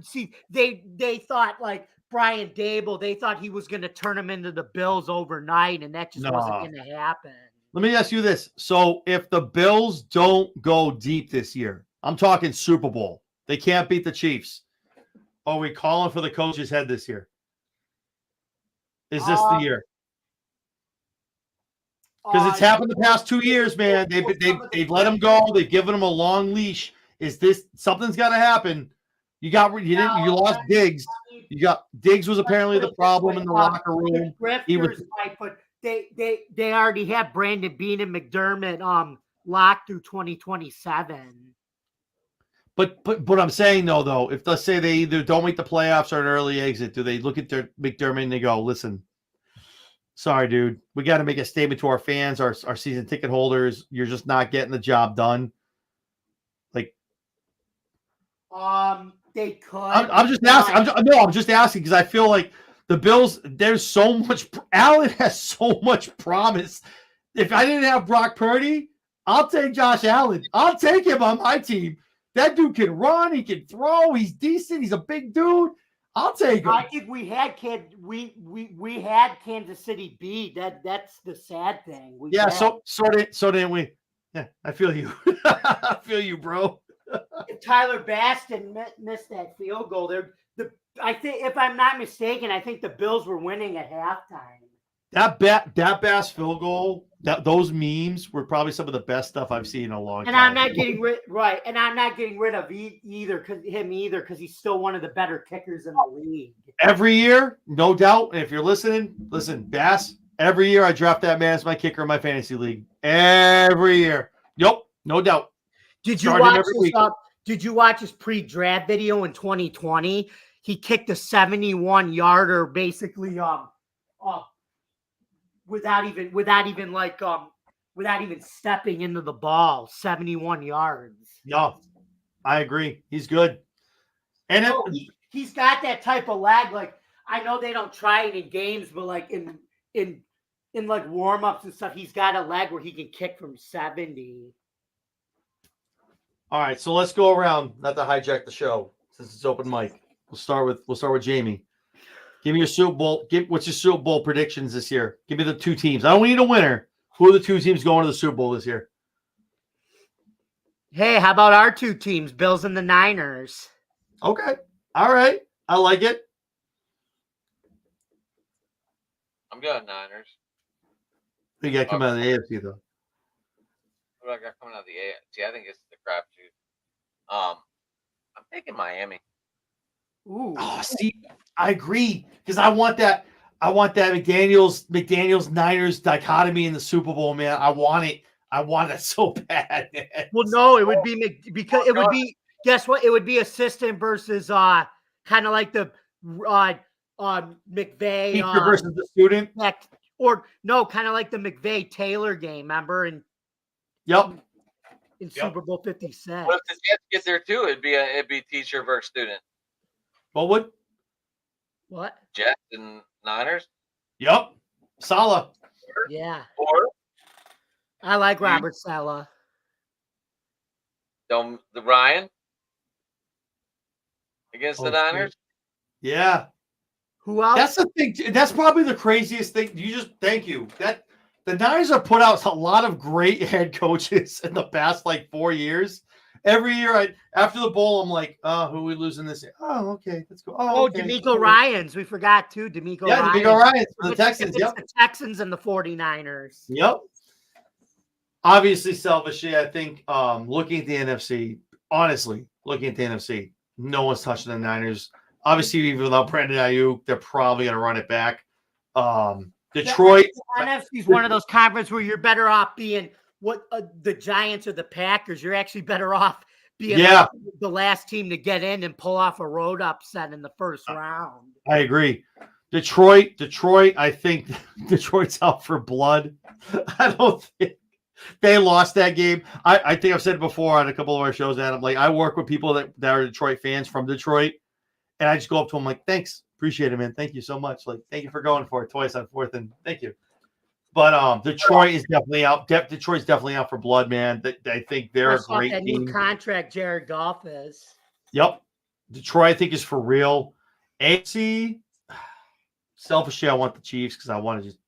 see they thought Brian Dable, they thought he was going to turn him into the Bills overnight, and that just wasn't going to happen. Let me ask you this. So if the Bills don't go deep this year, I'm talking Super Bowl, they can't beat the Chiefs. Are we calling for the coach's head this year? Is this the year? Because it's happened the past 2 years, man. They've let him go. They've given him a long leash. Is this something's got to happen? You lost Diggs. Diggs was apparently the problem in the locker room. He was, right, but they already have Brandon Beane and McDermott locked through 2027. but what I'm saying though, if let's say they either don't make the playoffs or an early exit, do they look at their McDermott and they go, listen, sorry, dude, we got to make a statement to our fans, our season ticket holders. You're just not getting the job done. Like, they could. I'm just asking. I'm just asking because I feel like the Bills. There's so much. Allen has so much promise. If I didn't have Brock Purdy, I'll take Josh Allen. I'll take him on my team. That dude can run. He can throw. He's decent. He's a big dude. I'll take him. I think we had Kansas City beat. That's the sad thing. So didn't we? Yeah, I feel you. I feel you, bro. If Tyler Bass didn't miss that field goal, I think, if I'm not mistaken, I think the Bills were winning at halftime. That Bass field goal, those memes were probably some of the best stuff I've seen in a long time. And I'm not getting rid of either because he's still one of the better kickers in the league. Every year, no doubt. And if you're listening, listen, Bass. Every year I draft that man as my kicker in my fantasy league. Every year, yep, no doubt. Did you watch his pre-draft video in 2020? He kicked a 71-yarder basically without even stepping into the ball, 71 yards. Yeah, I agree. He's good. And he's got that type of leg. Like, I know they don't try it in games, but like in like warm-ups and stuff, he's got a leg where he can kick from 70. All right, so let's go around, not to hijack the show since it's open mic. We'll start with Jamie. Give me your Super Bowl. What's your Super Bowl predictions this year? Give me the two teams. I don't need a winner. Who are the two teams going to the Super Bowl this year? Hey, how about our two teams, Bills and the Niners? Okay. All right. I like it. I'm going Niners. You got to come out of the AFC, though. What do I got coming out of the AFC? I think it's the crapshoot. I'm taking Miami. Ooh. Oh, see, I agree because I want that McDaniels Niners dichotomy in the Super Bowl, man. I want it so bad, man. Well, no, it would be because it would be. Guess what? It would be assistant versus kind of like the McVay teacher versus the student, or no, kind of like the McVay Taylor game. Remember? And in Super Bowl 56. Well, if the Jets get there too, it'd be teacher versus student. What? Jets and Niners. Yep. Saleh. Yeah. Or I like Robert Saleh. The Ryan against the Niners. Yeah. Who else? That's the thing. That's probably the craziest thing. Thank you. That the Niners have put out a lot of great head coaches in the past 4 years. Every year, after the bowl, I'm like, "Oh, who are we losing this year? Oh, okay, let's go." Oh, okay. DeMeco Ryans. We forgot too. DeMeco Ryans. DeMeco Ryans for the Texans. Yep. The Texans and the 49ers. Yep. Obviously, selfishly, I think looking at the NFC, honestly, no one's touching the Niners. Obviously, even without Brandon Ayuk, they're probably going to run it back. Detroit. The NFC is one of those conferences where you're better off being the Giants or the Packers. You're actually better off being the last team to get in and pull off a road upset in the first round. I agree. Detroit. I think Detroit's out for blood. I don't think they lost that game. I think I've said it before on a couple of our shows, Adam. I work with people that are Detroit fans from Detroit, and I just go up to them like, "Thanks, appreciate it, man. Thank you so much. Thank you for going for it twice on fourth, and thank you." But Detroit is definitely out. Detroit's definitely out for blood, man. I think they're a great that team. New contract Jared Goff is. Yep. Detroit, I think, is for real. AFC, selfishly, I want the Chiefs because I want to just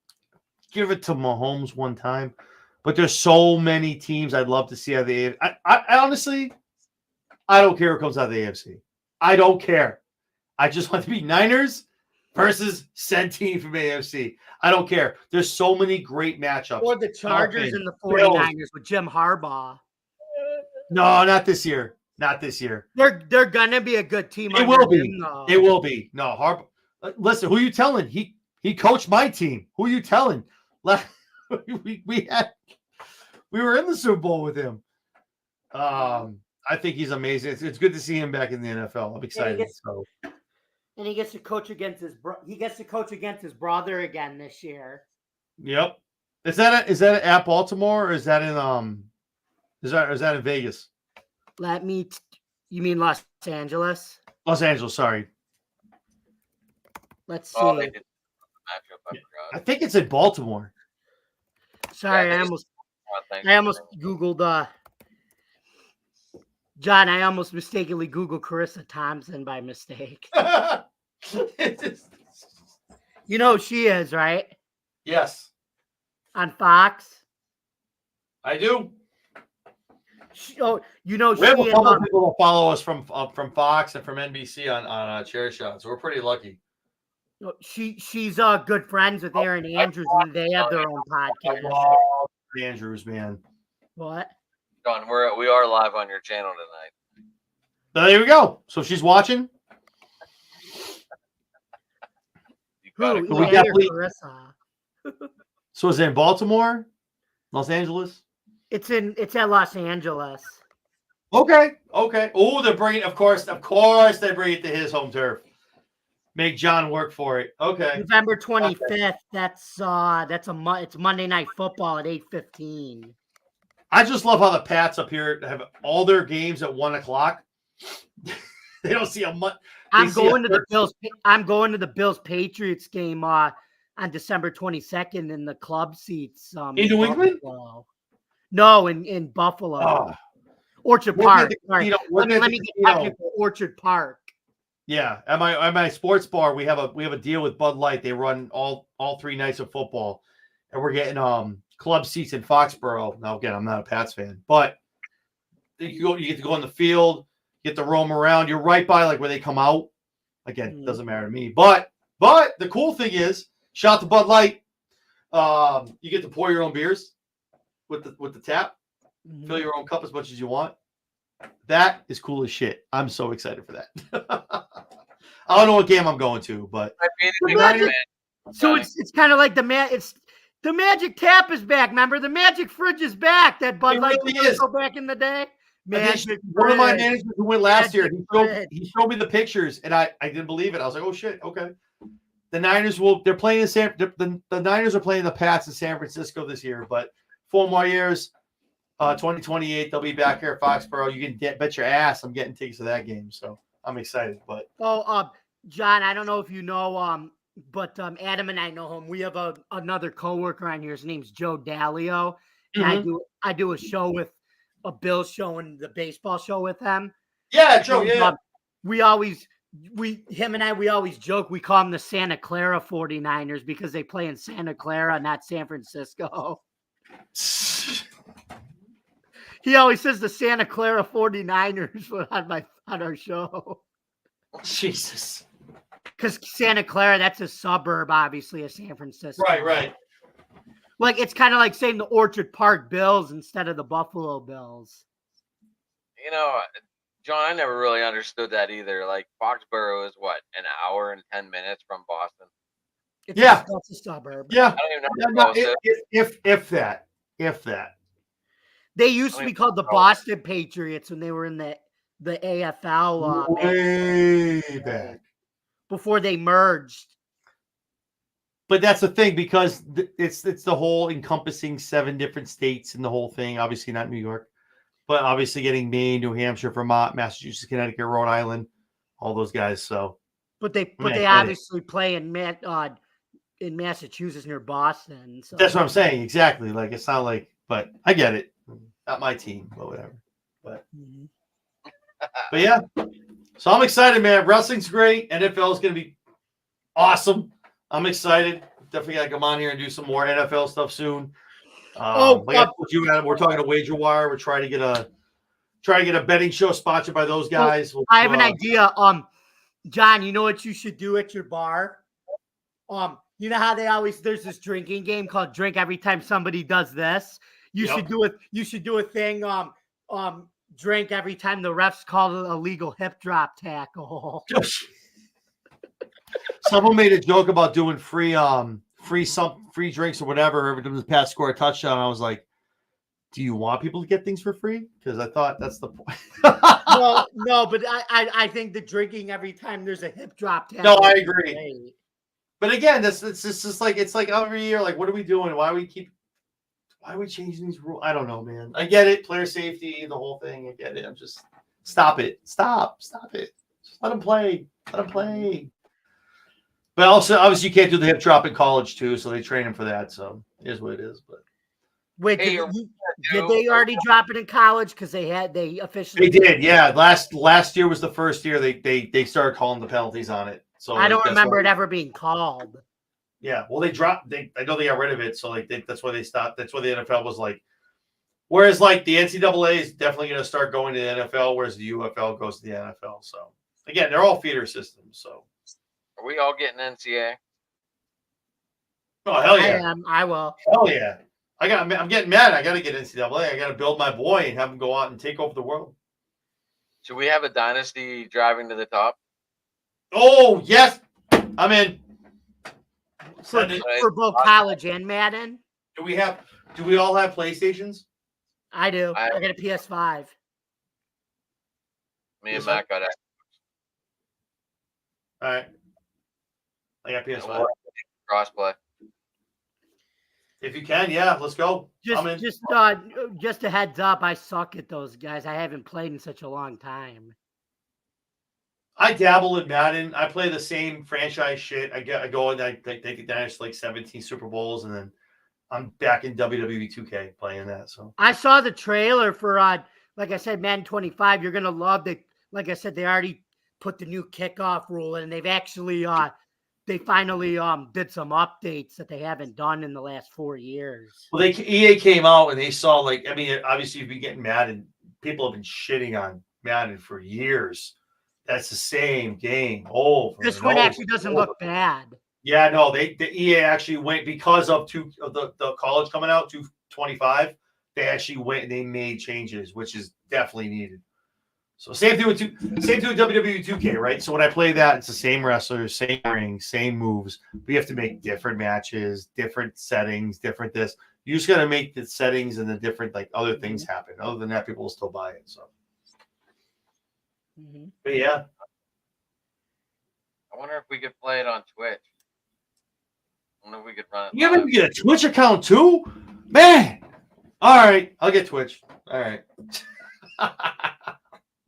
give it to Mahomes one time. But there's so many teams I'd love to see out of the AFC. I honestly, I don't care who comes out of the AFC. I don't care. I just want to be Niners versus Centene from AFC. I don't care. There's so many great matchups. Or the Chargers and the Bills. 49ers with Jim Harbaugh. No, not this year. Not this year. They're gonna be a good team. It under will be. him, though. It will be. No, Harbaugh. Listen, who you telling? He coached my team. Who you telling? We were in the Super Bowl with him. I think he's amazing. It's good to see him back in the NFL. I'm excited. And he gets to coach against his brother again this year. Yep. Is that at Baltimore or is that in is that in Vegas? You mean Los Angeles? Los Angeles, sorry. Let's see. Oh, they did the matchup. I I forgot. think it's in Baltimore. Sorry, Yeah, I they almost Thanks I for almost saying. Googled John, I almost mistakenly Googled Carissa Thompson by mistake. You know who she is, right? Yes, On Fox. I do. You know We have a she couple of and people that follow us from Fox and from NBC on Chair Shot, so we're pretty lucky. she's good friends with Aaron Andrews, and they have their own podcast. Love Andrews, man. What? John, we are live on your channel tonight. There we go. So she's watching. You got it. Who? We EA or definitely- Carissa? So is it in Baltimore, Los Angeles? It's at Los Angeles. Okay. Oh, they're bringing. Of course, they bring it to his home turf. Make John work for it. Okay. November 25th. It's Monday Night Football at 8:15. I just love how the Pats up here have all their games at 1:00. They don't see a month. I'm going to the Bills Patriots game on December 22nd in the club seats. In New England? Buffalo. No, in Buffalo. Oh, Orchard we're Park. at the Sorry. casino. Let We're at me the get casino. technical. Orchard Park. yeah. At my sports bar, we have a deal with Bud Light. They run all 3 nights of football, and we're getting club seats in Foxborough. Now again, I'm not a Pats fan, but you get to go on the field, get to roam around. You're right by like where they come out. Again, it doesn't matter to me. But the cool thing is, shout out to Bud Light. You get to pour your own beers with the tap. Mhm. Fill your own cup as much as you want. That is cool as shit. I'm so excited for that. I don't know what game I'm going to, but Might be The anything, Magic- man. So it's kind of like the Magic Tap is back. Remember, the Magic Fridge is back. That Bud It Light really commercial is. back in the day. Magic, one of my Fridge. managers who went last year, Magic he showed me the pictures, and I didn't believe it. I was like, oh shit, okay. The Niners they're playing the Niners are playing the Pats in San Francisco this year, but 4 more years, 2028, they'll be back here at Foxborough. You can bet your ass I'm getting tickets to that game, so I'm excited. But John, I don't know if you know, but Adam and I know him. We have another coworker on here. His name's Joe Dalio, and I do a show with a Bills show and the baseball show with him. yeah, Joe, And, yeah. we always joke we call them the Santa Clara 49ers because they play in Santa Clara, not San Francisco. He always says the Santa Clara 49ers on our show. Jesus. Because Santa Clara, that's a suburb, obviously, of San Francisco. Right. Like, it's kind of like saying the Orchard Park Bills instead of the Buffalo Bills. You know, John, I never really understood that either. Like Foxborough is what, an hour and 10 minutes from Boston. That's a suburb. Yeah. I don't even know how close it is. If that. They used to be called the Boston Patriots when they were in the AFL Way back. before they merged. But that's the thing, because it's the whole encompassing 7 different states and the whole thing. Obviously not New York, but obviously getting Maine, New Hampshire, Vermont, Massachusetts, Connecticut, Rhode Island, all those guys. So, But they I get it. obviously play in Massachusetts near Boston. So that's what I'm saying. Exactly. Like, it's not like, but I get it. Not my team, but whatever. Mhm. But yeah, so I'm excited, man. Wrestling's great. NFL is going to be awesome. I'm excited. Definitely got to come on here and do some more NFL stuff soon. Like I told you, Adam, we're talking to Wager Wire. We're trying to get a betting show sponsored by those guys. I have an idea. John, you know what you should do at your bar? You know how there's this drinking game called Drink Every Time Somebody Does This. You Yep. should do it. You should do a thing. Drink every time the refs call it a legal hip drop tackle. Someone made a joke about doing free drinks or whatever every time the pass score a touchdown. I was like, do you want people to get things for free? Because I thought that's the point. No, but I think the drinking every time there's a hip drop tackle. No, I agree. Great. But again, it's just like every year, like, what are we doing? Why are we changing these rules? I don't know, man. I get it, player safety, the whole thing. I get it. I'm just stop it. Stop it. Just let them play. But also, obviously, you can't do the hip drop in college too, so they train them for that. So it is what it is. But Wait, Hey, did they already drop it in college? Because they officially they did, yeah. Last year was the first year they started calling the penalties on it. So I don't that's remember why- it ever being called. Yeah, well, I know they got rid of it, so like that's why they stopped. That's why the NFL was like, whereas like the NCAA is definitely going to start going to the NFL, whereas the UFL goes to the NFL. So again, they're all feeder systems. So Are we all getting NCA? oh hell yeah, I will. hell yeah. I'm getting mad. I got to get NCAA. I got to build my boy and have him go out and take over the world. Should we have a dynasty driving to the top? Oh yes, I'm in. For, Send it. for both college and Madden. Do we all have PlayStations? I do. I- I got a PS5. Me and Yes, Matt got it. All right. I got PS5. Crossplay. If you can, yeah, let's go. I'm in. Just a heads up, I suck at those guys. I haven't played in such a long time. I dabble in Madden. I play the same franchise shit. I go and I take it down to like 17 Super Bowls, and then I'm back in WWE 2K playing that. So I saw the trailer for like I said, Madden 25. You're gonna love the. Like I said, they already put the new kickoff rule, and they've actually they finally did some updates that they haven't done in the last 4 years. well, EA came out and they saw like obviously you've been getting Madden. People have been shitting on Madden for years. That's the same game over. This and one over actually and doesn't over. look bad. Yeah, no, the EA actually went because of the college coming out 225. They actually went and they made changes, which is definitely needed. So same thing with WWE 2K, right? So when I play that, it's the same wrestlers, same ring, same moves. We have to make different matches, different settings, different this. You just got to make the settings and the different like other things happen. Other than that, people will still buy it. So, but yeah, I wonder if we could play it on Twitch. I wonder if we could run it. you live. ever get a Twitch account too, man? All right, I'll get Twitch. All right.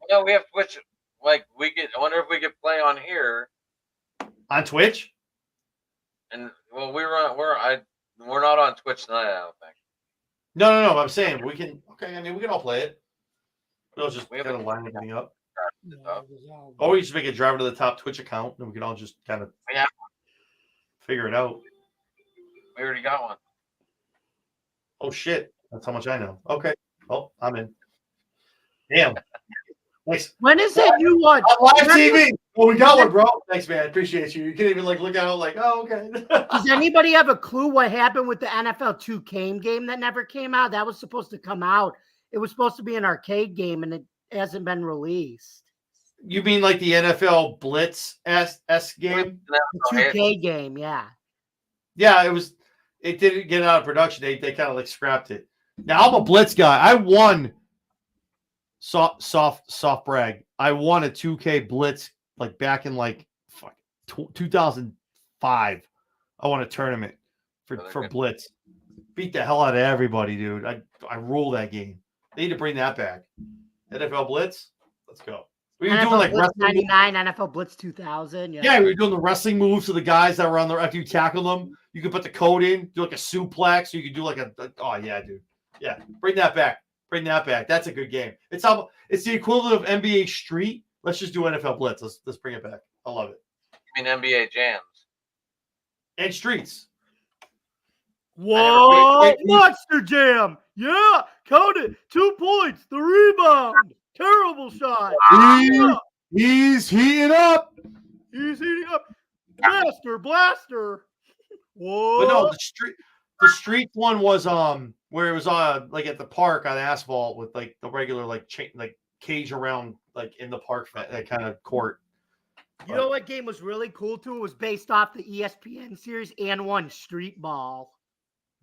No, we have Twitch. Like we could. I wonder if we could play on here. On Twitch? And well, we're not on Twitch tonight. I don't think. No. I'm saying we can. Okay, I mean we can all play it. We'll just We have kind of a- line everything up. Oh. Or we just make a driver to the top Twitch account, and we can all just kind of Yeah. figure it out. We already got one. Oh shit, that's how much I know. Okay, well I'm in. Damn. Thanks. When is that new one? On live TV. Well, we got one, bro. Thanks, man. Appreciate you. You can even like look at it like, oh, okay. Does anybody have a clue what happened with the NFL 2K game that never came out? That was supposed to come out. It was supposed to be an arcade game, and it hasn't been released. You mean like the NFL Blitz S game? The 2K game, yeah. Yeah, it was. It didn't get out of production. They kind of like scrapped it. Now I'm a Blitz guy. I won. Soft brag. I won a 2K Blitz like back in like 2005. I won a tournament for Blitz. Beat the hell out of everybody, dude. I rule that game. They need to bring that back. NFL Blitz. Let's go. We were doing NFL like Blitz wrestling moves. 99, NFL Blitz 2000. Yeah, we were doing the wrestling moves to the guys that were on there after you tackle them. You could put the code in, do like a suplex. You could do like oh yeah, dude. Yeah, bring that back. Bring that back. That's a good game. It's the equivalent of NBA Street. Let's just do NFL Blitz. Let's bring it back. I love it. You mean NBA Jams? And Streets. Whoa, Monster Jam. Yeah, count it. 2 points. The rebound. Terrible shot. He's heating up. He's heating up. Blaster. Whoa. But no, the street one was where it was like at the park on asphalt with like the regular like like cage around like in the park that kind of court. You know what game was really cool too? It was based off the ESPN series and one Street Ball.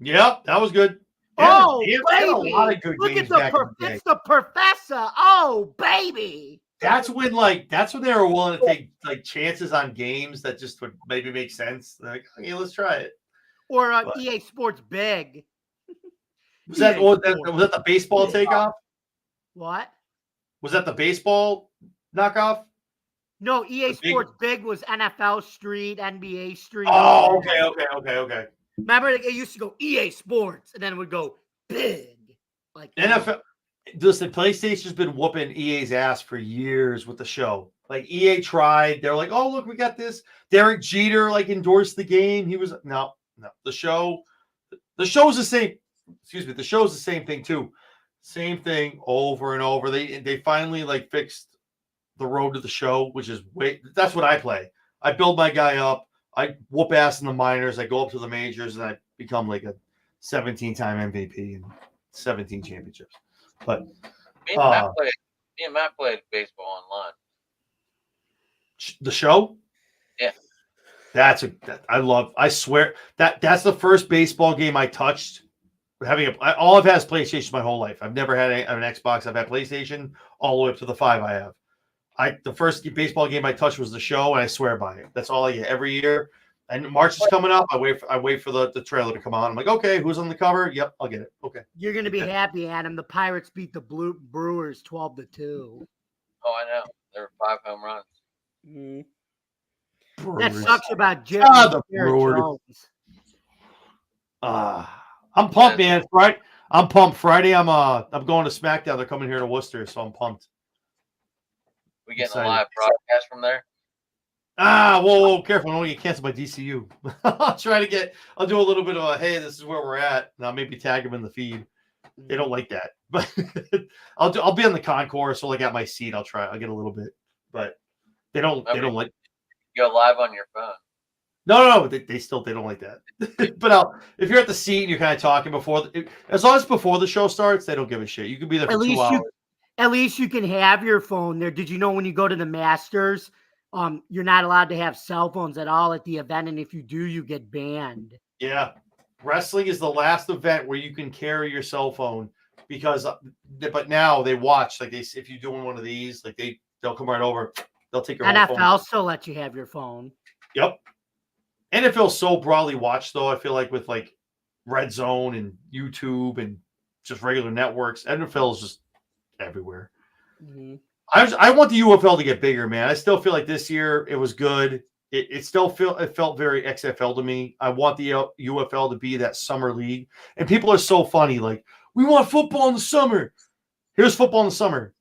Yep, that was good. Oh, they had a baby! lot of good Look games at back in the day. it's the professor. Oh, baby! That's when they were willing to take like chances on games that just would maybe make sense. They're like, okay, let's try it. Or But- EA Sports Big. Was that EA was Sports. that the baseball takeoff? What? Was that the baseball knockoff? No, EA The big- Sports Big was NFL Street, NBA Street. Oh, okay. Remember, it used to go EA Sports, and then it would go Big. Like NFL. Listen, PlayStation's been whooping EA's ass for years with the show. Like EA tried, they're like, "Oh, look, we got this." Derek Jeter like endorsed the game. He was no. The show's the same. Excuse me. The show's the same thing too. Same thing over and over. They finally like fixed the road to the show, which is that's what I play. I build my guy up. I whoop ass in the minors. I go up to the majors, and I become like a 17-time MVP and 17 championships. But Me and Matt played baseball online. the show, Yeah. I swear that's the first baseball game I touched. All I've had is PlayStation my whole life. I've never had an Xbox. I've had PlayStation all the way up to the 5 I have. The first baseball game I touched was the show, and I swear by it. That's all I get every year. And March is coming up. I wait for the trailer to come on. I'm like, okay, who's on the cover? Yep, I'll get it. Okay. You're gonna be happy, Adam. The Pirates beat the Brewers 12-2. Oh, I know. There were 5 home runs. That Brewers. sucks about Jim. The Jared Brewers. Jones. I'm pumped, man. Right? I'm pumped. Friday, I'm going to SmackDown. They're coming here to Worcester, so I'm pumped. We getting Excited. a live broadcast from there. Whoa, careful. I don't want to get canceled by DCU. I'll do a little bit of a, hey, this is where we're at. And I'll maybe tag them in the feed. They don't like that. But I'll be on the concourse. So I got my seat. I'll get a little bit. But they don't like. Go live on your phone. No. They don't like that. But if you're at the seat and you're kind of talking as long as before the show starts, they don't give a shit. You could be there for 2 hours. At least you can have your phone there. Did you know when you go to the Masters, you're not allowed to have cell phones at all at the event, and if you do, you get banned. Yeah. Wrestling is the last event where you can carry your cell phone but now they watch, like if you're doing one of these, like they'll come right over, they'll take your whole phone. NFL still lets you have your phone. Yep. NFL's so broadly watched though. I feel like with like Red Zone and YouTube and just regular networks, NFL is just everywhere. Mm-hmm. I want the UFL to get bigger, man. I still feel like this year it was good. It felt very XFL to me. I want the UFL to be that summer league. And people are so funny. Like, we want football in the summer. Here's football in the summer.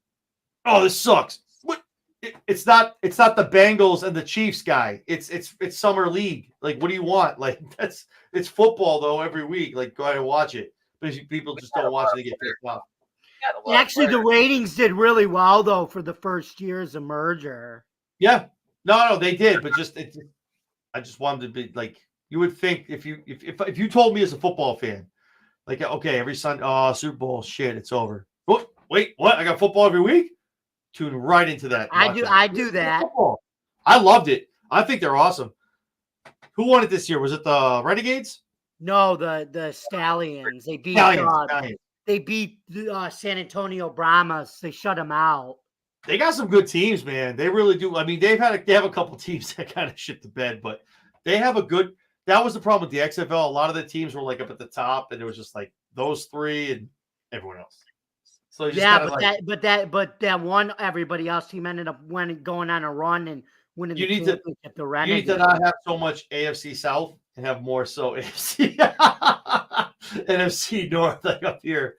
Oh, this sucks. What? It's not the Bengals and the Chiefs guy. It's summer league. Like, what do you want? Like, it's football though every week. Like, go ahead and watch it. But people just don't watch it. They get pissed off. Actually, the ratings did really well though for the first year as a merger. Yeah. No, they did, but I just wanted to be like, you would think if you told me as a football fan, like, okay, every Sunday, Super Bowl, shit, it's over. Oh, wait, what? I got football every week? Tune right into that. I do that. Football. I loved it. I think they're awesome. Who won it this year? Was it the Renegades? No, the Stallions. They beat Stallions. They beat San Antonio Brahmas. They shut them out. They got some good teams, man. They really do. I mean, they have a couple teams that kind of shit the bed, but they have a good. That was the problem with the XFL. A lot of the teams were like up at the top, and it was just like those three and everyone else. So that one everybody else team ended up going on a run and winning the championship. The Renegades. You need to not have so much AFC South and have more so AFC NFC North like up here.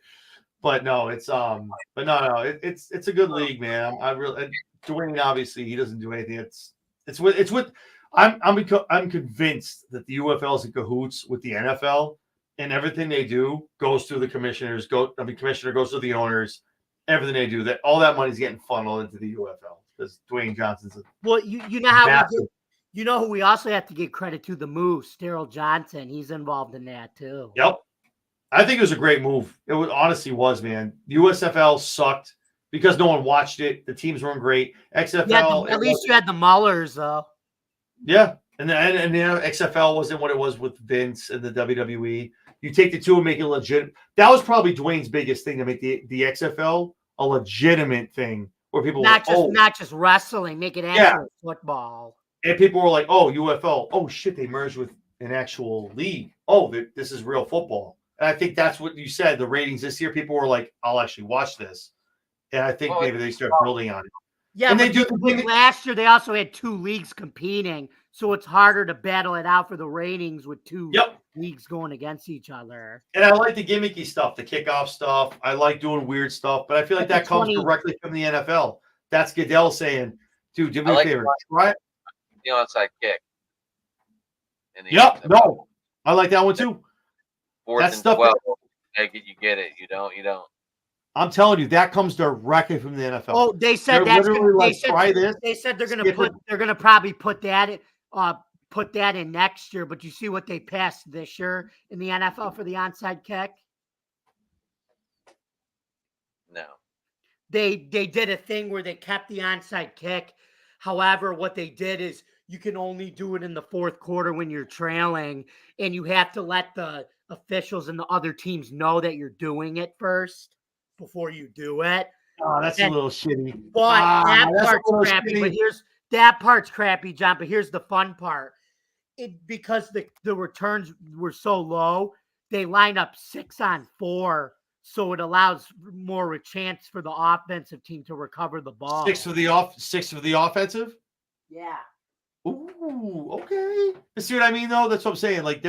But no, it's it's a good league, man. Dwayne, obviously he doesn't do anything. I'm convinced that the UFL is in cahoots with the NFL, and everything they do goes through the commissioners. Commissioner goes to the owners. Everything they do, all that money's getting funneled into the UFL because Dwayne Johnson's you know how You know who we also have to give credit to? The Moose, Daryl Johnson. He's involved in that too. Yep. I think it was a great move. It was, honestly was, man. The USFL sucked because no one watched it. The teams weren't great. XFL, At least you had the Mullers, though. yeah. And then XFL wasn't what it was with Vince and the WWE. You take the two and make it legit. That was probably Dwayne's biggest thing, to make the XFL a legitimate thing where people Not just wrestling, make it actual football. And people were like, oh, UFL. Oh, shit, they merged with an actual league. Oh, this is real football. And I think that's what you said. The ratings this year, people were like, I'll actually watch this. And I think maybe they start building on it. Yeah, and but last year they also had two leagues competing, so it's harder to battle it out for the ratings with two leagues going against each other. And I like the gimmicky stuff, the kickoff stuff. I like doing weird stuff, but I feel like that comes directly from the NFL. That's Goodell saying, dude, do me a favor. Try it. The onside kick. No. I like that one too. Fourth and 12. You get it. You don't. I'm telling you, that comes directly from the NFL. Oh, they said try this. They said they're gonna probably put that in next year. But you see what they passed this year in the NFL for the onside kick? No. They did a thing where they kept the onside kick. However, what they did is you can only do it in the fourth quarter when you're trailing, and you have to let the officials and the other teams know that you're doing it first before you do it. Oh, that's a little shitty. But that part's crappy. Shitty. But that part's crappy, John. But here's the fun part. Because the returns were so low, they line up 6-on-4. So it allows more a chance for the offensive team to recover the ball. 6 for the offensive? Yeah. Ooh, okay. You see what I mean, though? That's what I'm saying. Like,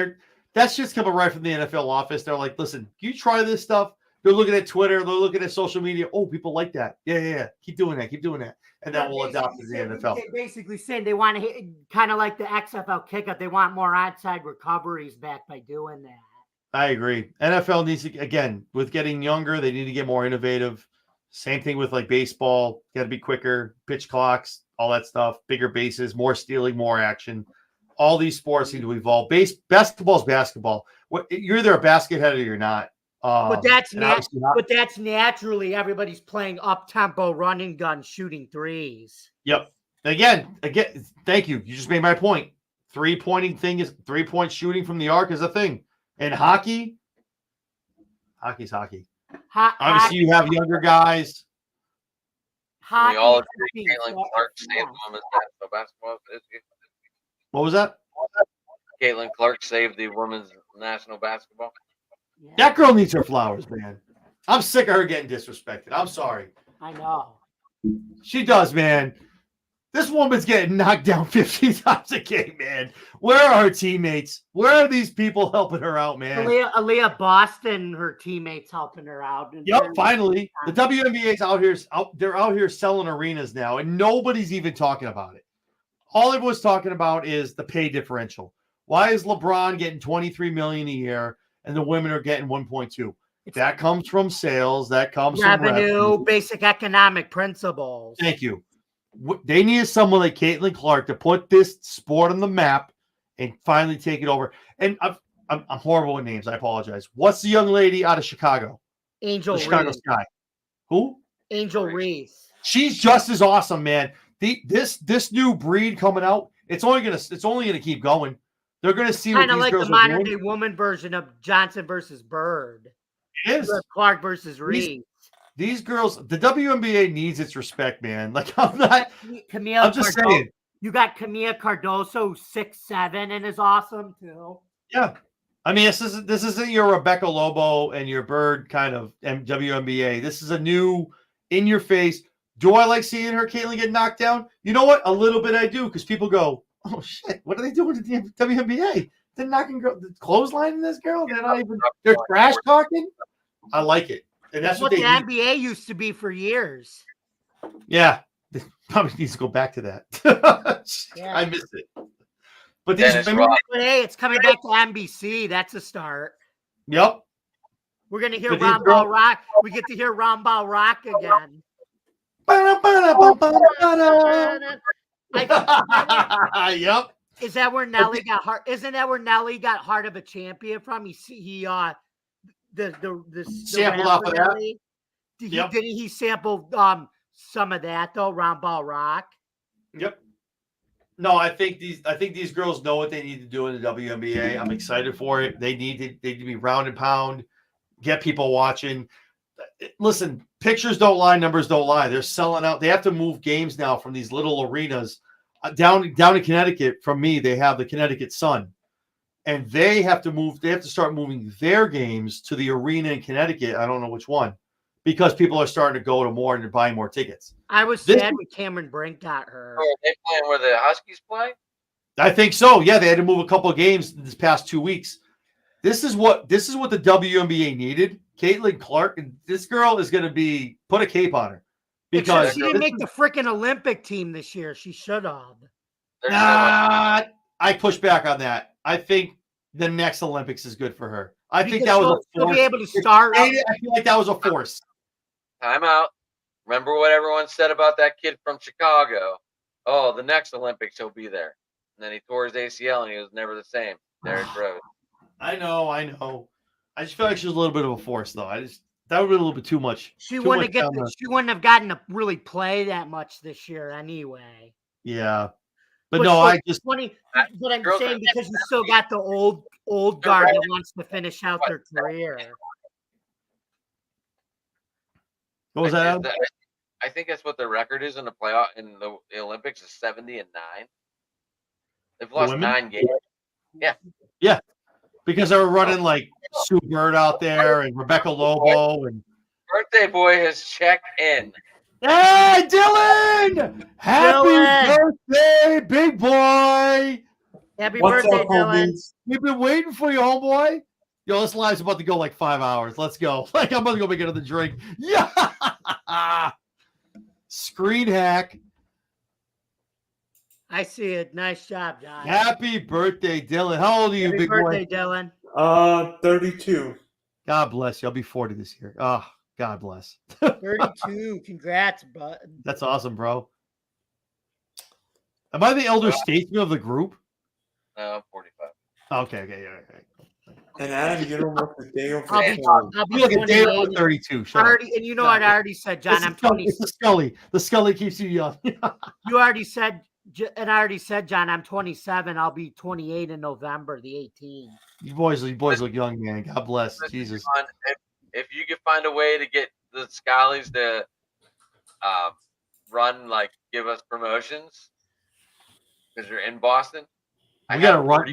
that's just coming right from the NFL office. They're like, listen, you try this stuff. They're looking at Twitter. They're looking at social media. Oh, people like that. Yeah. Keep doing that. And then we'll adopt it to the NFL. They're basically saying they want to hit, kind of like the XFL kickoff. They want more onside recoveries back by doing that. I agree. NFL needs to, again, with getting younger, they need to get more innovative. Same thing with like baseball. Got to be quicker, pitch clocks, all that stuff, bigger bases, more stealing, more action. All these sports need to evolve. Basketball's basketball. You're either a basket head or you're not. But that's naturally everybody's playing up tempo, running gun, shooting threes. Yep. Again, thank you. You just made my point. 3-point shooting from the arc is a thing. And hockey's hockey. Obviously, you have younger guys. We all agree Caitlin Clark saved the women's national basketball. What was that? Caitlin Clark saved the women's national basketball. Yeah. That girl needs her flowers, man. I'm sick of her getting disrespected. I'm sorry. I know. She does, man. This woman's getting knocked down 50 times a game, man. Where are her teammates? Where are these people helping her out, man? Aaliyah Boston, her teammates helping her out. Yep, finally. The WNBA's out here. They're out here selling arenas now, and nobody's even talking about it. All everyone's talking about is the pay differential. Why is LeBron getting $23 million a year and the women are getting 1.2? That comes from sales. That comes from revenue. Basic economic principles. Thank you. They needed someone like Caitlin Clark to put this sport on the map and finally take it over. And I'm horrible with names. I apologize. What's the young lady out of Chicago? Angel Reese. Chicago Sky. Who? Angel Reese. She's just as awesome, man. This new breed coming out, it's only gonna keep going. They're gonna see what these like girls the are doing. modern day woman version of Johnson versus Bird. It is Clark versus Reese. These girls, the WNBA needs its respect, man. Like I'm just saying. You got Camilla Cardoso, 6'7", and is awesome too. Yeah. I mean, this isn't your Rebecca Lobo and your Bird kind of WNBA. This is a new, in your face. Do I like seeing her, Caitlin, get knocked down? You know what? A little bit I do, because people go, oh shit, what are they doing to the WNBA? They're knocking clotheslining this girl. They're trash talking. I like it. And that's what the NBA used to be for years. Yeah. Probably needs to go back to that. Yeah. I missed it. But hey, it's coming back to NBC. That's a start. Yep. We're gonna hear Rambal Rock. We get to hear Rambal Rock again. Yep. Is that where Nelly got heart? Isn't that where Nelly got Heart of a Champion from? The Sampled off of that. Nelly, Yep. Didn't he sample some of that though? Round Ball Rock. Yep. No, I think these girls know what they need to do in the WNBA. I'm excited for it. They need to be round and pound, get people watching. Listen, pictures don't lie, numbers don't lie. They're selling out. They have to move games now from these little arenas down in Connecticut. From me, they have the Connecticut Sun, and they have to move. They have to start moving their games to the arena in Connecticut. I don't know which one, because people are starting to go to more and buying more tickets. I was sad when Cameron Brink got her. Are they playing where the Huskies play? I think so. Yeah, they had to move a couple of games this past 2 weeks. This is what the WNBA needed. Caitlin Clark, and this girl is going to put a cape on her because she didn't make the freaking Olympic team this year. She should have. I push back on that. I think the next Olympics is good for her. I think that was a force. She'll be able to start. I feel like that was a force. Time out. Remember what everyone said about that kid from Chicago? Oh, the next Olympics he'll be there. And then he tore his ACL and he was never the same. Derek Rose. I know. I just feel like she was a little bit of a force, though. That would be a little bit too much. She wouldn't have gotten to really play that much this year anyway. Yeah, but no, I just. Funny, but I'm saying because you still got the old guard that wants to finish out their career. What was that? I think that's what their record is in the playoff in the Olympics is 70-9. They've lost 9 games. Yeah. Because they were running like Sue Bird out there and Rebecca Lobo and Birthday boy has checked in. Hey Dylan! Happy birthday, big boy! Happy birthday, Dylan. We've been waiting for you, homeboy. Yo, this live's about to go like 5 hours. Let's go. Like I'm about to go make another drink. Yeah. Screen hack. I see it. Nice job, John. Happy birthday, Dylan. How old are you, big boy? Happy birthday, Dylan. 32. God bless you. I'll be 40 this year. Oh, God bless. 32. Congrats, bud. That's awesome, bro. Am I the elder statesman of the group? No, I'm 45. Okay. And Adam, you don't work the day over. I'll be You look a day 28. over 32. Shut up. And you know what I already said, John. I'm 20. It's the Scully. The Scully keeps you young. You already said, and I already said, John, I'm 27. I'll be 28 in November, the 18th. You boys look young, man. God bless. Jesus. If you could find a way to get the Scullies to run, like, give us promotions because you're in Boston. We gotta run.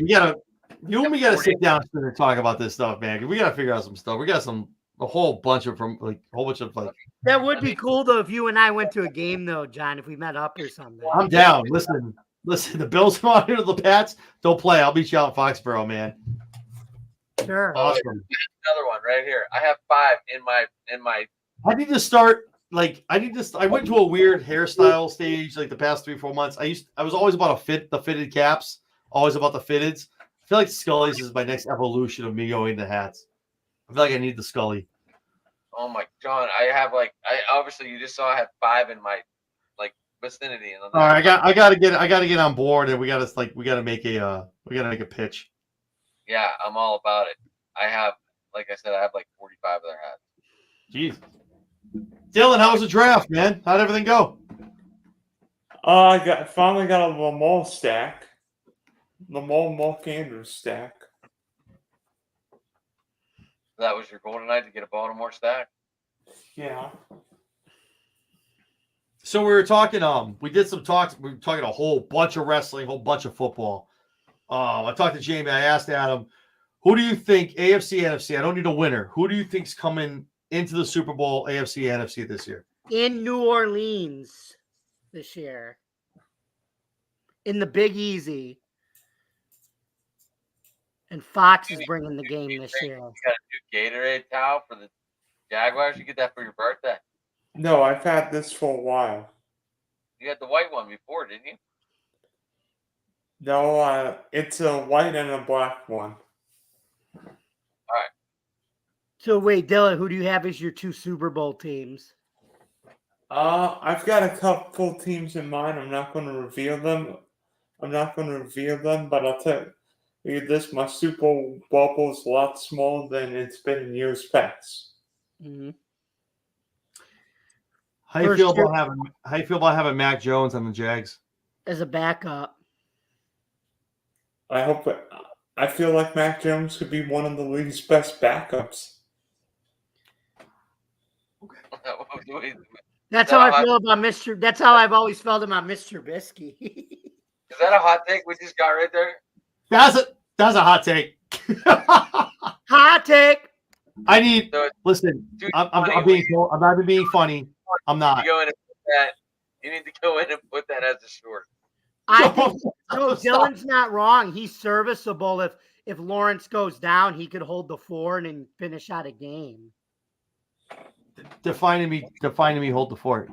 You and me gotta sit down and talk about this stuff, man. We gotta figure out some stuff. We got a whole bunch of That would be cool though if you and I went to a game though, John. If we met up or something. I'm down. Listen. The Bills come out here to the Pats. Don't play. I'll beat you out in Foxborough, man. Sure. Awesome. Another one right here. I have 5 in my. I need to start. I went to a weird hairstyle stage like the past 3-4 months. I was always about the fitted caps. Always about the fitteds. I feel like Scully's is my next evolution of me going to hats. I feel like I need the Scully. Oh my John, I have obviously you just saw I have 5 in my vicinity. And all right, I gotta get on board, and we gotta make a pitch. Yeah, I'm all about it. I have, like I said, 45 of their hats. Jeez. Dylan, how was the draft, man? How'd everything go? Finally got a Lamar stack. Mark Andrews stack. That was your goal tonight to get a Baltimore stack? Yeah. So we were talking, we did some talks. We were talking a whole bunch of wrestling, a whole bunch of football. I talked to Jamie. I asked Adam, who do you think, AFC, NFC? I don't need a winner. Who do you think's coming into the Super Bowl, AFC, NFC this year? In New Orleans this year. In the Big Easy. And Fox is bringing the game this year. You got a new Gatorade towel for the Jaguars? You get that for your birthday? No, I've had this for a while. You had the white one before, didn't you? No, it's a white and a black one. All right. So wait, Dylan, who do you have as your 2 Super Bowl teams? I've got a couple teams in mind. I'm not going to reveal them. But I'll tell you this: my Super Bowl bubble is a lot smaller than it's been in years past. Mhm. How you First feel year- about having Mac Jones on the Jags? As a backup. I feel like Mac Jones could be one of the league's best backups. That's that how a I hot- feel about Mr. That's how I've always felt about Mr. Bisky. Is that a hot take we just got right there? That's a hot take. Hot take. I need So, listen. dude, I'm funny, being I'm not even being funny. I'm not. You go in and put that. You need to go in and put that as a short. I think no, Stop. Dylan's not wrong. He's serviceable. If Lawrence goes down, he could hold the fort and finish out a game. Define to me. Hold the fort.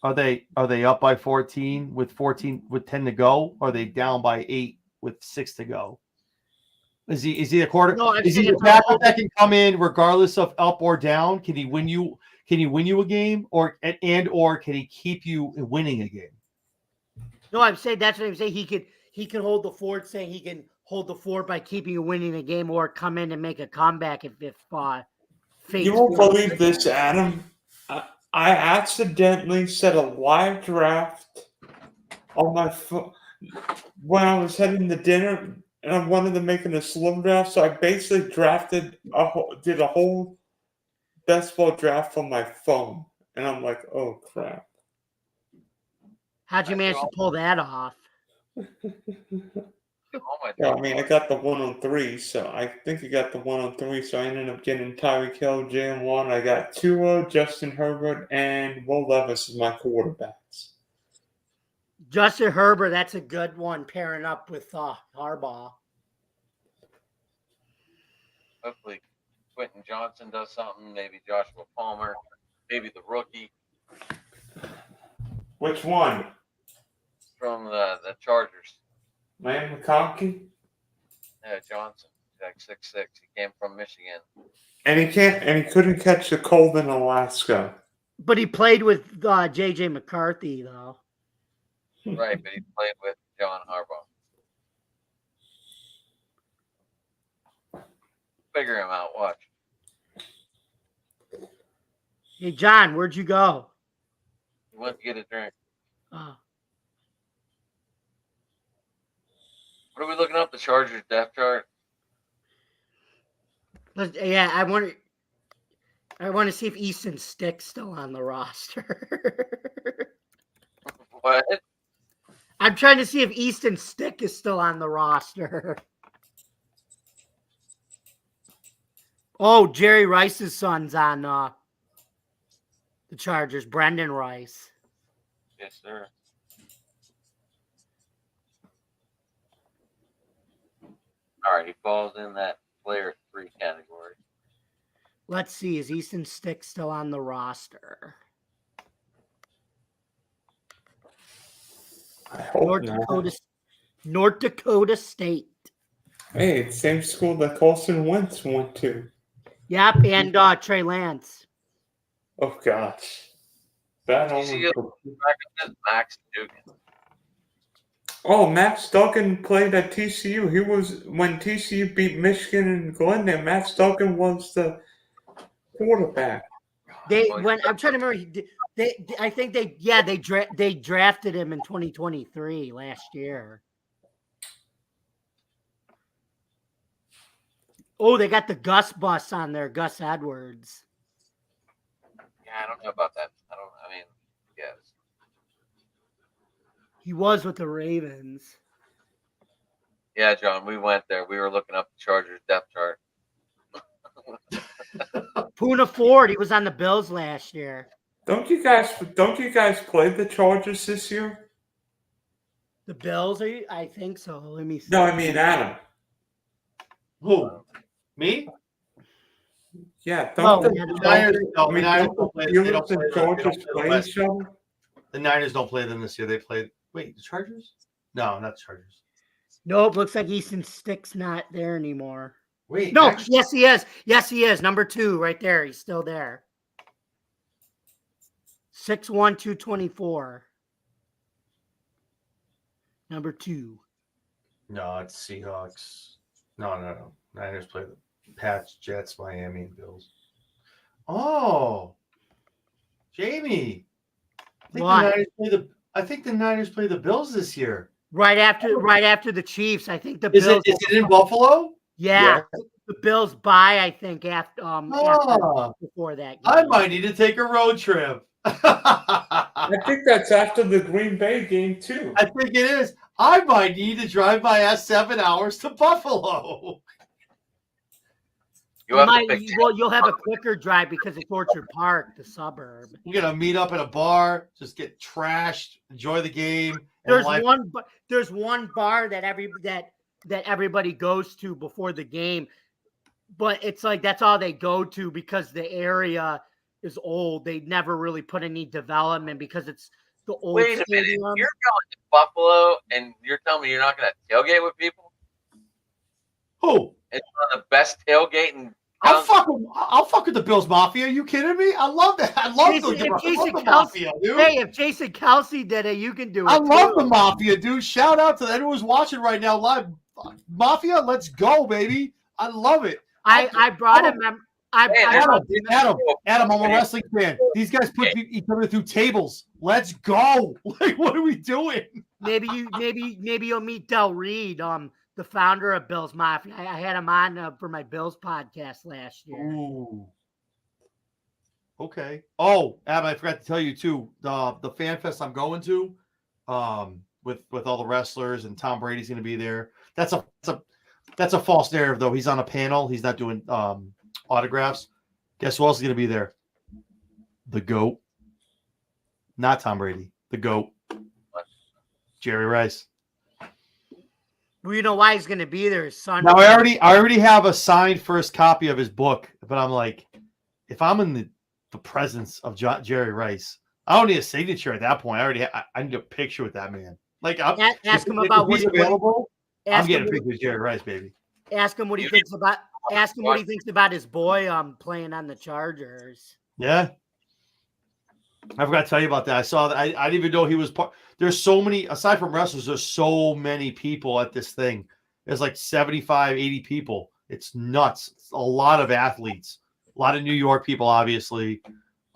Are they up by 14 with 10 to go? Or are they down by 8 with 6 to go? Is he a quarter? No, I'm Is he saying a if they're backup holding- that can come in regardless of up or down? Can he win you a game, or can he keep you winning a game? No, I'm saying that's what I'm saying. He can hold the fort. Saying he can hold the fort by keeping you winning a game, or come in and make a comeback if fate. You won't believe this, Adam. I accidentally set a live draft on my phone when I was heading to dinner, and I wanted to make it a slow draft. So I basically did a whole best ball draft on my phone, and I'm like, oh crap. How'd you manage to pull that off? Oh my Yeah, I God. mean, I got the 1-on-3, so I think I got the 1-on-3, so I ended up getting Tyreek Hill, Jalen Waddle. I got Tua, Justin Herbert, and Will Levis as my quarterbacks. Justin Herbert, that's a good one pairing up with Harbaugh. Hopefully, Quentin Johnson does something. Maybe Joshua Palmer. Maybe the rookie Which one? from the Chargers. Liam McConkey? Yeah, Johnson. He's like 6'6". He came from Michigan. And he couldn't catch the cold in Alaska. But he played with J.J. McCarthy, though. Right, but he played with John Harbaugh. Figure him out. Watch. Hey, John, where'd you go? He went to get a drink. Oh. What are we looking up? The Chargers depth chart? Yeah, I want to see if Easton Stick's still on the roster. What? I'm trying to see if Easton Stick is still on the roster. Oh, Jerry Rice's son's on the Chargers, Brendan Rice. Yes, sir. All right, he falls in that player 3 category. Let's see, is Easton Stick still on the roster? I hope North Dakota State. Hey, it's same school that Carson Wentz went to. Yep, and Trey Lance. Oh gosh. That Did you see only. Max Dugan? Oh, Max Duggan played at TCU. He was when TCU beat Michigan and Glendale. Max Duggan was the quarterback. I'm trying to remember. I think they drafted him in 2023 last year. Oh, they got the Gus bus on there, Gus Edwards. Yeah, I don't know about that. Yes. He was with the Ravens. Yeah, John, we went there. We were looking up the Chargers depth chart. Poona Ford, he was on the Bills last year. Don't you guys play the Chargers this year? The Bills, I think so. Let me see. No, I mean Adam. Who? Me? Yeah, No, don't yeah, the the Niners Chargers- don't- I mean, Niners don't don't play- the they Steelers don't play and the- they don't Chargers play the play West. each other? The Niners don't play them this year. They played. Wait, the Chargers? No, not the Chargers. Nope, looks like Easton Stick's not there anymore. Wait, No, actually- yes, he is. Yes, he is. Number 2, right there. He's still there. 6'1", 224. Number 2. No, it's Seahawks. No. Niners play the Pats, Jets, Miami, and Bills. Oh, Jamie. What? I think the Niners play the Bills this year. Right after the Chiefs. I think the Is Bills. it in Buffalo? Yeah, the Bills bye. I think after Oh, before that. I game. might need to take a road trip. I think that's after the Green Bay game too. I think it is. I might need to drive my ass 7 hours to Buffalo. You have to pick You'll have a quicker drive because it's Orchard Park, the suburb. We're gonna meet up at a bar, just get trashed, enjoy the game. There's one bar that everybody goes to before the game, but it's like that's all they go to because the area is old. They never really put any development because it's the old Wait a minute. stadium. You're going to Buffalo and you're telling me you're not going to tailgate with people? Who? It's one of the best tailgating. I'll fuck with the Bills Mafia. Are you kidding me? I love that. I love the Mafia, dude. Hey, if Jason Kelsey did it, you can do it. I love too. the Mafia, dude. Shout out to anyone who's watching right now live. Mafia, let's go, baby. I love it. I brought him. Adam, I'm a wrestling fan. These guys put each other through tables. Let's go. Like, what are we doing? Maybe you'll meet Del Reed, the founder of Bills Mafia. I had him on for my Bills podcast last year. Ooh. Okay. Adam, I forgot to tell you too. The fan fest I'm going to, with all the wrestlers and Tom Brady's going to be there. That's a false narrative though. He's on a panel. He's not doing autographs. Guess who else is going to be there? The GOAT. Not Tom Brady. The GOAT. Jerry Rice. Well, you know why he's going to be there. His son. Now I already have a signed first copy of his book, but I'm like, if I'm in the presence of Jerry Rice, I don't need a signature at that point. I need a picture with that man. Like, ask him about what he's available. I'm getting a him, picture with Jerry Rice, baby. ask him what he thinks about. Ask him what he thinks about his boy playing on the Chargers. Yeah. I forgot to tell you about that. I saw that. I didn't even know he was part. There's so many, aside from wrestlers, there's so many people at this thing. There's like 75, 80 people. It's nuts. It's a lot of athletes, a lot of New York people, obviously,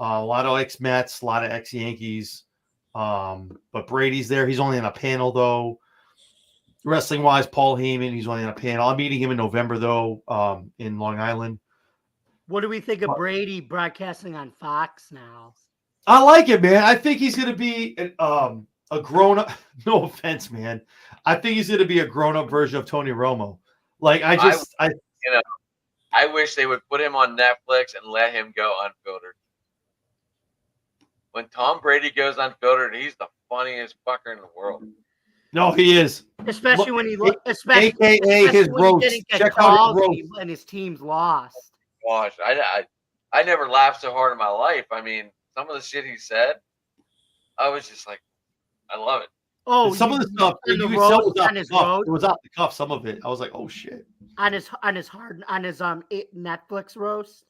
a lot of ex-Mets, a lot of ex-Yankees. But Brady's there. He's only on a panel, though. Wrestling-wise, Paul Heyman, he's only on a panel. I'm meeting him in November, though, in Long Island. What do we think of Brady broadcasting on Fox now? I like it, man. I think he's going to be a grown-up. No offense, man. I think he's going to be a grown-up version of Tony Romo. Like, I wish they would put him on Netflix and let him go unfiltered. When Tom Brady goes unfiltered, he's the funniest fucker in the world. No, he is. Especially when he AKA his roast. Check out his roast. And his team's lost. Gosh, I never laughed so hard in my life. I mean, some of the shit he said, I was just like, I love it. Oh, some of the stuff you could tell was off the cuff. It was off the cuff. Some of it, I was like, oh shit. On his Netflix roast.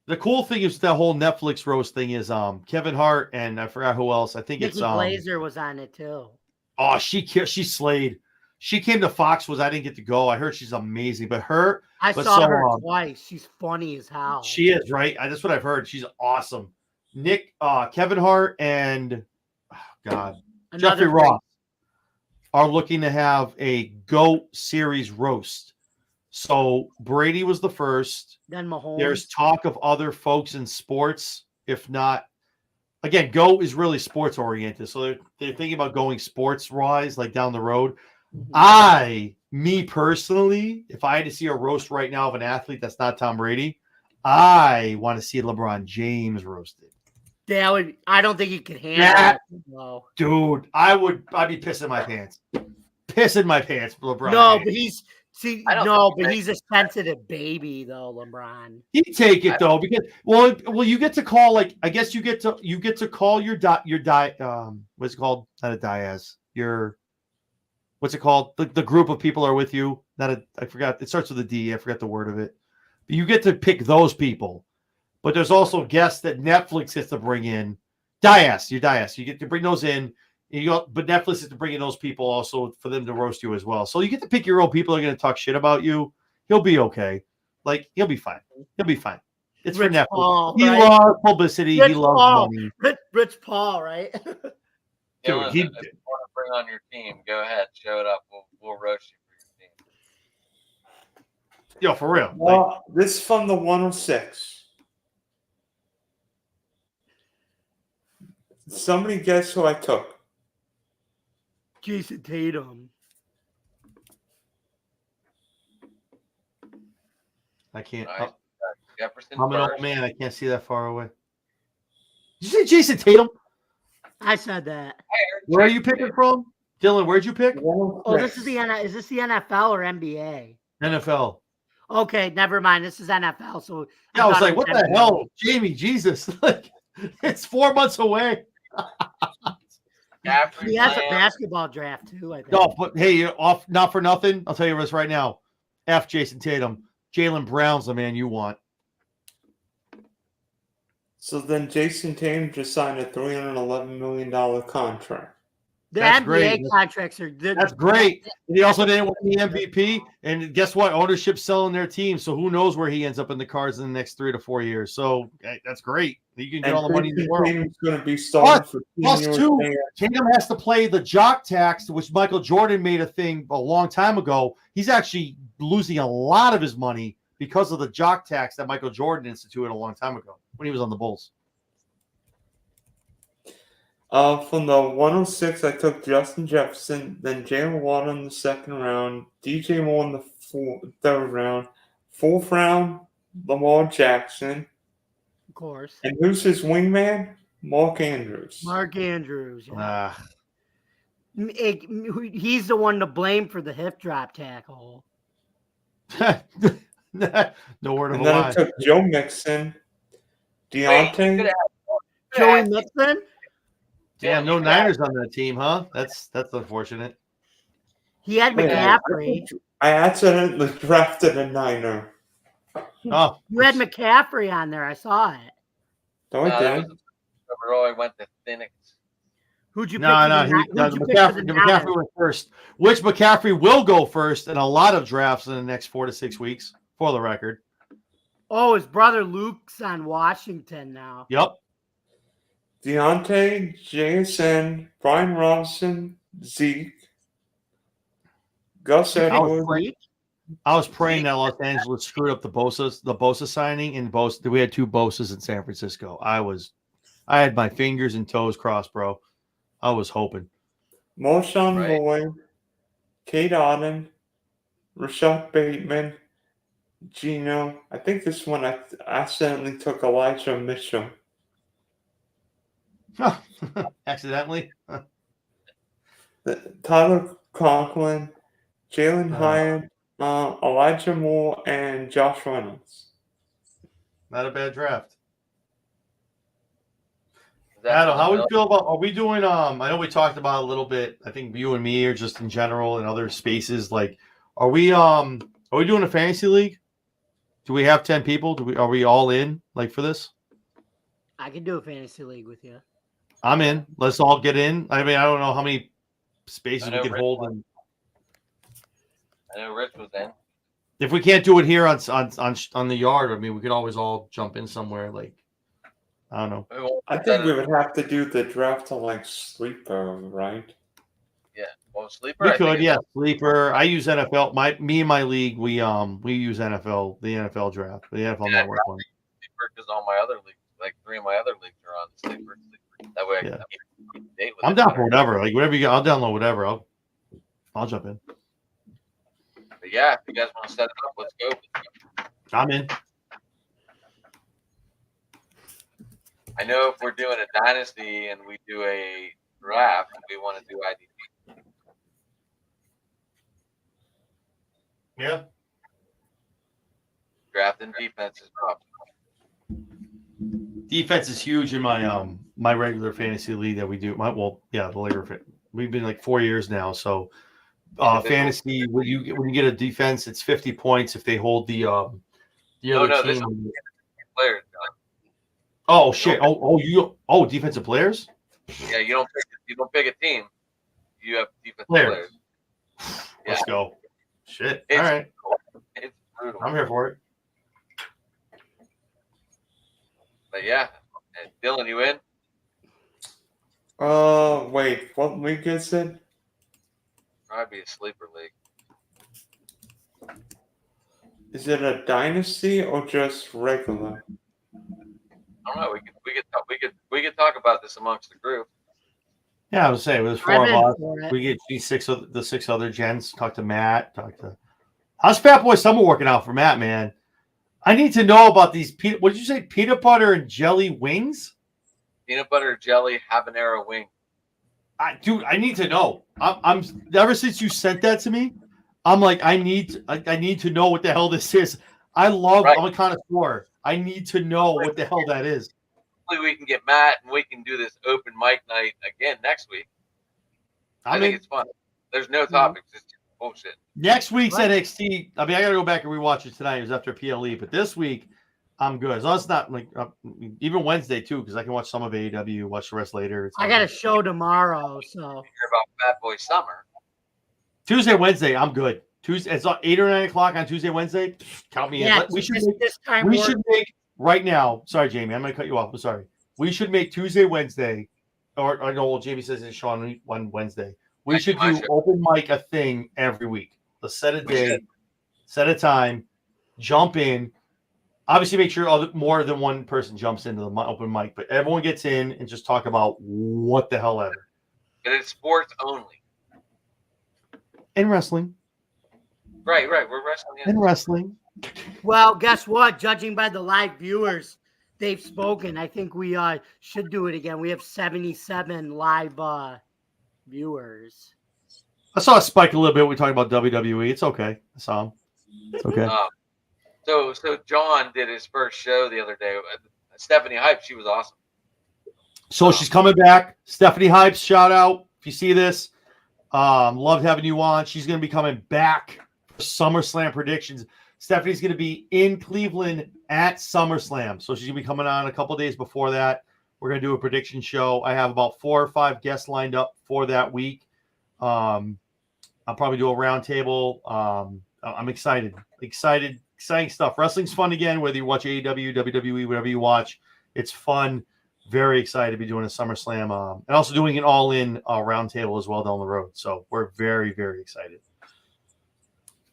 The cool thing is that whole Netflix roast thing is Kevin Hart and I forgot who else. I think Nikki Glaser was on it too. Oh, she slayed. She came to Fox. I didn't get to go. I heard she's amazing, but I saw her twice. She's funny as hell. She is, right? That's what I've heard. She's awesome. Kevin Hart and Jeffrey Ross are looking to have a GOAT series roast. So Brady was the first. Then Mahomes. There's talk of other folks in sports. If not, again, GOAT is really sports oriented. So they're thinking about going sports wise, like down the road. Me personally, if I had to see a roast right now of an athlete that's not Tom Brady, I want to see LeBron James roasted. I don't think he could handle it. No. Dude, I'd be pissing my pants. Pissing my pants, LeBron. No, but he's a sensitive baby though, LeBron. He'd take it though, because you get to call, like, I guess you get to call your what's it called? Not a diaz. What's it called? The group of people are with you. I forgot. It starts with a D. I forgot the word of it. But you get to pick those people. but there's also guests that Netflix has to bring in. Dias. You get to bring those in. But Netflix is to bring in those people also for them to roast you as well. So you get to pick your own people that are going to talk shit about you. He'll be okay. Like, he'll be fine. He'll be fine. It's Rich for Netflix. Paul, He right? loves publicity. Rich He loves Paul. money. Rich Paul, right? Dylan, he- if you want to bring on your team, go ahead, show it up. We'll roast you for your team. Yo, for real. Like, Well, this is from the 106. Somebody guess who I took? Jason Tatum. I can't. Nice. Jefferson I'm an first. old man. I can't see that far away. Did you say Jason Tatum? I said that. Where are you picking from? Dylan, where'd you pick? 106. Oh, this is is this the NFL or NBA? NFL. Okay, never mind. This is NFL. So Yeah, I was thought like, it what the NBA. hell? Jamie, Jesus. Like, it's 4 months away. McCaffrey, He has a Lamb. basketball draft too. I think. No, but hey, you're off not for nothing. I'll tell you this right now. F Jason Tatum. Jalen Brown's the man you want. So then Jason Tatum just signed a $311 million contract. The That's NBA great. contracts are good. That's great. And he also didn't win the MVP. And guess what? Ownership's selling their team. So who knows where he ends up in the cards in the next 3 to 4 years. So hey, that's great. You can get all the money in the Jason world. Tatum's going to be starting for Plus Team two, USA. Tatum has to play the jock tax, which Michael Jordan made a thing a long time ago. He's actually losing a lot of his money because of the jock tax that Michael Jordan instituted a long time ago when he was on the Bulls. From the 106, I took Justin Jefferson, then Jalen Waddle in the second round, DJ Moore in the third round, fourth round, Lamar Jackson, of course. and who's his wingman? Mark Andrews. Mark Andrews. Yeah. Ah, He's the one to blame for the hip drop tackle. no word of And a then I lie. took Joe Mixon, Deontay, Joey Mixon. Damn, no Niners on that team, huh? That's unfortunate. He had McCaffrey. I accidentally drafted a Niner. Oh, You had McCaffrey on there. I saw it. No, I that didn't. was Roy went to Phoenix. Who'd you pick? no, for no, the Ni- no. who'd you pick for the McCaffrey Niners? went first. Which McCaffrey will go first in a lot of drafts in the next 4 to 6 weeks, for the record. Oh, his brother Luke's on Washington now. Yep. Deontay, JSN, Brian Robinson, Zeke, Gus I was Edwards. praying- I was praying that Los Angeles screwed up the Bosa signing, and we had 2 Bosas in San Francisco. I had my fingers and toes crossed, bro. I was hoping. Marshawn Right. Lloyd, Kate Auden, Rashad Bateman, Gino. I think this one I accidentally took Elijah Mitchell. Accidentally. Tyler Conklin, Jalen Oh. Hyatt, Elijah Moore, and Josh Reynolds. Not a bad draft. That's Adam, how in we the feel about? Are we doing? I know we talked about it a little bit. I think you and me, or just in general, in other spaces. Like, are we doing a fantasy league? Do we have 10 people? Are we all in like for this? I can do a fantasy league with you. I'm in. Let's all get in. I mean, I don't know how many spaces I we know can Rich hold. won. And I know Rich was in. if we can't do it here on the yard, I mean, we could always all jump in somewhere. Like, I don't know. We won't I put think that we in- would have to do the draft to like sleeper, right? Well, sleeper. We I think could, is- yeah. Sleeper. I use NFL. Me and my league, we use NFL, the NFL draft, the NFL Yeah, Network one. Sleeper because all my other leagues, like 3 of my other leagues, are on sleeper. That way I Yeah. can keep up to date with I'm it down better. for whatever. Like whatever you got, I'll download whatever. I'll jump in. But yeah, if you guys want to set it up, let's go. I'm in. I know if we're doing a dynasty and we do a draft, we want to do IDP. Yeah. Draft and defense is probably. Defense is huge in my my regular fantasy league that we do. The regular. We've been like 4 years now. So fantasy when you get a defense, it's 50 points if they hold the other No, team. this players. Oh shit! Defensive players. Yeah, you don't pick a team. You have defensive Players. players. Let's go. Shit. It's, All right. It's brutal. I'm here for it. But yeah, and Dylan, you in? Wait, what league is it? Probably be a sleeper league. Is it a dynasty or just regular? I don't know. We could talk about this amongst the group. Yeah, I was saying there's 4 I'm of in us. for it. We get the 6 other gents. Talk to Matt. How's Fat Boy Summer working out for Matt, man? I need to know about these what did you say? Peanut butter and jelly wings? Peanut butter jelly habanero wing. Dude, I need to know. I'm ever since you sent that to me, I'm like, I need to know what the hell this is. I'm a connoisseur. I need to know what the hell that is. Hopefully we can get Matt and we can do this open mic night again next week. I think it's fun. There's no topics. It's just bullshit. Next week's NXT. I mean, I got to go back and rewatch it tonight. It was after PLE, but this week I'm good. As long as it's not like even Wednesday too, because I can watch some of AEW, watch the rest later. I got a show tomorrow, so Hear about Fat Boy Summer. Tuesday, Wednesday, I'm good. Tuesday, it's 8 or 9 o'clock on Tuesday, Wednesday. Count me in. We should make right now. Sorry, Jamie, I'm gonna cut you off. I'm sorry. We should make Tuesday, Wednesday, or I know Jamie says it's Sean on Wednesday. We should do open mic a thing every week. Let's set a day, set a time, jump in. Obviously, make sure more than one person jumps into the open mic, but everyone gets in and just talk about what the hell ever. And it's sports only. And wrestling. Right. We're wrestling. And wrestling. well, guess what? Judging by the live viewers, they've spoken. I think we should do it again. We have 77 live viewers. I saw a spike a little bit. We talking about WWE. It's okay. I saw him. It's okay. So John did his first show the other day. Stephanie Hype, she was awesome. So she's coming back. Stephanie Hypes, shout out. If you see this, loved having you on. She's going to be coming back for SummerSlam predictions. Stephanie's going to be in Cleveland at SummerSlam. So she's going to be coming on a couple days before that. We're going to do a prediction show. I have about 4 or 5 guests lined up for that week. I'll probably do a roundtable. I'm excited. Exciting stuff. Wrestling's fun again, whether you watch AEW, WWE, whatever you watch. It's fun. Very excited to be doing a SummerSlam and also doing an all-in roundtable as well down the road. So we're very, very excited.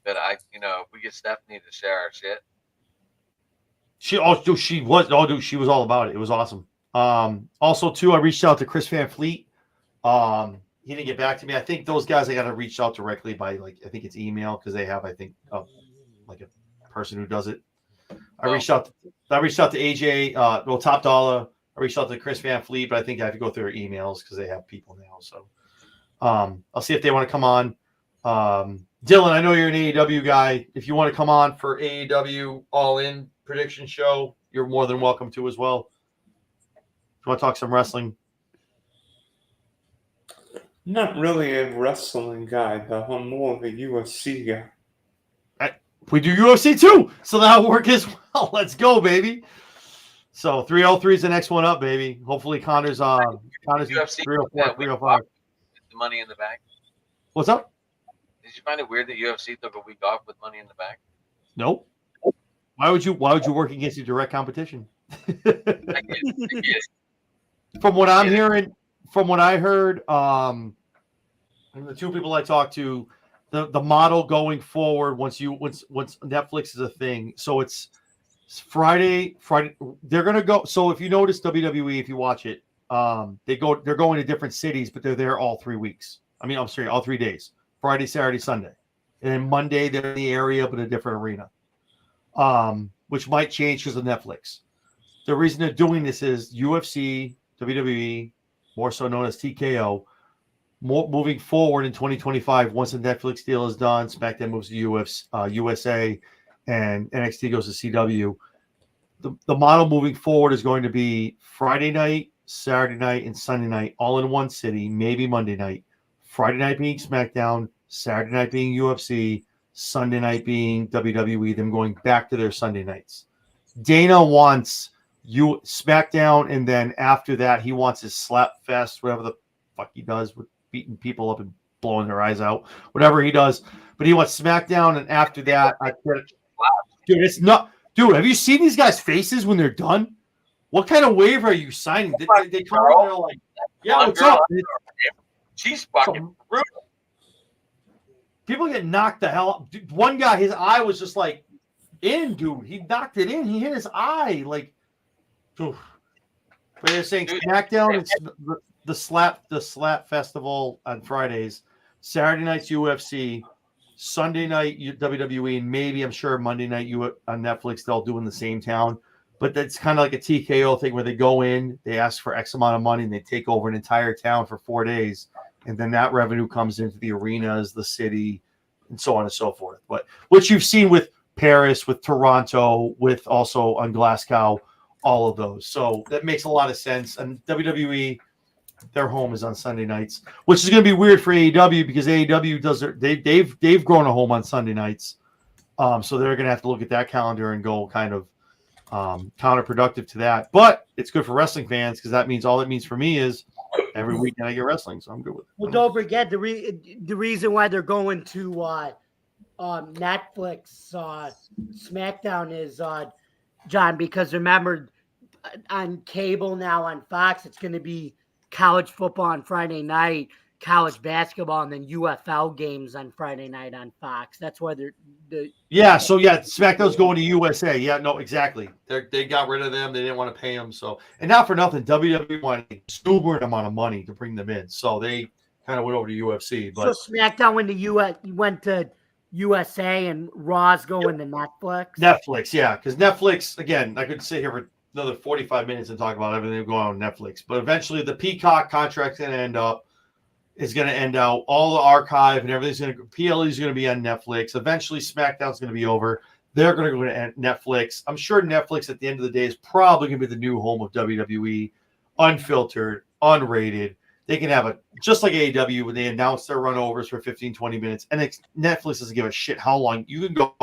But if we get Stephanie to share our shit. She was all about it. It was awesome. Also, too, I reached out to Chris Van Fleet. He didn't get back to me. I think those guys I got to reach out directly by I think it's email because they have a person who does it. I reached out to AJ, Top Dollar. I reached out to Chris Van Fleet, but I think I have to go through their emails because they have people now. So I'll see if they want to come on. Dylan, I know you're an AEW guy. If you want to come on for AEW All-In prediction show, you're more than welcome to as well. If you want to talk some wrestling. Not really a wrestling guy, though. I'm more of a UFC guy. We do UFC too, so that'll work as well. Let's go, baby. So 303 is the next one up, baby. Hopefully Connor's UFC 304, 305. The Money in the Bank. What's up? Did you find it weird that UFC took a week off with Money in the Bank? Nope. Why would you work against your direct competition? I get it. From what I'm hearing, from what I heard, and the 2 people I talked to, the model going forward once Netflix is a thing. So it's Friday. They're gonna go. So if you notice WWE, if you watch it, they're going to different cities, but they're there all 3 weeks. All 3 days. Friday, Saturday, Sunday. And then Monday they're in the area but a different arena. Which might change because of Netflix. The reason they're doing this is UFC, WWE, more so known as TKO, moving forward in 2025, once the Netflix deal is done, SmackDown moves to USA, and NXT goes to CW. The model moving forward is going to be Friday night, Saturday night, and Sunday night, all in one city, maybe Monday night. Friday night being SmackDown, Saturday night being UFC, Sunday night being WWE, them going back to their Sunday nights. Dana wants you SmackDown, and then after that, he wants his slap fest, whatever the fuck he does with beating people up and blowing their eyes out, whatever he does. But he wants SmackDown, and after that, dude, it's not. Dude, have you seen these guys' faces when they're done? What kind of waiver are you signing? They come out and they're like, "Yeah, what's up?" She's fucking brutal. People get knocked the hell up. Dude, one guy, his eye was just like in, dude. He knocked it in. He hit his eye. Like, oof. But they're saying SmackDown, it's the slap festival on Fridays, Saturday nights UFC, Sunday night WWE, and maybe I'm sure Monday night on Netflix they'll do in the same town. But that's kind of like a TKO thing where they go in, they ask for X amount of money, and they take over an entire town for 4 days. And then that revenue comes into the arenas, the city, and so on and so forth. But what you've seen with Paris, with Toronto, with also on Glasgow, all of those. So that makes a lot of sense. And WWE, their home is on Sunday nights, which is going to be weird for AEW because AEW does they've grown a home on Sunday nights. So they're going to have to look at that calendar and go kind of counterproductive to that. But it's good for wrestling fans because that means all it means for me is every weekend I get wrestling, so I'm good with it. Well, don't forget the reason why they're going to Netflix SmackDown is John, because remember on cable now on Fox it's going to be college football on Friday night, college basketball, and then UFL games on Friday night on Fox. That's why SmackDown's going to USA. Yeah, no, exactly. They got rid of them. They didn't want to pay them. So, and not for nothing, WWE wanted an exuberant amount of money to bring them in. So they kind of went over to UFC. But so SmackDown went to USA and Raw's going to Netflix. Netflix, yeah, because Netflix, again, I could sit here for another 45 minutes and talk about everything going on Netflix. But eventually the Peacock contract's going to end up. Is going to end out. All the archive and everything's going to PLE is going to be on Netflix. Eventually, SmackDown's going to be over. They're going to go to Netflix. I'm sure Netflix at the end of the day is probably going to be the new home of WWE, unfiltered, unrated. They can have just like AEW when they announce their runovers for 15, 20 minutes, and Netflix doesn't give a shit how long you can go.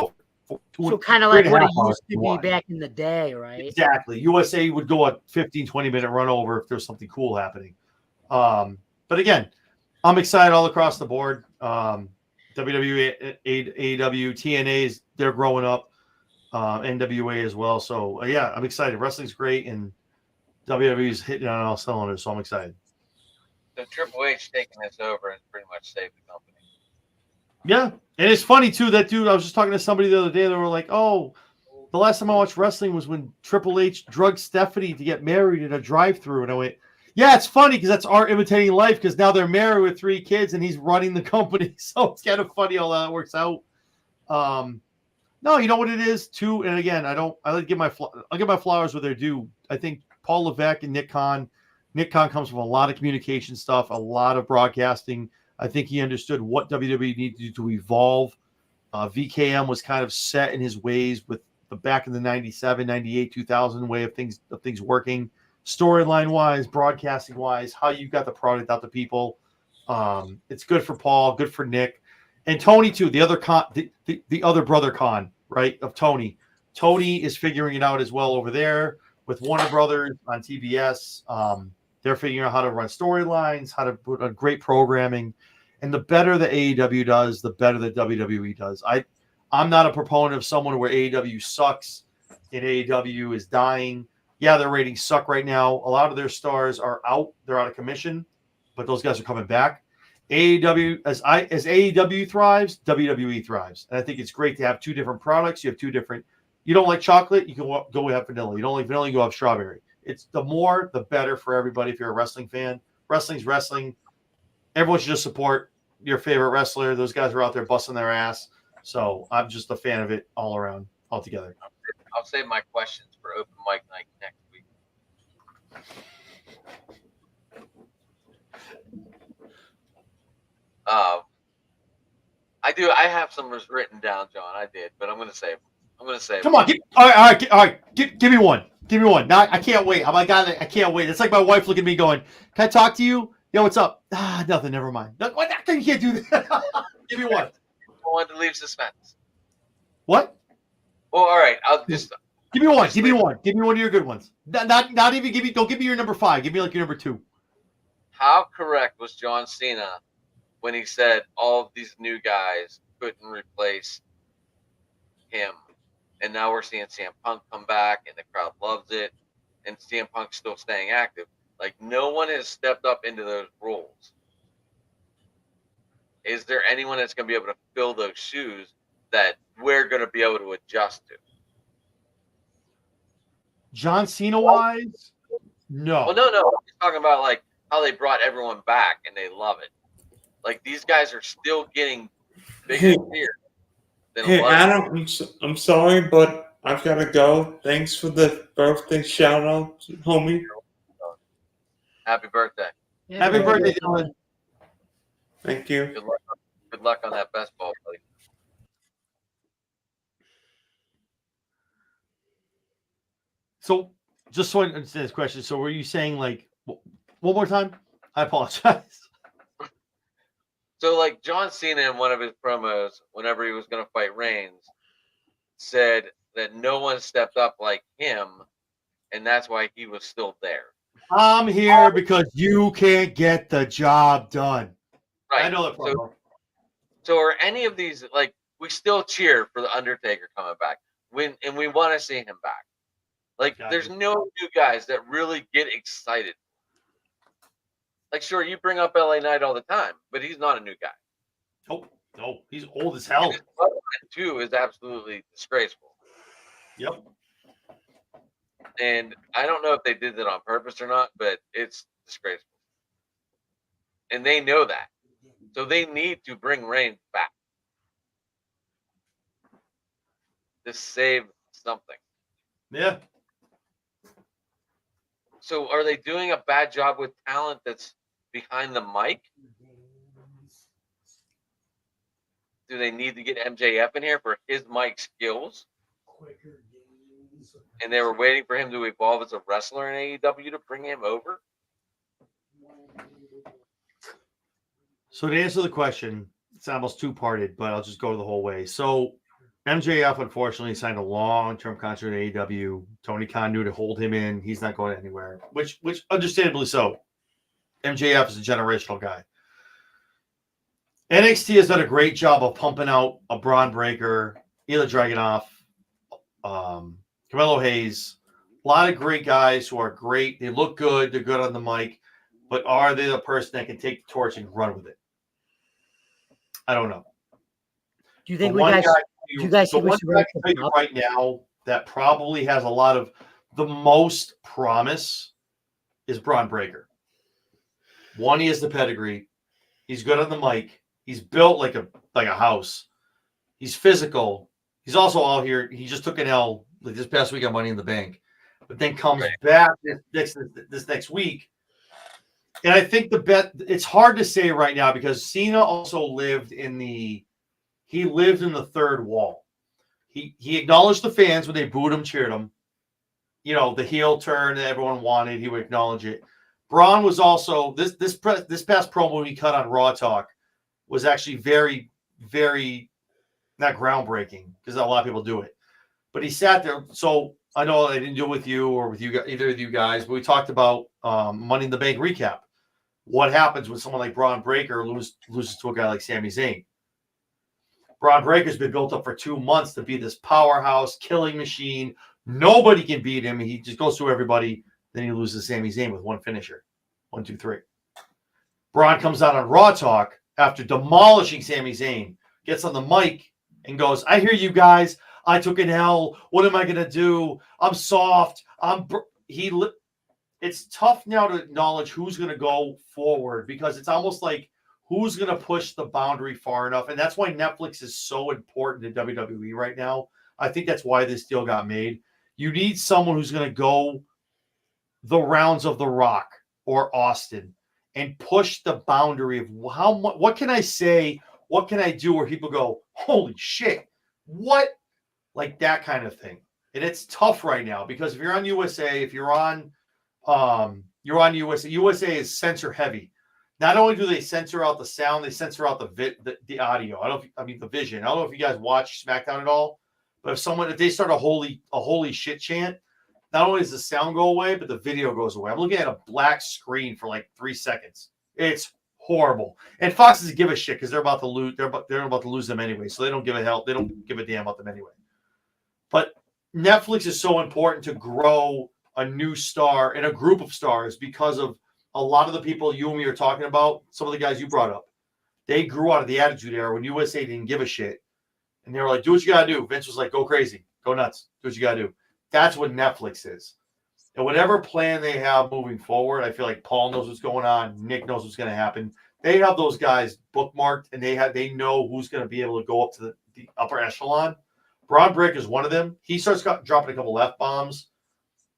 So kind of like what it used to be back in the day, right? Exactly. USA would go a 15, 20-minute run over if there's something cool happening. But again, I'm excited all across the board. WWE, AEW, TNA's, they're growing up. NWA as well. So, yeah, I'm excited. Wrestling's great, and WWE's hitting on all cylinders, so I'm excited. So Triple H taking this over and pretty much saved the company. Yeah, and it's funny, too, that dude, I was just talking to somebody the other day, they were like, oh, the last time I watched wrestling was when Triple H drugged Stephanie to get married in a drive-thru, and I went, yeah, it's funny because that's art imitating life because now they're married with 3 kids and he's running the company. So it's kind of funny how that works out. No, you know what it is too. And again, I'll give my flowers where they're due. I think Paul Levesque and Nick Khan comes from a lot of communication stuff, a lot of broadcasting. I think he understood what WWE needed to do to evolve. VKM was kind of set in his ways with the back in the 97, 98, 2000 way of things working. Storyline wise, broadcasting wise, how you got the product out to people. It's good for Paul, good for Nick, and Tony too. The other the other brother Khan, right, of Tony. Tony is figuring it out as well over there with Warner Brothers on TBS. They're figuring out how to run storylines, how to put on great programming, and the better the AEW does, the better the WWE does. I'm not a proponent of someone where AEW sucks and AEW is dying. Yeah, their ratings suck right now. A lot of their stars are out. They're out of commission, but those guys are coming back. AEW, as AEW thrives, WWE thrives. And I think it's great to have 2 different products. You have 2 different. You don't like chocolate, you can go have vanilla. You don't like vanilla, you go have strawberry. It's the more, the better for everybody if you're a wrestling fan. Wrestling's wrestling. Everyone should just support your favorite wrestler. Those guys are out there busting their ass. So I'm just a fan of it all around, altogether. I'll save my questions for open mic night next week. I have some written down, John. I did, but I'm going to save them. Come on, all right. Give me one. Now I can't wait. Oh my God, I can't wait. It's like my wife looking at me going, "Can I talk to you? Yo, what's up? Nothing. Never mind. What? You can't do that. Give me one. I wanted to leave suspense. What? Well, all right. I'll just Give me one. Give me one. Give me one of your good ones. Not even give me. Don't give me your number 5. Give me like your number 2. How correct was John Cena when he said all of these new guys couldn't replace him? And now we're seeing CM Punk come back, and the crowd loves it, and CM Punk's still staying active. Like, no one has stepped up into those roles. Is there anyone that's going to be able to fill those shoes that we're going to be able to adjust to? John Cena wise, no. Well, no. I'm just talking about like how they brought everyone back and they love it. Like, these guys are still getting bigger here. Hey, Adam, I'm sorry, but I've got to go. Thanks for the birthday shout out, homie. Happy birthday. Happy birthday, Dylan. Thank you. Good luck on that best ball, buddy. So, just so I understand this question, so were you saying like one more time? I apologize. So, like, John Cena in one of his promos, whenever he was going to fight Reigns, said that no one stepped up like him, and that's why he was still there. I'm here because you can't get the job done. Right. I know that promo. So are any of these, like, we still cheer for the Undertaker coming back, and we want to see him back. Like, there's no new guys that really get excited. Like, sure, you bring up LA Knight all the time, but he's not a new guy. No, he's old as hell. And his bloodline, too, is absolutely disgraceful. Yep. And I don't know if they did that on purpose or not, but it's disgraceful. And they know that. So they need to bring Reigns back to save something. Yeah. So are they doing a bad job with talent that's behind the mic? Do they need to get MJF in here for his mic skills? And they were waiting for him to evolve as a wrestler in AEW to bring him over? So to answer the question, it's almost two-parted, but I'll just go the whole way. So MJF, unfortunately, signed a long-term contract at AEW. Tony Khan knew to hold him in. He's not going anywhere, which understandably so. MJF is a generational guy. NXT has done a great job of pumping out a Braun Breaker, Ilya Dragunov, Carmelo Hayes. A lot of great guys who are great. They look good. They're good on the mic. But are they the person that can take the torch and run with it? I don't know. Do you think the we guys? Guy, do you guys the think we one should guy I can tell you right now that probably has a lot of the most promise is Braun Breaker. One, he has the pedigree. He's good on the mic. He's built like a house. He's physical. He's also out here. He just took an L like this past week on Money in the Bank, but then comes back this next week. And I think it's hard to say right now because Cena also lived in the third wall. He acknowledged the fans when they booed him, cheered him. You know, the heel turn that everyone wanted, he would acknowledge it. Braun was also this past promo he cut on Raw Talk was actually very, very not groundbreaking because a lot of people do it. But he sat there. So I know I didn't do it with you or with you either of you guys, but we talked about Money in the Bank recap. What happens when someone like Braun Breaker loses to a guy like Sami Zayn? Braun Breaker's been built up for 2 months to be this powerhouse, killing machine. Nobody can beat him. He just goes through everybody. Then he loses Sami Zayn with one finisher. 1, 2, 3. Braun comes out on Raw Talk after demolishing Sami Zayn, gets on the mic and goes, I hear you guys. I took an L. What am I going to do? I'm soft. It's tough now to acknowledge who's going to go forward because it's almost like who's going to push the boundary far enough. And that's why Netflix is so important to WWE right now. I think that's why this deal got made. You need someone who's going to go the rounds of The Rock or Austin and push the boundary of what can I say? What can I do where people go, holy shit, what? Like that kind of thing. And it's tough right now because if you're on USA, if you're on USA, USA is censor heavy. Not only do they censor out the sound, they censor out the audio. The vision. I don't know if you guys watch SmackDown at all, But if they start a holy shit chant, not only does the sound go away, but the video goes away. I'm looking at a black screen for like 3 seconds. It's horrible. And Fox doesn't give a shit because they're about to lose. They're about to lose them anyway, so they don't give a hell. They don't give a damn about them anyway. But Netflix is so important to grow a new star and a group of stars because of a lot of the people you and me are talking about. Some of the guys you brought up, they grew out of the Attitude Era when USA didn't give a shit, and they were like, "Do what you gotta do." Vince was like, "Go crazy, go nuts, do what you gotta do." That's what Netflix is. And whatever plan they have moving forward, I feel like Paul knows what's going on. Nick knows what's going to happen. They have those guys bookmarked, and they know who's going to be able to go up to the upper echelon. Braun Brick is one of them. He starts dropping a couple F-bombs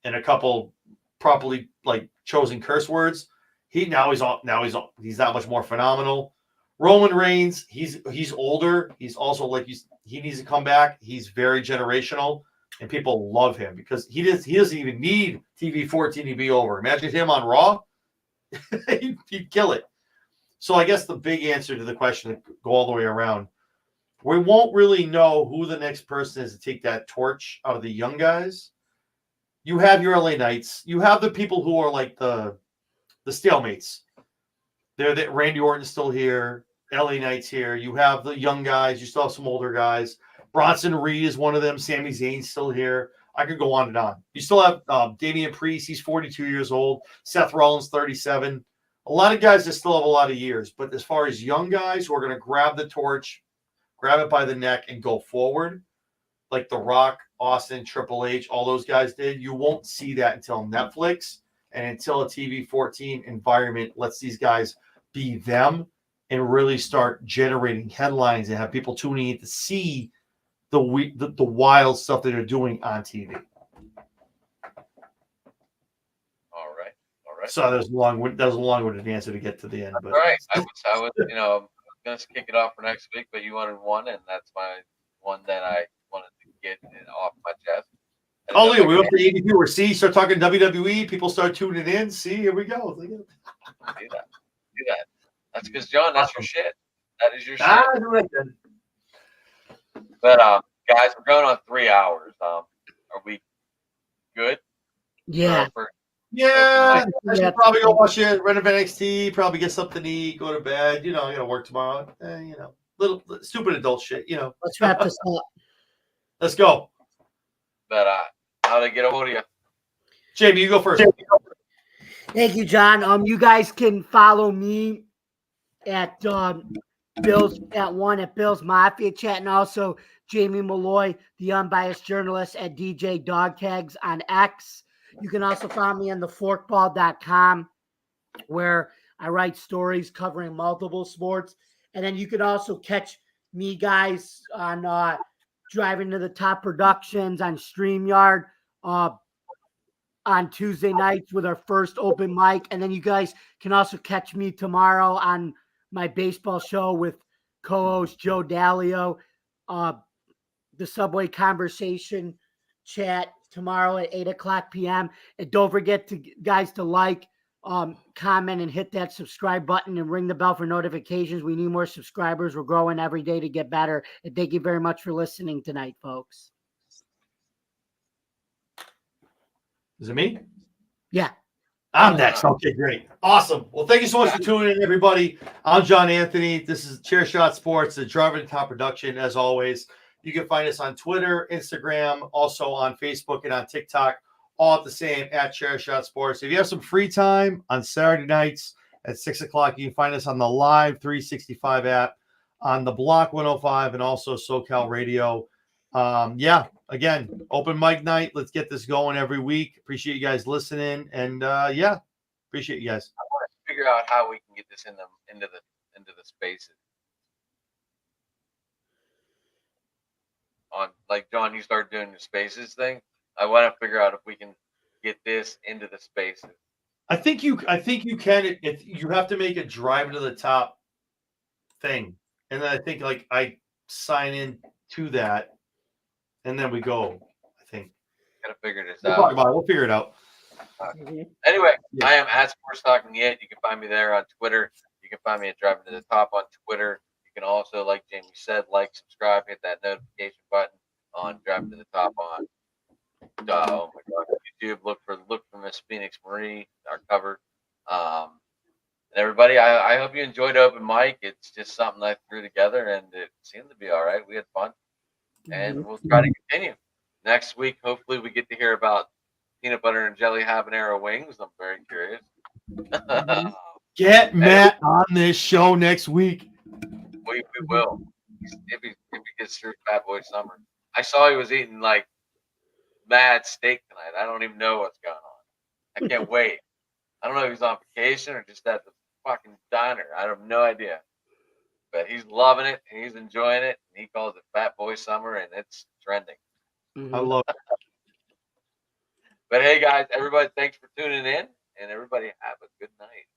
and a couple properly like chosen curse words. He's that much more phenomenal. Roman Reigns, he's older. He's also like he needs to come back. He's very generational. And people love him because he doesn't even need TV 14 to be over. Imagine him on Raw. He'd kill it. So I guess the big answer to the question, to go all the way around, we won't really know who the next person is to take that torch out of the young guys. You have your LA Knights. You have the people who are like the stalemates. They're that Randy Orton's still here. LA Knights here. You have the young guys. You still have some older guys. Bronson Reed is one of them. Sami Zayn's still here. I could go on and on. You still have Damian Priest. He's 42 years old. Seth Rollins, 37. A lot of guys that still have a lot of years. But as far as young guys who are going to grab the torch, grab it by the neck, and go forward, like The Rock, Austin, Triple H, all those guys did, you won't see that until Netflix and until a TV 14 environment lets these guys be them and really start generating headlines and have people tuning in to see the wild stuff that they're doing on TV. All right. So that was a long-winded answer to get to the end. But All right. I was going to kick it off for next week, but you wanted one, and that's my one that I wanted to get it off my chest. Oh, look, we went to 80 viewers. See, start talking WWE, people start tuning in. See, here we go. Do that. That's because, John, that's your shit. That is your shit. I like that. But guys, we're going on 3 hours. Are we good? Yeah. Yeah, I should probably go watch it, run NXT, probably get something to eat, go to bed. I got to work tomorrow. Little stupid adult shit. Let's wrap this up. Let's go. But how do they get a hold of you? Jamie, you go first. Thank you, John. You guys can follow me at Bill's at Bill's Mafia Chat, and also Jamie Malloy, the unbiased journalist, at DJ Dog Tags on X. You can also find me on theforkball.com, where I write stories covering multiple sports. And then you can also catch me guys on Driving to the Top Productions on StreamYard on Tuesday nights with our first open mic. And then you guys can also catch me tomorrow on my baseball show with co-host Joe Dalio, the Subway Conversation Chat tomorrow at 8:00 p.m. And don't forget to like, comment, and hit that subscribe button and ring the bell for notifications. We need more subscribers. We're growing every day to get better. And thank you very much for listening tonight, folks. Is it me? Yeah. I'm next. Okay, great. Awesome. Well, thank you so much for tuning in, everybody. I'm John Anthony. This is Chair Shot Sports, the Driving to Top production. As always, you can find us on Twitter, Instagram, also on Facebook and on TikTok, all at the same at Chair Shot Sports. If you have some free time on Saturday nights at 6 o'clock, you can find us on the Live 365 app, on the Block 105, and also SoCal Radio. Again, open mic night. Let's get this going every week. Appreciate you guys listening, and appreciate you guys. I want to figure out how we can get this into the spaces. On like John, you start doing the spaces thing. I want to figure out if we can get this into the spaces. I think you can. If you have to make a drive to the top thing, and then I think like I sign in to that, and then we go. I think Gotta figure this we'll out. talk about it. We'll figure it out. Anyway, Yeah. I am at Sports Talking Yet. You can find me there on Twitter. You can find me at Driving to the Top on Twitter. You can also, like Jamie said, like, subscribe, hit that notification button. on Drafting the Top on. Oh my God, YouTube. Look for Miss Phoenix Marie, our cover. And everybody, I hope you enjoyed open mic. It's just something I threw together, and it seemed to be all right. We had fun, and we'll try to continue next week. Hopefully, we get to hear about peanut butter and jelly habanero wings. I'm very curious. Get Matt on this show next week. We will. If he gets through Fat Boy Summer. I saw he was eating like mad steak tonight. I don't even know what's going on. I can't wait. I don't know if he's on vacation or just at the fucking diner. I have no idea. But he's loving it and he's enjoying it. And he calls it Fat Boy Summer and it's trending. I love it. But hey guys, everybody, thanks for tuning in and everybody have a good night.